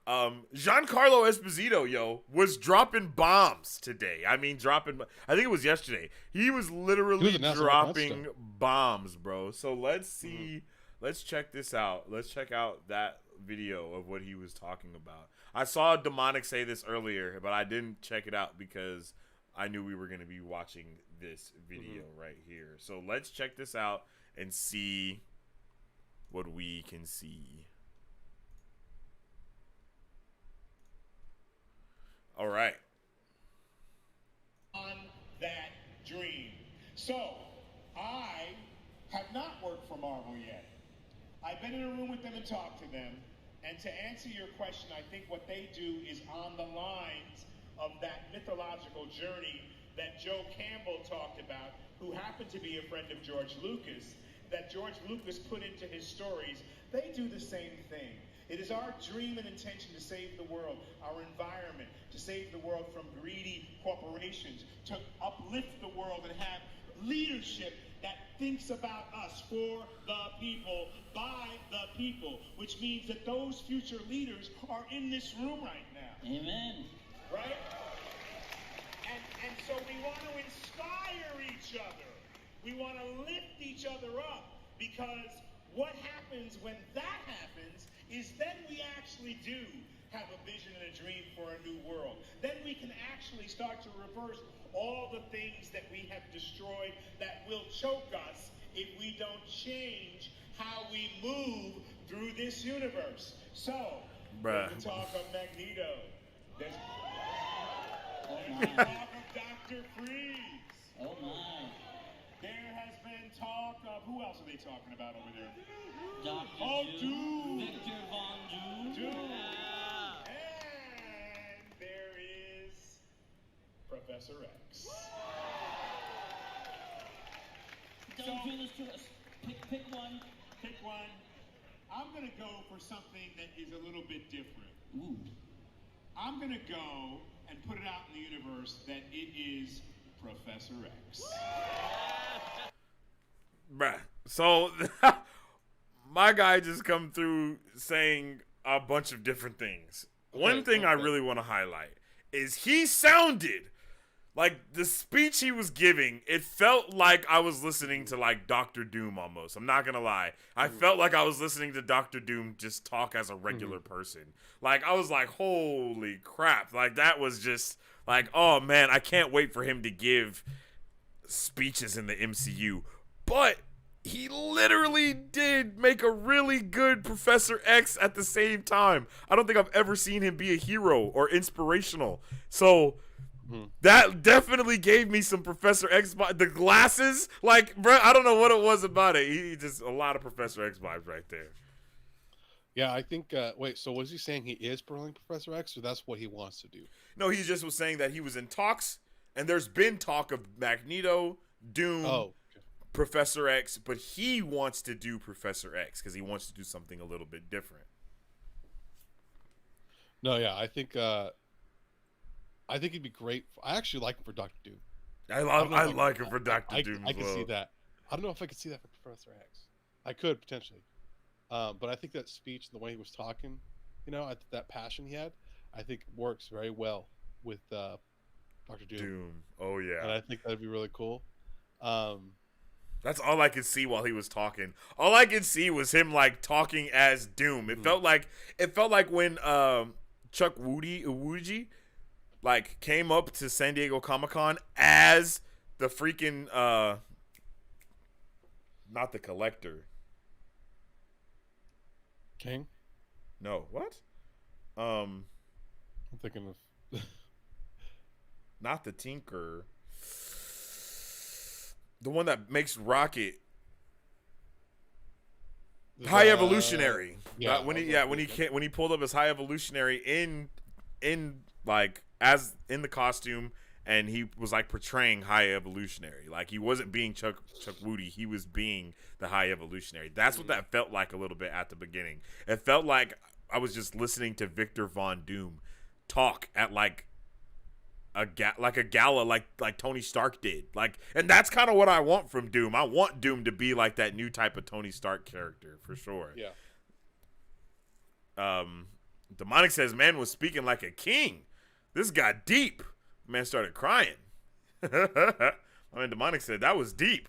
Giancarlo Esposito, yo, was dropping bombs today. I mean, I think it was yesterday. He was literally dropping bombs, bro. So let's see. Let's check this out. Let's check out that video of what he was talking about. I saw Demonic say this earlier, but I didn't check it out because I knew we were going to be watching this video right here. So let's check this out and see what we can see. All right. On that dream. So, I have not worked for Marvel yet. I've been in a room with them and talked to them. And to answer your question, I think what they do is on the lines of that mythological journey that Joe Campbell talked about, who happened to be a friend of George Lucas, that George Lucas put into his stories. They do the same thing. It is our dream and intention to save the world, our environment, to save the world from greedy corporations, to uplift the world and have leadership that thinks about us for the people, by the people, which means that those future leaders are in this room right now. Amen. Right? And so we want to inspire each other. We want to lift each other up, because what happens when that happens is then we actually do have a vision and a dream for a new world. Then we can actually start to reverse all the things that we have destroyed that will choke us if we don't change how we move through this universe. So, there's the talk of Magneto. There's the talk of Dr. Freeze. Oh my. There has been talk of, who else are they talking about over there? Dr. Doom. Victor Von Doom. Doom. Yeah. And there is Professor X. Don't do this to us. Pick one. Pick one. I'm going to go for something that is a little bit different. Ooh. I'm going to go and put it out in the universe that it is Professor X. Bruh. So, my guy just come through saying a bunch of different things. One thing I really want to highlight is he sounded like the speech he was giving. It felt like I was listening to like Dr. Doom almost. I'm not going to lie. I felt like I was listening to Dr. Doom just talk as a regular person. Like, I was like, holy crap. Like, that was just like, oh man, I can't wait for him to give speeches in the MCU. But he literally did make a really good Professor X at the same time. I don't think I've ever seen him be a hero or inspirational. So that definitely gave me some Professor X vibes. The glasses, like, bro, I don't know what it was about it. He just a lot of Professor X vibes right there. Yeah, I think. Wait, so was he saying he is pulling Professor X, or that's what he wants to do? No, he just was saying that he was in talks, and there's been talk of Magneto, Doom, Professor X, but he wants to do Professor X because he wants to do something a little bit different. No, yeah, I think he'd be great. I actually like him for Doctor Doom. I like him for Doctor Doom. I can see that. I don't know if I could see that for Professor X. I could potentially, but I think that speech, the way he was talking, that passion he had, I think works very well with Doctor Doom. Oh yeah, and I think that'd be really cool. That's all I could see while he was talking. All I could see was him like talking as Doom. It felt like when Chuck Uwuji like came up to San Diego Comic-Con as the freaking not the Collector. King? No, what? I'm thinking of not the Tinker. The one that makes Rocket. High Evolutionary. Yeah. When he pulled up as High Evolutionary in like as in the costume, and he was like portraying High Evolutionary. Like he wasn't being Chuck Woody, he was being the High Evolutionary. That's what that felt like a little bit at the beginning. It felt like I was just listening to Victor Von Doom talk at like a gala like Tony Stark did. Like, and that's kind of what I want from Doom. I want Doom to be like that new type of Tony Stark character for sure. Yeah. Demonic says man was speaking like a king. This got deep. Man started crying. Demonic said that was deep.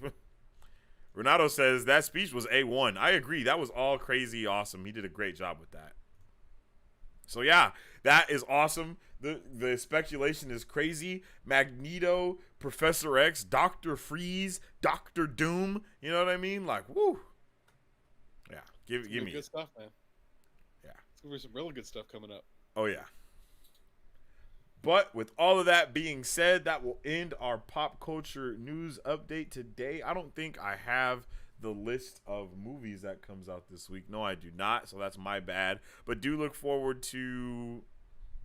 Renato says that speech was A1. I agree. That was all crazy awesome. He did a great job with that. So yeah, that is awesome. The speculation is crazy. Magneto, Professor X, Dr. Freeze, Dr. Doom. You know what I mean? Like, woo. Yeah, give me good stuff, man. Yeah, it's gonna be some really good stuff coming up. Oh yeah. But with all of that being said, that will end our pop culture news update today. I don't think I have the list of movies that comes out this week. No, I do not. So that's my bad. But do look forward to.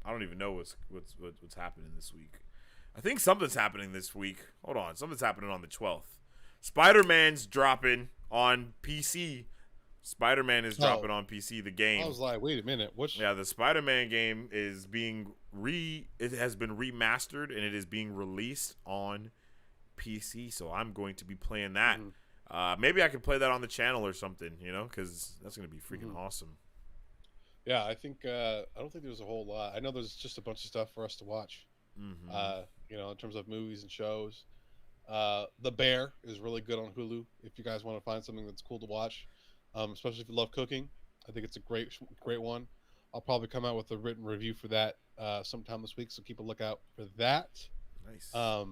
I don't even know what's happening this week. I think something's happening this week. Hold on, something's happening on the 12th. Spider-Man's dropping on PC Spider-Man is dropping on PC. The game. I was like, wait a minute, what's? Yeah, the Spider-Man game is being It has been remastered and it is being released on PC. So I'm going to be playing that. Maybe I can play that on the channel or something, because that's going to be freaking awesome. Yeah, I think I don't think there's a whole lot. I know there's just a bunch of stuff for us to watch. In terms of movies and shows. The Bear is really good on Hulu. If you guys want to find something that's cool to watch, especially if you love cooking, I think it's a great one. I'll probably come out with a written review for that sometime this week, so keep a lookout for that. Nice. I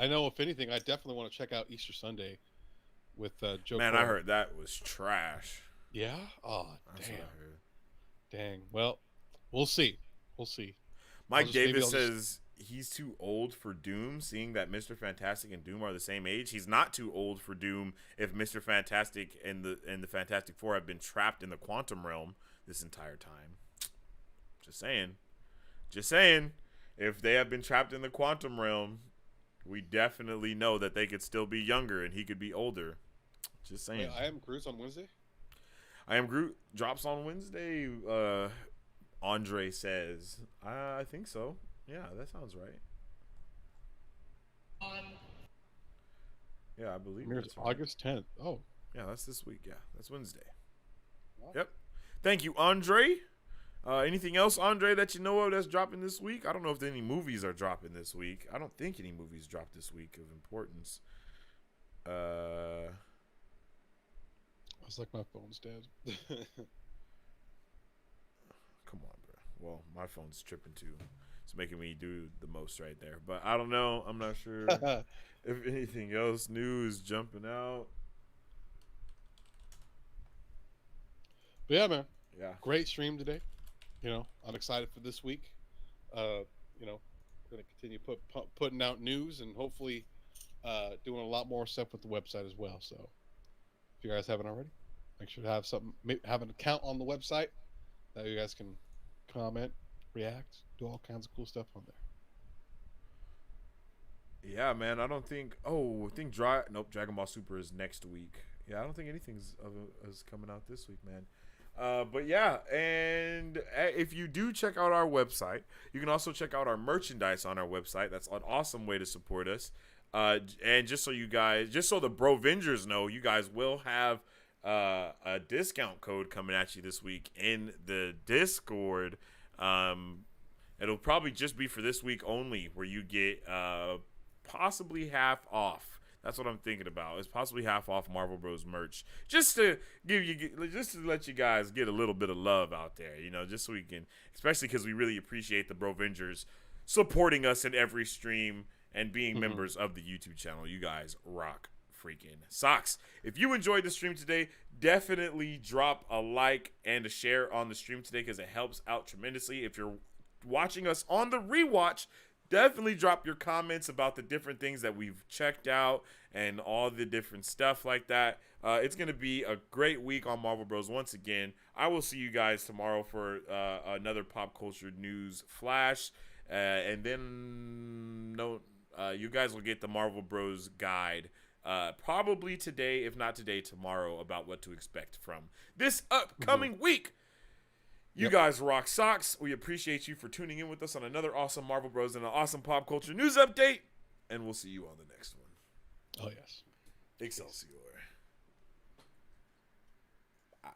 know if anything, I definitely want to check out Easter Sunday with Joe. Man, I heard that was trash. Yeah. Oh, That's damn. what I heard. Dang. Well, we'll see. Mike Davis says he's too old for Doom, seeing that Mr. Fantastic and Doom are the same age. He's not too old for Doom if Mr. Fantastic and the Fantastic Four have been trapped in the quantum realm this entire time. Just saying. If they have been trapped in the quantum realm, we definitely know that they could still be younger and he could be older. Just saying. Wait, I Am Groot's on Wednesday? I Am Groot drops on Wednesday, Andre says. I think so. Yeah, that sounds right. Yeah, I believe it's right. August 10th. Oh. Yeah, that's this week. Yeah, that's Wednesday. Wow. Yep. Thank you, Andre. Anything else, Andre, that you know of that's dropping this week? I don't know if any movies are dropping this week. I don't think any movies dropped this week of importance. I was like, my phone's dead. Come on, bro. Well, my phone's tripping too. It's making me do the most right there. But I don't know. I'm not sure if anything else new is jumping out. But yeah, man. Yeah. Great stream today. I'm excited for this week. We're going to continue putting out news and hopefully doing a lot more stuff with the website as well. So if you guys haven't already, make sure to have an account on the website that you guys can comment, react, do all kinds of cool stuff on there. Yeah, man. I think Dragon Ball Super is next week. Yeah, I don't think anything's is coming out this week, man. But yeah, and if you do check out our website, you can also check out our merchandise on our website. That's an awesome way to support us. And just so the Brovengers know, you guys will have a discount code coming at you this week in the Discord. It'll probably just be for this week only, where you get possibly half off. That's what I'm thinking about. It's possibly half off Marvel Bros merch, just to let you guys get a little bit of love out there, just so we can, especially because we really appreciate the Brovengers supporting us in every stream and being members of the YouTube channel. You guys rock freaking socks. If you enjoyed the stream today, definitely drop a like and a share on the stream today, because it helps out tremendously. If you're watching us on the rewatch, definitely drop your comments about the different things that we've checked out and all the different stuff like that. It's going to be a great week on Marvel Bros. Once again, I will see you guys tomorrow for another pop culture news flash. And then you guys will get the Marvel Bros guide probably today, if not today, tomorrow, about what to expect from this upcoming week. You guys rock socks. We appreciate you for tuning in with us on another awesome Marvel Bros. And an awesome pop culture news update. And we'll see you on the next one. Oh, yes. Excelsior. Ow.